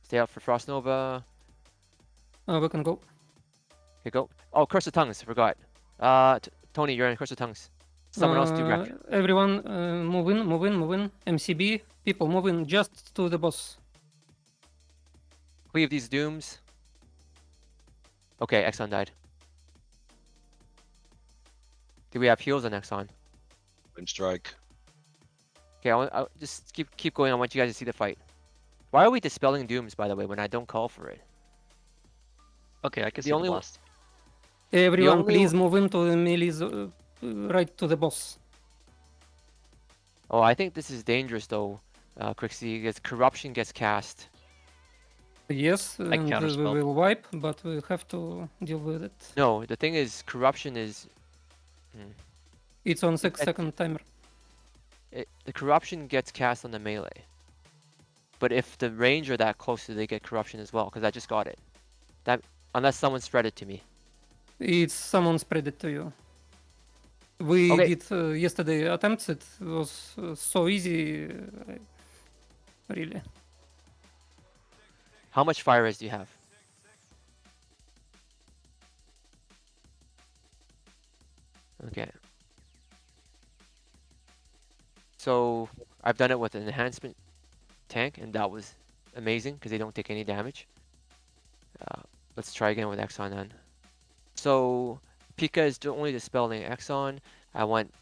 Stay out for Frost Nova. We can go. Okay, go. Oh, Curse of Tongues, forgot. Tony, you're in Curse of Tongues. Someone else do rec. Everyone, move in, move in, move in. MCB, people, move in just to the boss. Cleave these dooms. Okay, Exxon died. Do we have heals on Exxon? Wind strike. Okay, I'll just keep going. I want you guys to see the fight. Why are we dispelling dooms, by the way, when I don't call for it? Okay, I can The see the only blast. Everyone, only please move into the melees right to the boss. Oh, I think this is dangerous though, Crixie, because corruption gets cast. Yes, I and we counterspelled. will wipe, but we have to deal with it. No, the thing is, corruption is. It's on 6-second timer. The corruption gets cast on the melee. But if the range are that close, they get corruption as well, because I just got it. That unless someone spread it to me. It's someone spread it to you. We Okay. did yesterday attempts. It was so easy, really. How much fire res do you have? Okay. So I've done it with an enhancement tank, and that was amazing because they don't take any damage. Let's try again with Exxon then. So Pika is only dispelling Exxon. I want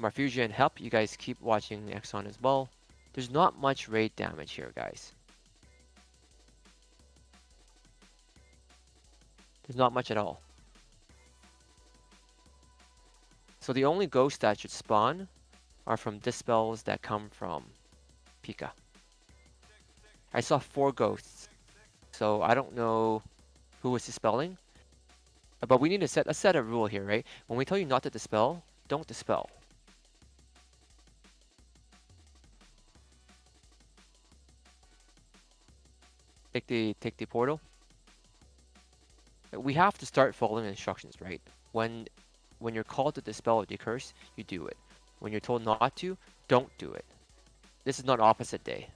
Marfusia and help. You guys keep watching Exxon as well. There's not much raid damage here, guys. There's not much at all. So the only ghosts that should spawn are from dispels that come from Pika. I saw 4 ghosts, so I don't know who was dispelling. But we need to set a rule here, right? When we tell you not to dispel, don't dispel. Take the portal. We have to start following instructions, right? When you're called to dispel or decurse, you do it. When you're told not to, don't do it. This is not opposite day.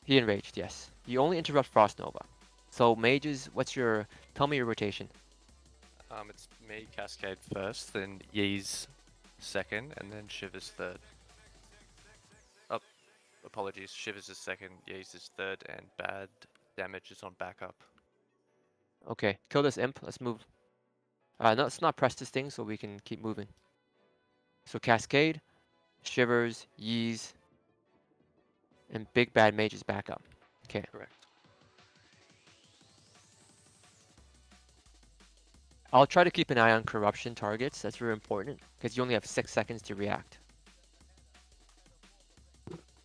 He enraged, yes. You only interrupt Frost Nova. So mages, tell me your rotation. It's me, Cascade first, then Yee's second, and then Shivers third. Oh, apologies. Shivers is second, Yee's is third, and bad damage is on backup. Okay, kill this imp. Let's move. No, let's not press this thing so we can keep moving. So Cascade, Shivers, Yeez, and Big Bad Mage is back up. Okay. Correct. I'll try to keep an eye on corruption targets. That's very important because you only have 6 seconds to react.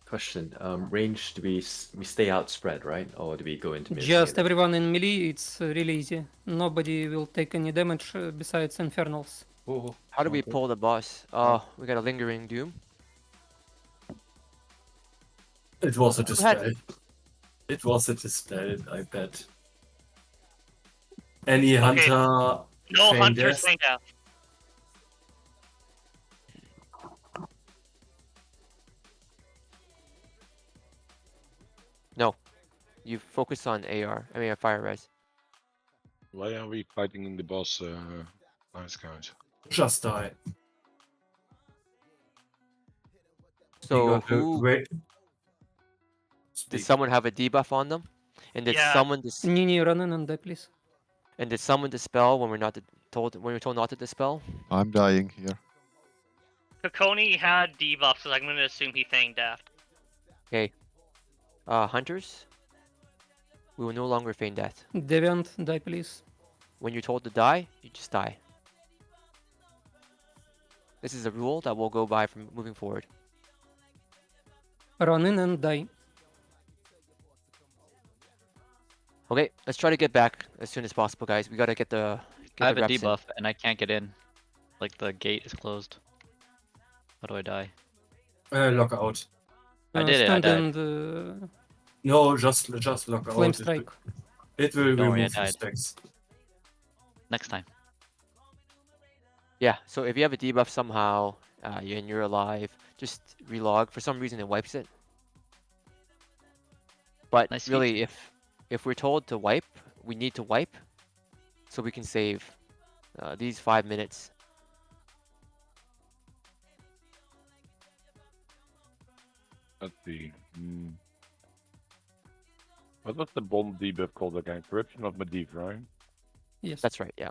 Question: range, do we stay outspread, right, or do we go into melee? Just everyone in melee. It's really easy. Nobody will take any damage besides infernals. How do we pull the boss? We got a lingering doom. It was a display. It was a display, I bet. Any hunter? No feign hunters death? feign death. No. You focus on fire res. Why are we fighting the boss, nice guys? Just die. So did someone have a debuff on them? And did someone Nini, run in and die, please. And did someone dispel when we're told not to dispel? I'm dying here. Kokoni had debuffs, so I'm going to assume he feigned death. Okay. Hunters? We will no longer feign death. Deviant, die, please. When you're told to die, you just die. This is a rule that will go by from moving forward. Run in and die. Okay, let's try to get back as soon as possible, guys. We gotta get the. I have a reps in. debuff and I can't get in. Like the gate is closed. How do I die? Lock out. I did it, I Stand died. in the No, just lock flame out. strike. It will Don't worry, I remove your died. stacks. Next time. Yeah, so if you have a debuff somehow, and you're alive, just relog. For some reason, it wipes it. But Nice really, if we're told to wipe, we need to wipe, so we can save these 5 minutes. Let's see. What was the bomb debuff called again? Corruption of Medivh, right? Yes. That's right, yeah.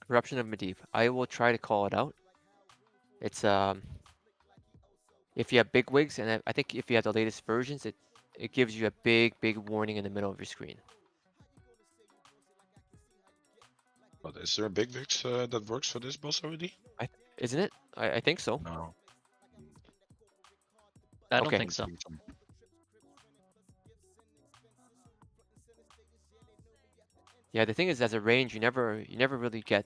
Corruption of Medivh. I will try to call it out. It's if you have big wigs, and I think if you have the latest versions, it gives you a big warning in the middle of your screen. But is there a big Vix that works for this boss already? Isn't it? I think so. No. I don't Okay. think so. Yeah, the thing is, as a range, you never really get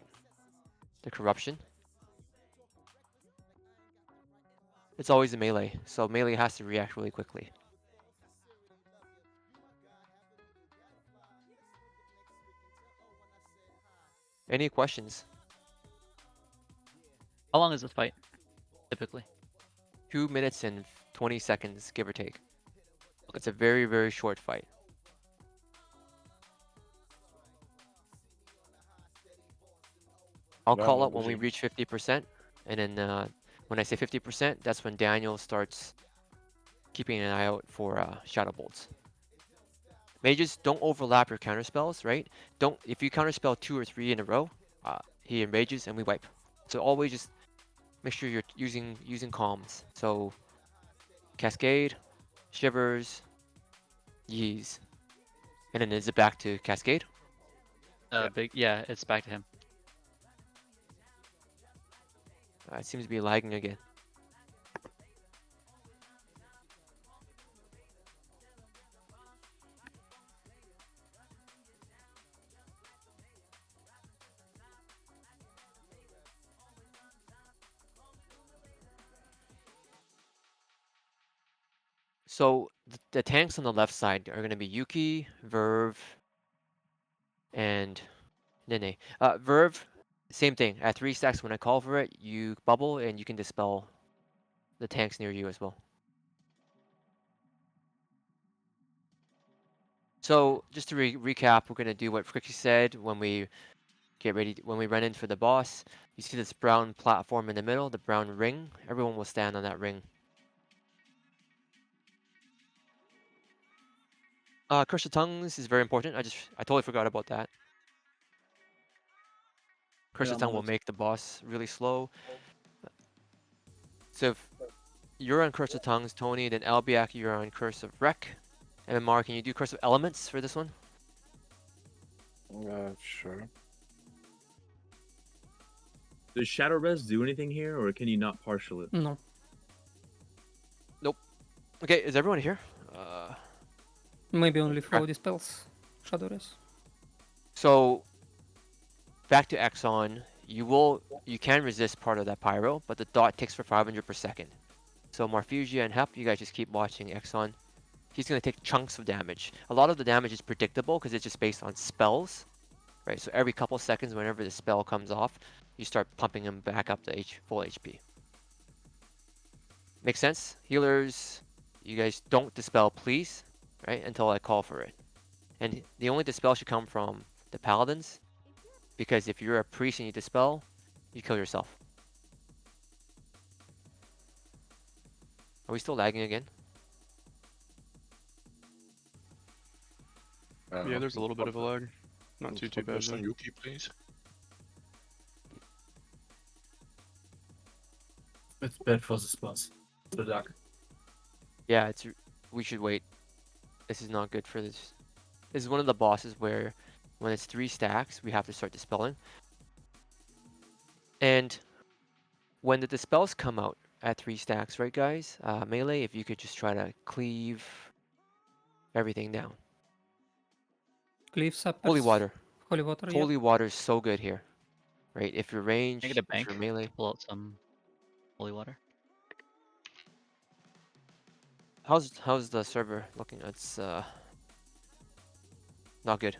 the corruption. It's always a melee, so melee has to react really quickly. Any questions? How long is this fight, typically? 2 minutes and 20 seconds, give or take. It's a very short fight. I'll call out when we reach 50%, and then when I say 50%, that's when Daniel starts keeping an eye out for shadow bolts. Mages, don't overlap your counter spells, right? If you counterspell 2 or 3 in a row, he enrages and we wipe. So always just make sure you're using comms. So Cascade, Shivers, Yeez, and then is it back to Cascade? Yeah, it's back to him. It seems to be lagging again. So the tanks on the left side are going to be Yuki, Verve, and Nene. Verve, same thing. At 3 stacks, when I call for it, you bubble and you can dispel the tanks near you as well. So just to recap, we're going to do what Frixie said when we when we run in for the boss. You see this brown platform in the middle, the brown ring. Everyone will stand on that ring. Curse of Tongues is very important. I totally forgot about that. Curse of Tongue will make the boss really slow. So if you're on Curse of Tongues, Tony, then Albiak, you're on Curse of Wreck. MMR, can you do Curse of Elements for this one? Sure. Does Shadow Res do anything here, or can you not partial it? No. Nope. Okay, is everyone here? Maybe only for dispels. Shadow Res. So back to Exxon, you can resist part of that pyro, but the dot ticks for 500 per second. So Marfusia and Hep, you guys just keep watching Exxon. He's going to take chunks of damage. A lot of the damage is predictable because it's just based on spells, right? So every couple seconds, whenever the spell comes off, you start pumping him back up to full HP. Make sense? Healers, you guys don't dispel, please, right? Until I call for it. And the only dispel should come from the paladins, because if you're a priest and you dispel, you kill yourself. Are we still lagging again? Yeah, there's a little bit of a lag. Not too bad. On Yuki, please. It's bad for this boss. The luck. Yeah, we should wait. This is not good for this. This is one of the bosses where when it's 3 stacks, we have to start dispelling. And when the dispels come out at 3 stacks, right, guys? Melee, if you could just try to cleave everything down. Cleave sappers. Holy water. Holy water, yep. Holy water is so good here, right? If you're ranged, Can I get a if bank you're melee. to pull out some holy water? How's the server looking? It's not good.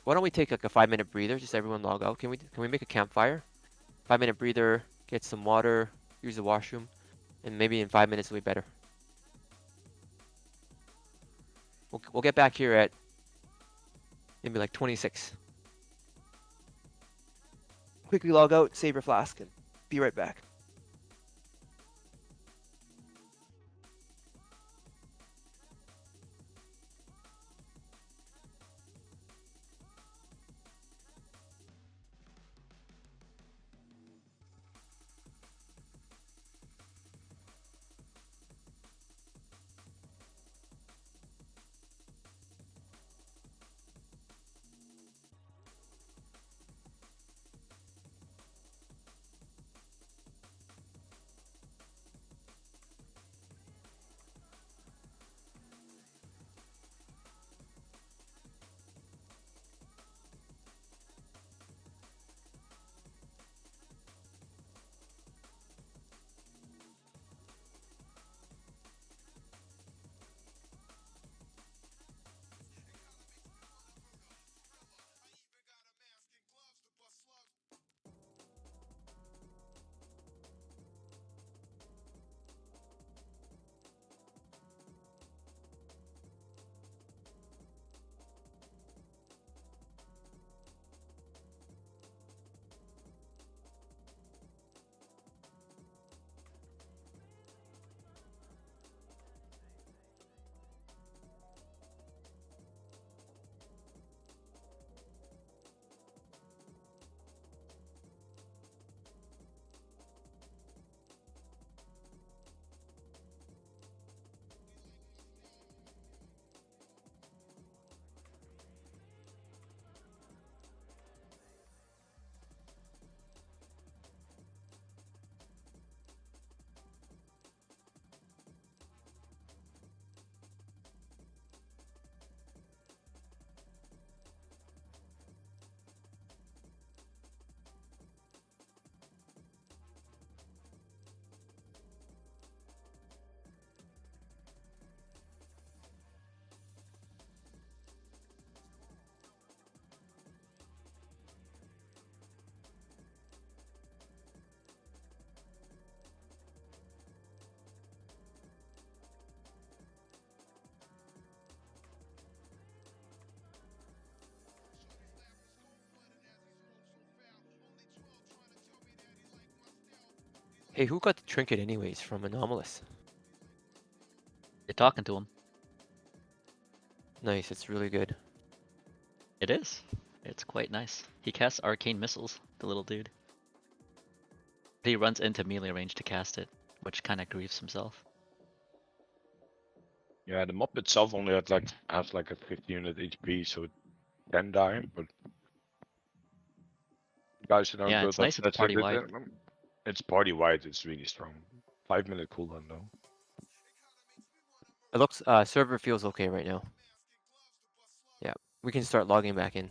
Why don't we take like a 5-minute breather? Just everyone log out. Can we make a campfire? 5-minute breather, get some water, use the washroom, and maybe in 5 minutes it'll be better. We'll get back here at maybe like 26. Quickly log out, save your flask, and be right back. Hey, who got the trinket anyways from Anomalous? You're talking to him. Nice, it's really good. It is. It's quite nice. He casts arcane missiles, the little dude. He runs into melee range to cast it, which kind of grieves himself. Yeah, the mob itself only has like a 15 unit HP, so it can die. But guys who don't Yeah, do it's it, nice it's that's a party good. wide. It's party wide. It's really strong. 5-minute cooldown though. It looks server feels okay right now. Yeah, we can start logging back in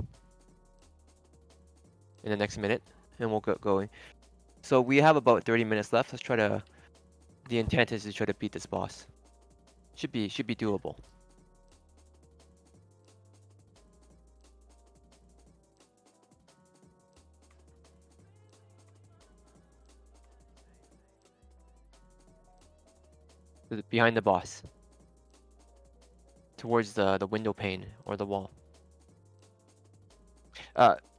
the next minute, and we'll get going. So we have about 30 minutes left. Let's try to. The intent is to try to beat this boss. Should be doable. Behind the boss. Towards the window pane or the wall.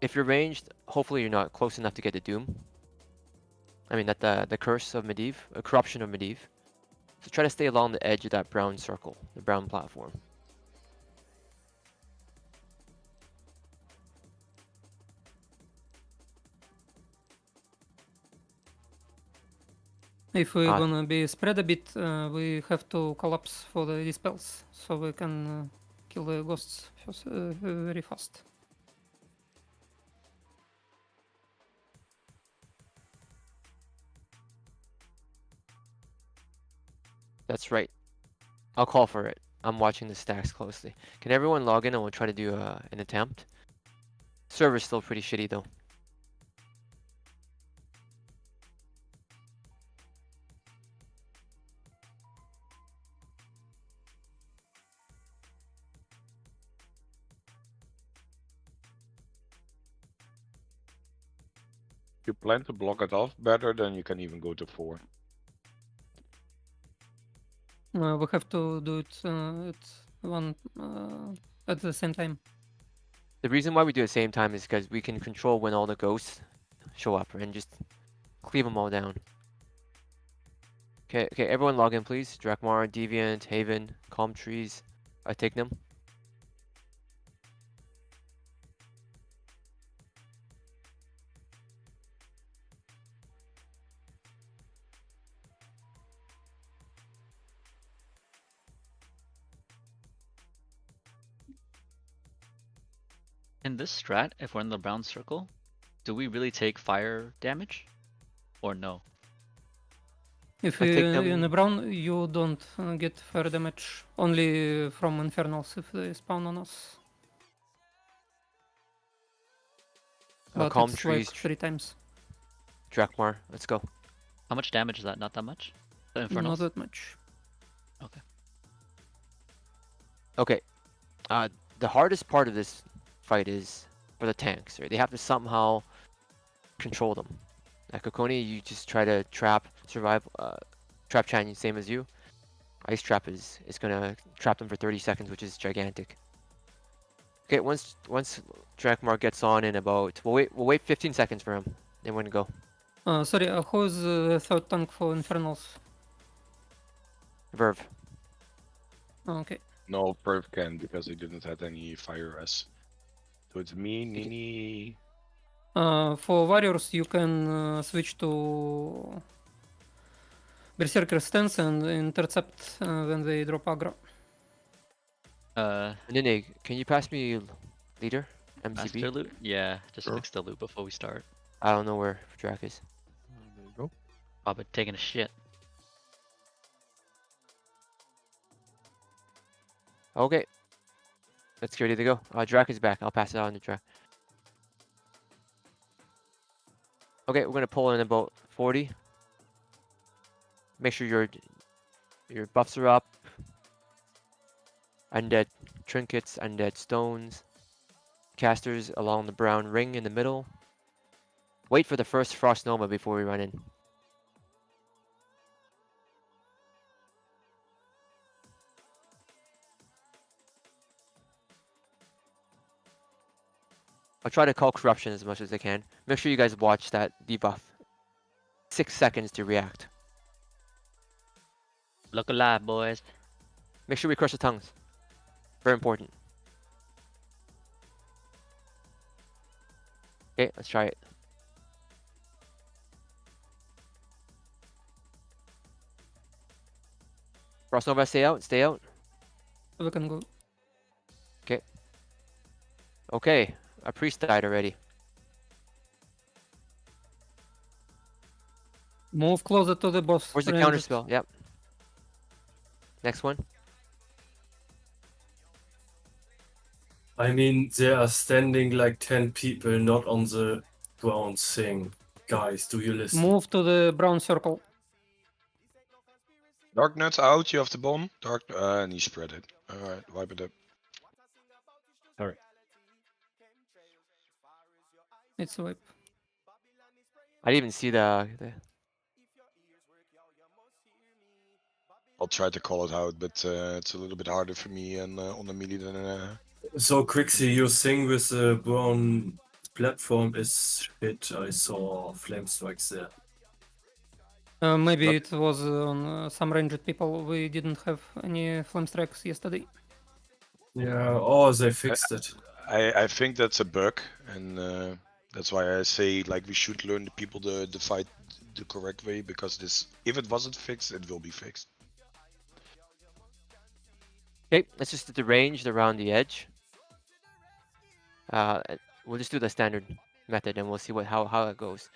If you're ranged, hopefully you're not close enough to get the Doom. I mean, the curse of Medivh, a corruption of Medivh. So try to stay along the edge of that brown circle, the brown platform. If we're gonna be spread a bit, we have to collapse for the dispels, so we can kill the ghosts very fast. That's right. I'll call for it. I'm watching the stacks closely. Can everyone log in and we'll try to do an attempt? Server's still pretty shitty though. If you plan to block it off better, then you can even go to 4. We have to do it at the same time. The reason why we do it at the same time is because we can control when all the ghosts show up and just cleave them all down. Okay, everyone log in please. Drakmar, Deviant, Haven, Calm Trees. I take them. In this strat, if we're in the brown circle, do we really take fire damage? Or no? If I take in the them. brown, you don't get fire damage, only from infernals if they spawn on us. But Calm it's Trees, like 3 times. Drakmar, let's go. How much damage is that? Not that much? The infernals? Not that much. Okay. Okay. The hardest part of this fight is for the tanks, right? They have to somehow control them. At Kokoni, you just try to trap, survive, trap Chanyu, same as you. Ice Trap is gonna trap them for 30 seconds, which is gigantic. Okay, once Drakmar gets on in about, we'll wait 15 seconds for him. Then we're gonna go. Sorry, who is the third tank for infernals? Verve. Okay. No, Perf can because he didn't have any fire res. So it's me, Nini. For warriors, you can switch to Berserker stance and intercept when they drop aggro. Nene, can you pass me leader? MCB? Master loot? Yeah, just Sure. fix the loot before we start. I don't know where Drak is. There you go. Probably taking a shit. Okay. Let's get ready to go. Drak is back. I'll pass it on to Drak. Okay, we're gonna pull in about 40. Make sure your buffs are up. Undead trinkets, undead stones. Casters along the brown ring in the middle. Wait for the first Frost Nova before we run in. I'll try to call corruption as much as I can. Make sure you guys watch that debuff. 6 seconds to react. Look alive, boys. Make sure we crush the tongues. Very important. Okay, let's try it. Frost Nova, stay out, stay out. We can go. Okay. Okay, our priest died already. Move closer to the boss. Where's the range counter it. spell? Yep. Next one. I mean, there are standing like 10 people not on the ground thing. Guys, do you listen? Move to the brown circle. Dark Nuts out, you have the bomb. Dark, and he spread it. Alright, wipe it up. Alright. It's a wipe. I didn't even see the I'll try to call it out, but it's a little bit harder for me and on the melee than. So, Crixie, your thing with the brown platform is shit. I saw flame strikes there. Maybe it was on some ranged people. We didn't have any flame strikes yesterday. Yeah, oh, they fixed it. I think that's a bug, and that's why I say like we should learn the people to fight the correct way, because this, if it wasn't fixed, it will be fixed. Okay, let's just do the range around the edge. We'll just do the standard method and we'll see how it goes.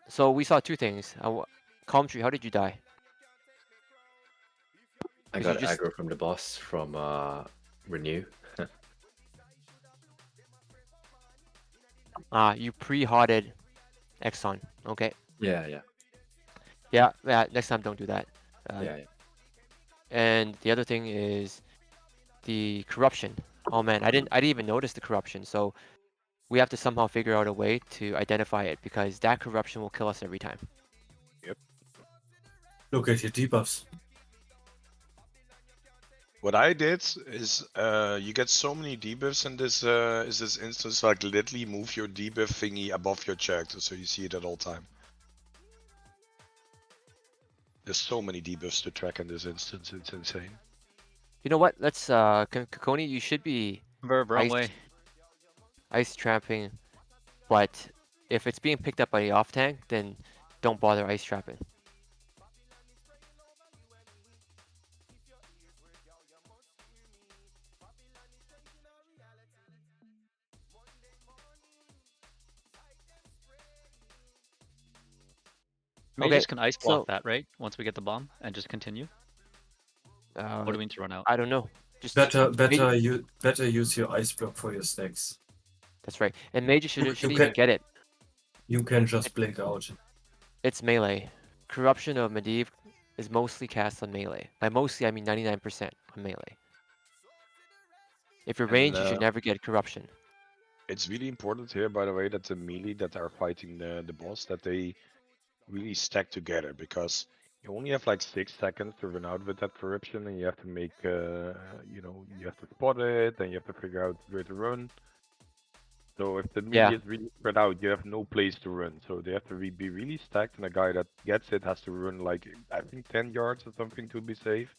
So we saw two things. Calm Tree, how did you die? I 'Cause you got just aggro from the boss from Renew. you pre-hotted Exxon. Okay. Yeah, yeah. Yeah, next time don't do that. Yeah, yeah. And the other thing is the corruption. Oh man, I didn't even notice the corruption. So we have to somehow figure out a way to identify it because that corruption will kill us every time. Yep. Look at your debuffs. What I did is you get so many debuffs in this instance, like literally move your debuff thingy above your character so you see it at all time. There's so many debuffs to track in this instance, it's insane. You know what? Let's Kakoni, you should be Wrong way. ice trapping, but if it's being picked up by the off tank, then don't bother ice trapping. Mages Okay, can ice block so that, right? Once we get the bomb and just continue. Or do we need to run out? I don't know. Just Better use your ice block for your stacks. That's right. And mages should You even can- get it. You can just blink out. It's melee. Corruption of Medivh is mostly cast on melee. By mostly, I mean 99% on melee. If you're And, ranged, you should never get corruption. It's really important here, by the way, that the melee that are fighting the boss, that they really stack together, because you only have like 6 seconds to run out with that corruption, and you have to make, you have to spot it, and you have to figure out where to run. So if the melee is really spread out, you have no place to run. So they have to be really stacked, and a guy that gets it has to run like, I think 10 yards or something to be safe.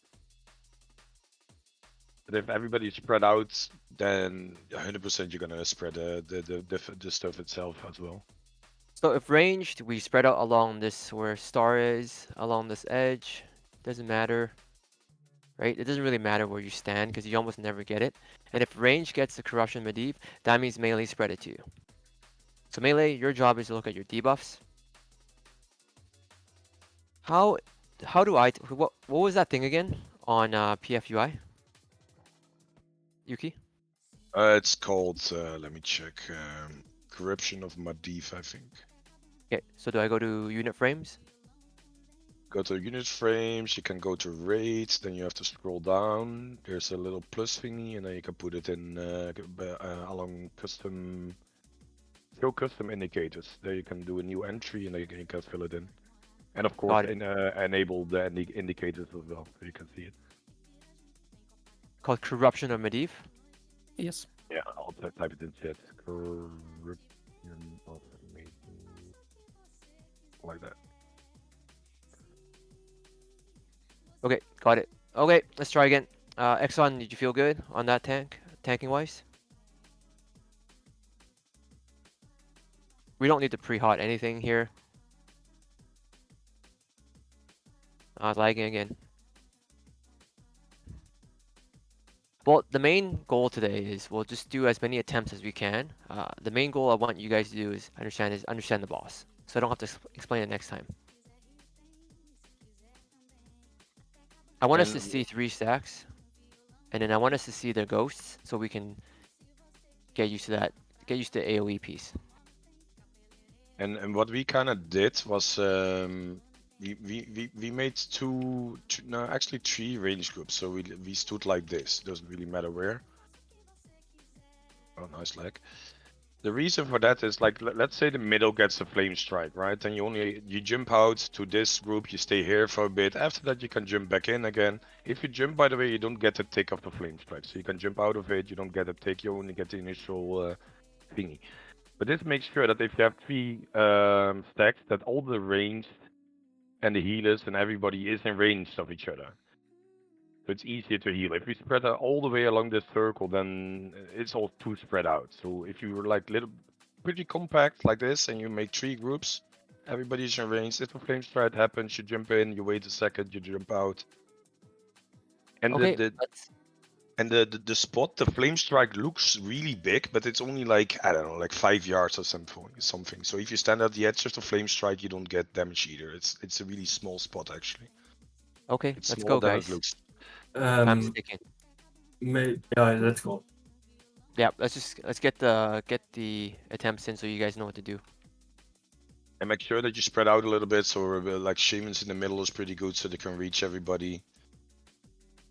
But if everybody's spread out, then 100% you're gonna spread the stuff itself as well. So if ranged, we spread out along this where star is, along this edge. Doesn't matter. Right? It doesn't really matter where you stand because you almost never get it. And if range gets the corruption Medivh, that means melee spread it to you. So melee, your job is to look at your debuffs. How do what was that thing again on PFUI? Yuki? It's called, let me check, Corruption of Medivh, I think. Okay, so do I go to unit frames? Go to unit frames, you can go to rates, then you have to scroll down. There's a little plus thingy, and then you can put it in along custom, show custom indicators. There you can do a new entry, and then you can fill it in. And of course, enable the indicators as well, so you can see it. Called Corruption of Medivh? Yes. Yeah, I'll type it in chat. Corruption of Medivh. Like that. Okay, got it. Okay, let's try again. Exxon, did you feel good on that tanking wise? We don't need to pre-hot anything here. Lagging again. Well, the main goal today is we'll just do as many attempts as we can. The main goal I want you guys to do is understand the boss, so I don't have to explain it next time. I want us to see 3 stacks, and then I want us to see their ghosts, so we can get used to that. Get used to the AOE piece. And what we kind of did was we made actually 3 range groups. So we stood like this. Doesn't really matter where. Oh, nice lag. The reason for that is like, let's say the middle gets a flame strike, right? And you jump out to this group, you stay here for a bit. After that, you can jump back in again. If you jump, by the way, you don't get the tick of the flame strike. So you can jump out of it, you don't get a tick, you only get the initial thingy. But this makes sure that if you have 3 stacks, that all the ranged and the healers and everybody is in range of each other. So it's easier to heal. If we spread out all the way along this circle, then it's all too spread out. So if you were like pretty compact like this, and you make 3 groups, everybody's in range. If a flame strike happens, you jump in, you wait a second, you jump out. And Okay, And the spot, the flame strike looks really big, but it's only like, I don't know, like 5 yards or something. So if you stand at the edge of the flame strike, you don't get damage either. It's a really small spot actually. Okay, It's let's smaller go, than guys. it looks. Time's ticking. Yeah, let's go. Yeah, let's get the attempts in so you guys know what to do. And make sure that you spread out a little bit, so like shamans in the middle is pretty good, so they can reach everybody.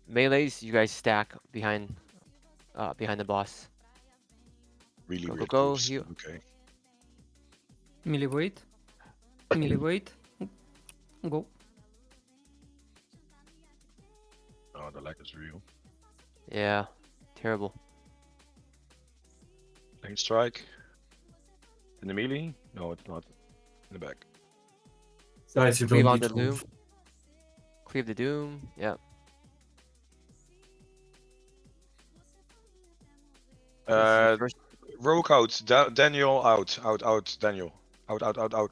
Melees, you guys stack behind the boss. Really Go, weird go, moves. heal. Okay. Melee wait. Melee wait. Go. Oh, the lag is real. Yeah, terrible. Flame strike. In the melee? No, it's not. In the back. Guys, you Cleave don't on need the to doom. move. Cleave the doom. Yeah. First. Rogue out. Daniel out. Out. Daniel. Out.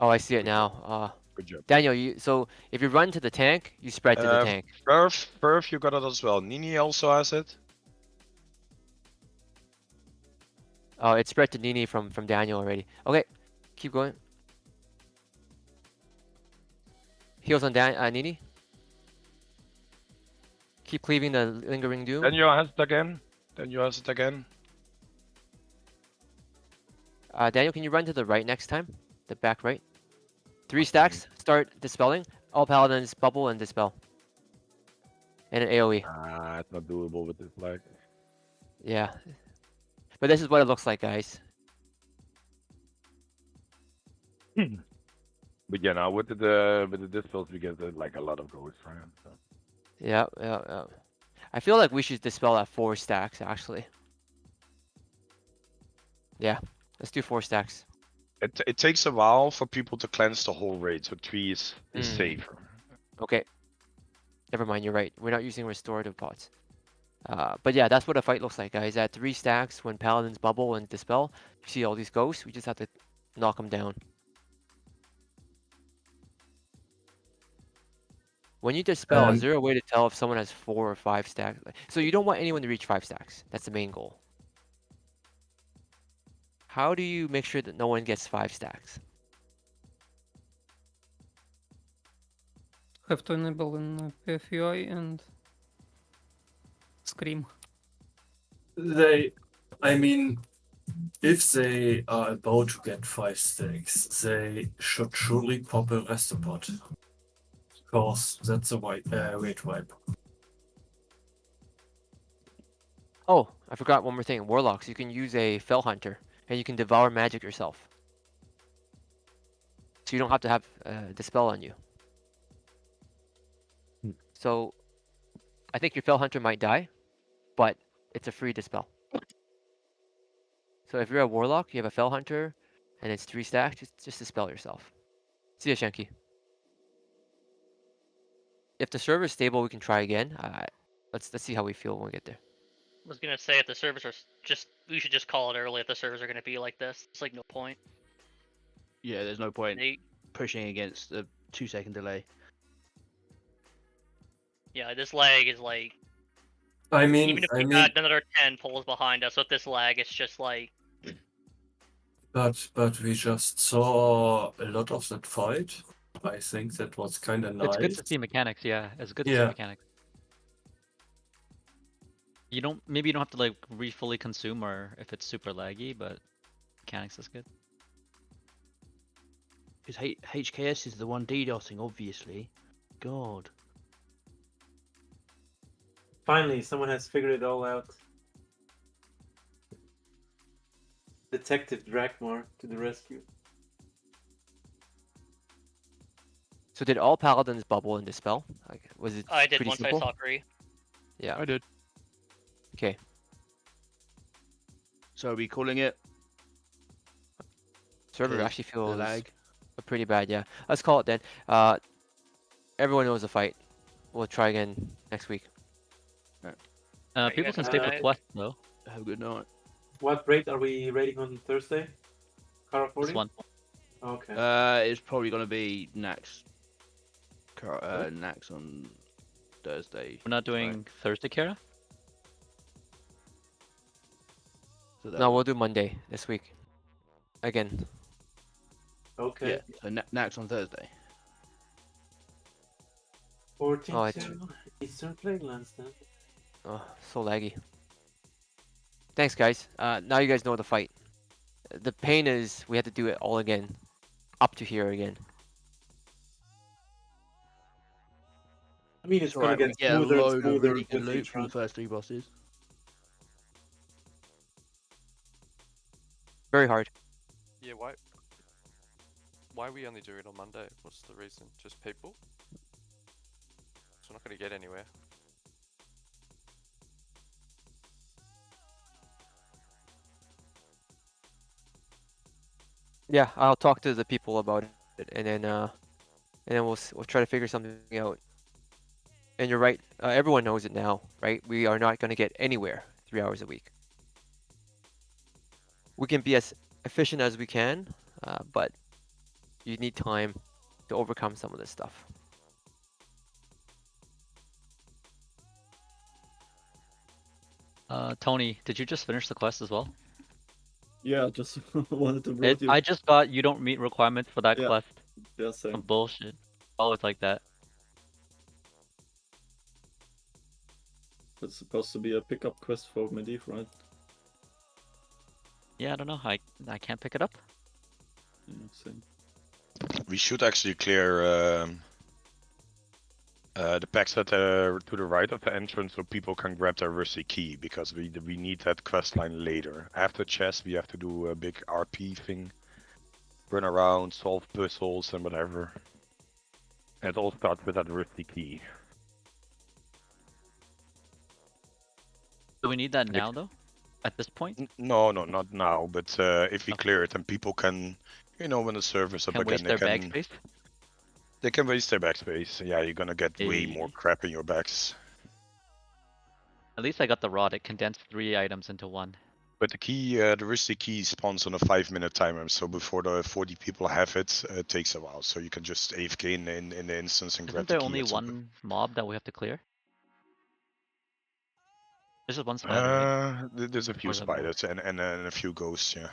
Oh, I see it now. Good job. Daniel, so if you run to the tank, you spread to the tank. Perf, you got it as well. Nini also has it. Oh, it's spread to Nini from Daniel already. Okay, keep going. Heals on Nini. Keep cleaving the lingering doom. Daniel has it again. Daniel, can you run to the right next time? The back right. 3 stacks. Start dispelling. All paladins bubble and dispel. And an AoE. Ah, it's not doable with this lag. Yeah. But this is what it looks like, guys. But yeah, now with the dispels we get like a lot of ghosts, right? So. Yeah. I feel like we should dispel at 4 stacks actually. Yeah, let's do 4 stacks. It takes a while for people to cleanse the whole raid, so 3 is safer. Okay. Never mind, you're right. We're not using restorative pots. But yeah, that's what a fight looks like, guys. At 3 stacks, when paladins bubble and dispel, you see all these ghosts. We just have to knock them down. When you dispel, is there a way to tell if someone has 4 or 5 stacks? So you don't want anyone to reach 5 stacks. That's the main goal. How do you make sure that no one gets 5 stacks? Have to enable in PFUI and Scream. If they are about to get 5 stacks, they should surely pop a restopod. Because that's a rate wipe. Oh, I forgot one more thing. Warlocks, you can use a Fell Hunter, and you can devour magic yourself. So you don't have to have Dispel on you. So, I think your Fell Hunter might die, but it's a free Dispel. So if you're a Warlock, you have a Fell Hunter, and it's 3 stacks, just Dispel yourself. See ya, Shanky. If the server's stable, we can try again. Let's see how we feel when we get there. I was gonna say if the servers are we should just call it early if the servers are gonna be like this. It's like no point. Yeah, there's no point pushing against a 2-second delay. Yeah, this lag is like. I mean, even if we got another 10 pulls behind us with this lag, it's just like. But we just saw a lot of that fight. I think that was kind of nice. It's good to see mechanics, yeah. It's good to see mechanics. Maybe you don't have to like fully consume or if it's super laggy, but mechanics is good. Because HKS is the one DDoSing, obviously. God. Finally, someone has figured it all out. Detective Drakmar to the rescue. So did all paladins bubble and dispel? Like, was it I did pretty once simple? I saw Kree. Yeah. I did. Okay. So are we calling it? Server The- actually the feels lag? pretty bad, yeah. Let's call it then. Everyone knows the fight. We'll try again next week. People can stay for quest though. Have a good night. What rate are we rating on Thursday? Kara 40? This one. Okay. It's probably going to be Nax. Nax on Thursday. We're not doing Thursday, Kara? So that No, would- we'll do Monday this week. Again. Okay. Yeah. So next on Thursday. 14 Oh, it's to Eastern Plaguelands then. oh, so laggy. Thanks, guys. Now you guys know the fight. The pain is we had to do it all again, up to here again. I mean, it's So gonna we get get a smoother and load of smoother really good with loot each from the run. first 3 bosses. Very hard. Yeah, why are we only doing it on Monday? What's the reason? Just people? So we're not going to get anywhere. Yeah, I'll talk to the people about it, and then we'll try to figure something out. And you're right. Everyone knows it now, right? We are not going to get anywhere 3 hours a week. We can be as efficient as we can, but you need time to overcome some of this stuff. Tony, did you just finish the quest as well? Yeah, just wanted to vote you. I just got you don't meet requirements for that Yeah. quest. Yeah, same. Some bullshit. Always like that. It's supposed to be a pickup quest for Medivh, right? Yeah, I don't know. I can't pick it up. Yeah, same. We should actually clear the packs that are to the right of the entrance so people can grab their rusty key, because we need that quest line later. After chess, we have to do a big RP thing. Run around, solve puzzles and whatever. And it all starts with that rusty key. Do we need that now though? At this point? No, not now, but if we clear it and people can, when the server's up Can again, waste their bag space? They can waste their backspace. Yeah, you're gonna get way more Hey. crap in your backs. At least I got the rod. It condensed 3 items into 1. But the key, the rusty key spawns on a 5-minute timer, so before the 40 people have it, it takes a while. So you can just AFK in the instance and grab Isn't the there key. only at some point. one mob that we have to clear? There's just one spider, right? There's a few Or is it more? spiders and a few ghosts. Yeah.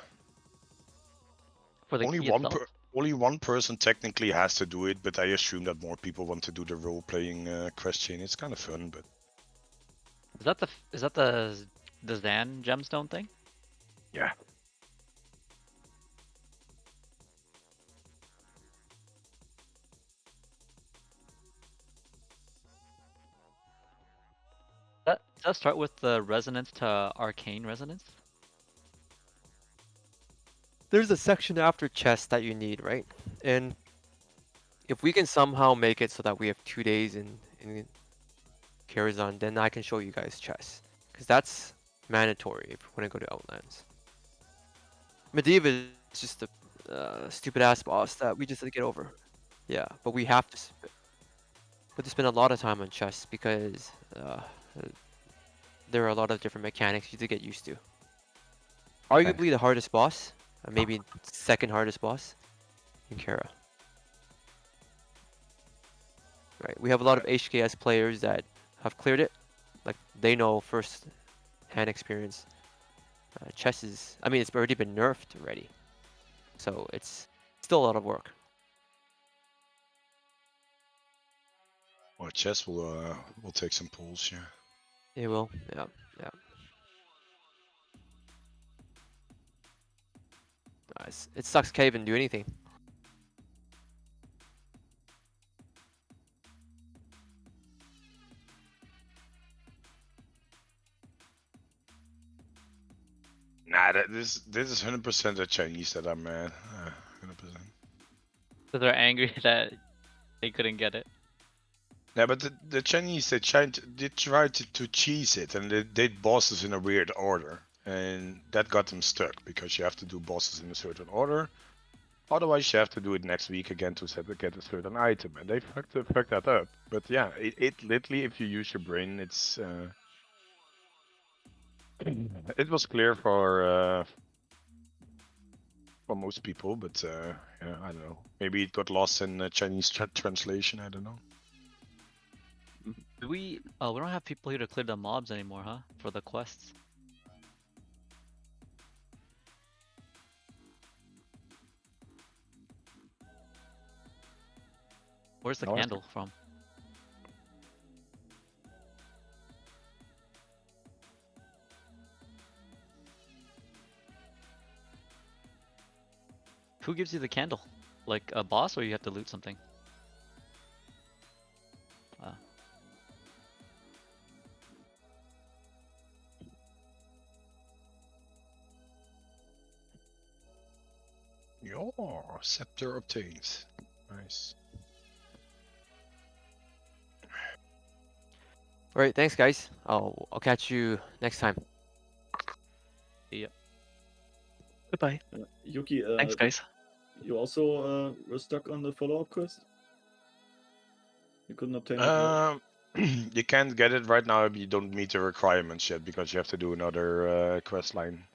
For the Only key one itself? only one person technically has to do it, but I assume that more people want to do the role-playing quest chain. It's kind of fun, but Is that the Zan gemstone thing? yeah. Does that start with the resonance to arcane resonance? There's a section after chess that you need, right? And if we can somehow make it so that we have 2 days in Karazhan, then I can show you guys chess. Because that's mandatory if we want to go to Outlands. Medivh is just a stupid ass boss that we just had to get over. Yeah, but we have to spend a lot of time on chess because there are a lot of different mechanics you have to get used to. Arguably the hardest boss, maybe second hardest boss in Kara. Right, we have a lot of HKS players that have cleared it, like they know first hand experience. Chess is, I mean, it's already been nerfed already, so it's still a lot of work. Well, chess will take some pulls. Yeah. It will, yeah. Nice. It sucks can't even do anything. Nah, this is 100% the Chinese that I'm mad. 100%. So they're angry that they couldn't get it. Yeah, but the Chinese they tried to cheese it, and they did bosses in a weird order, and that got them stuck because you have to do bosses in a certain order. Otherwise, you have to do it next week again to get a certain item, and they fucked that up. But yeah, it literally, if you use your brain, it's it was clear for most people, but yeah, I don't know. Maybe it got lost in Chinese translation. I don't know. Do we? Oh, we don't have people here to clear the mobs anymore, huh? For the quests. Where's the No, I candle from? Who gives you the candle? Like a boss, or you have to loot something? Your scepter obtained. Nice. All right, thanks, guys. I'll catch you next time. Yeah. Goodbye. Yuki, Thanks, guys. You also were stuck on the follow-up quest? You couldn't obtain it, right? You can't get it right now if you don't meet the requirements yet because you have to do another quest line.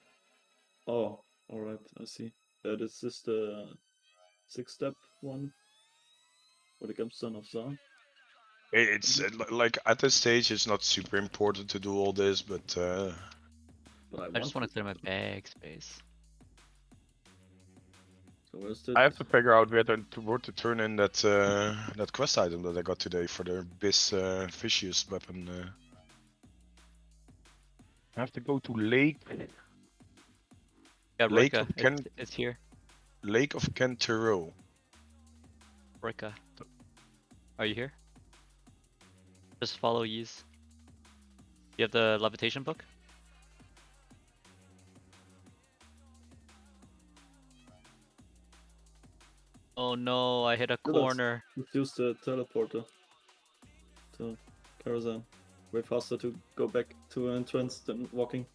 Oh, alright, I see. This is the 6-step one for the Gemstone of Zan. It's like at this stage, it's not super important to do all this, but I just want to clear my bag space. So where's I have to figure out where to turn in that that quest item that I got today for the Bis Fishius weapon. I have to go to Lake. Yeah, Lake Roika, of Ken. it's here. Lake of Kentaro. Roika, are you here? Just follow Yeez. You have the levitation book? Oh no, I hit a corner. Let's use the teleporter to Karazhan. Way faster to go back to an entrance than walking.